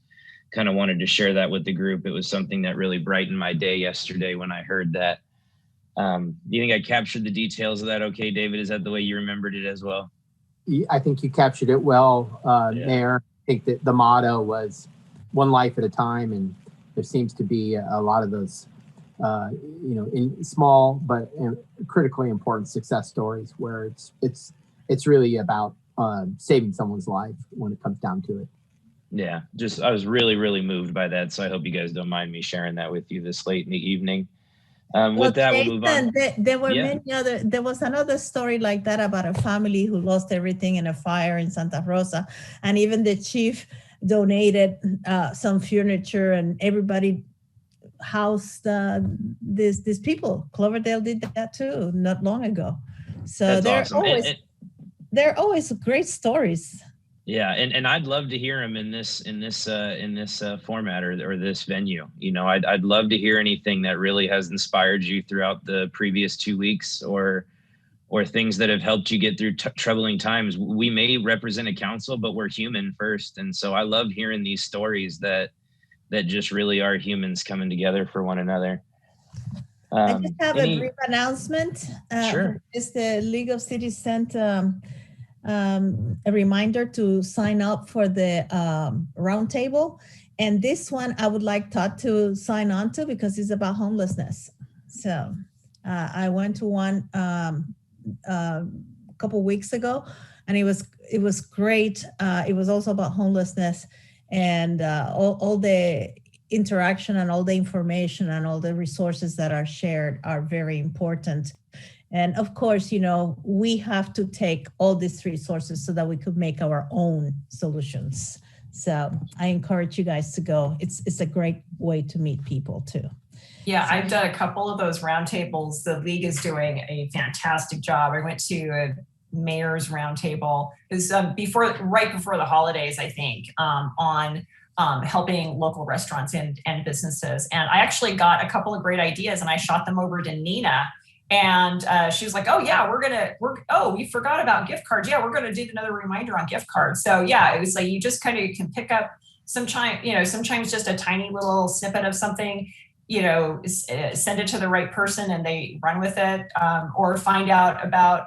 kind of wanted to share that with the group. It was something that really brightened my day yesterday when I heard that. Do you think I captured the details of that okay, David? Is that the way you remembered it as well? I think you captured it well, Mayor. I think that the motto was one life at a time, and there seems to be a lot of those, in small but critically important success stories where it's really about saving someone's life when it comes down to it. Yeah, I was really, really moved by that. So I hope you guys don't mind me sharing that with you this late in the evening. With that, we'll move on. There were many other, there was another story like that about a family who lost everything in a fire in Santa Rosa. And even the chief donated some furniture, and everybody housed these people. Cloverdale did that too, not long ago. So that's awesome. They're always great stories. Yeah, and I'd love to hear them in this format or this venue. I'd love to hear anything that really has inspired you throughout the previous 2 weeks, or things that have helped you get through troubling times. We may represent a council, but we're human first, and so I love hearing these stories that just really are humans coming together for one another. I just have a brief announcement. Sure. It's the League of Cities sent a reminder to sign up for the roundtable, and this one I would like Todd to sign on to because it's about homelessness. So I went to one a couple weeks ago, and it was great. It was also about homelessness, and all the interaction and all the information and all the resources that are shared are very important. And of course, we have to take all these resources so that we could make our own solutions. So I encourage you guys to go. It's a great way to meet people too. Yeah, I've done a couple of those roundtables. The league is doing a fantastic job. I went to a mayor's roundtable. It was right before the holidays, I think, on helping local restaurants and businesses. And I actually got a couple of great ideas, and I shot them over to Nina. And she was like, "Oh yeah, we forgot about gift cards. Yeah, we're gonna do another reminder on gift cards." So yeah, it was like you just kind of can pick up sometimes just a tiny little snippet of something, send it to the right person and they run with it, or find out about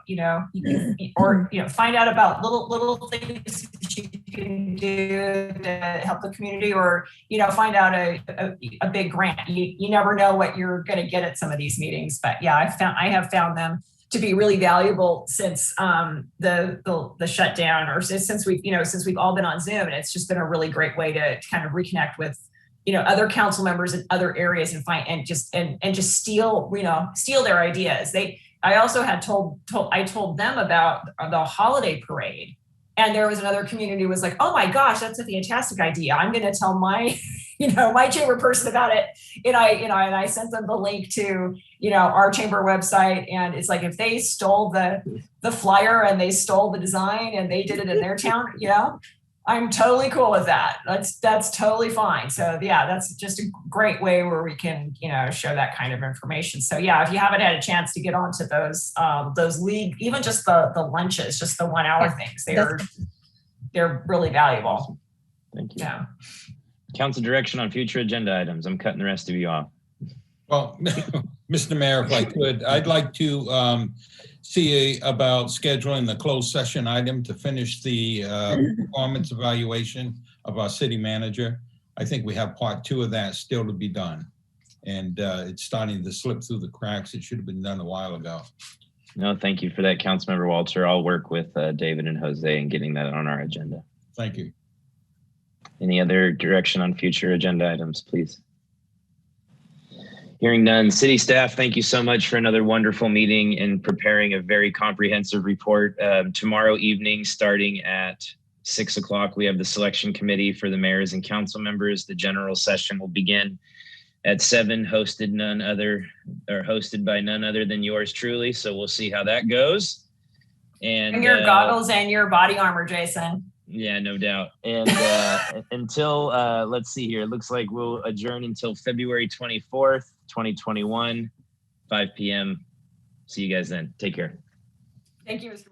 find out about little things that you can do to help the community, or find out a big grant. You never know what you're going to get at some of these meetings, but yeah, I have found them to be really valuable since the shutdown, or since we've all been on Zoom, and it's just been a really great way to kind of reconnect with other council members in other areas and just steal their ideas. I also had told them about the holiday parade, and there was another community who was like, "Oh my gosh, that's a fantastic idea. I'm going to tell my my chamber person about it." And I sent them the link to our chamber website, and it's like, if they stole the flyer and they stole the design and they did it in their town, I'm totally cool with that. That's totally fine. So yeah, that's just a great way where we can, show that kind of information. So yeah, if you haven't had a chance to get onto those league, even just the lunches, just the 1 hour things, they're really valuable. Thank you. Yeah. Council direction on future agenda items. I'm cutting the rest of you off. Well, Mr. Mayor, if I could, I'd like to see about scheduling the closed session item to finish the performance evaluation of our city manager. I think we have part 2 of that still to be done. And it's starting to slip through the cracks. It should have been done a while ago. No, thank you for that, Councilmember Walter. I'll work with David and Jose in getting that on our agenda. Thank you. Any other direction on future agenda items, please? Hearing none. City staff, thank you so much for another wonderful meeting and preparing a very comprehensive report. Tomorrow evening, starting at 6 o'clock, we have the selection committee for the mayors and council members. The general session will begin at 7, hosted by none other than yours truly. So we'll see how that goes. And your goggles and your body armor, Jason. Yeah, no doubt. And until, let's see here, it looks like we'll adjourn until February 24th, 2021, 5 p.m. See you guys then. Take care. Thank you, Mr.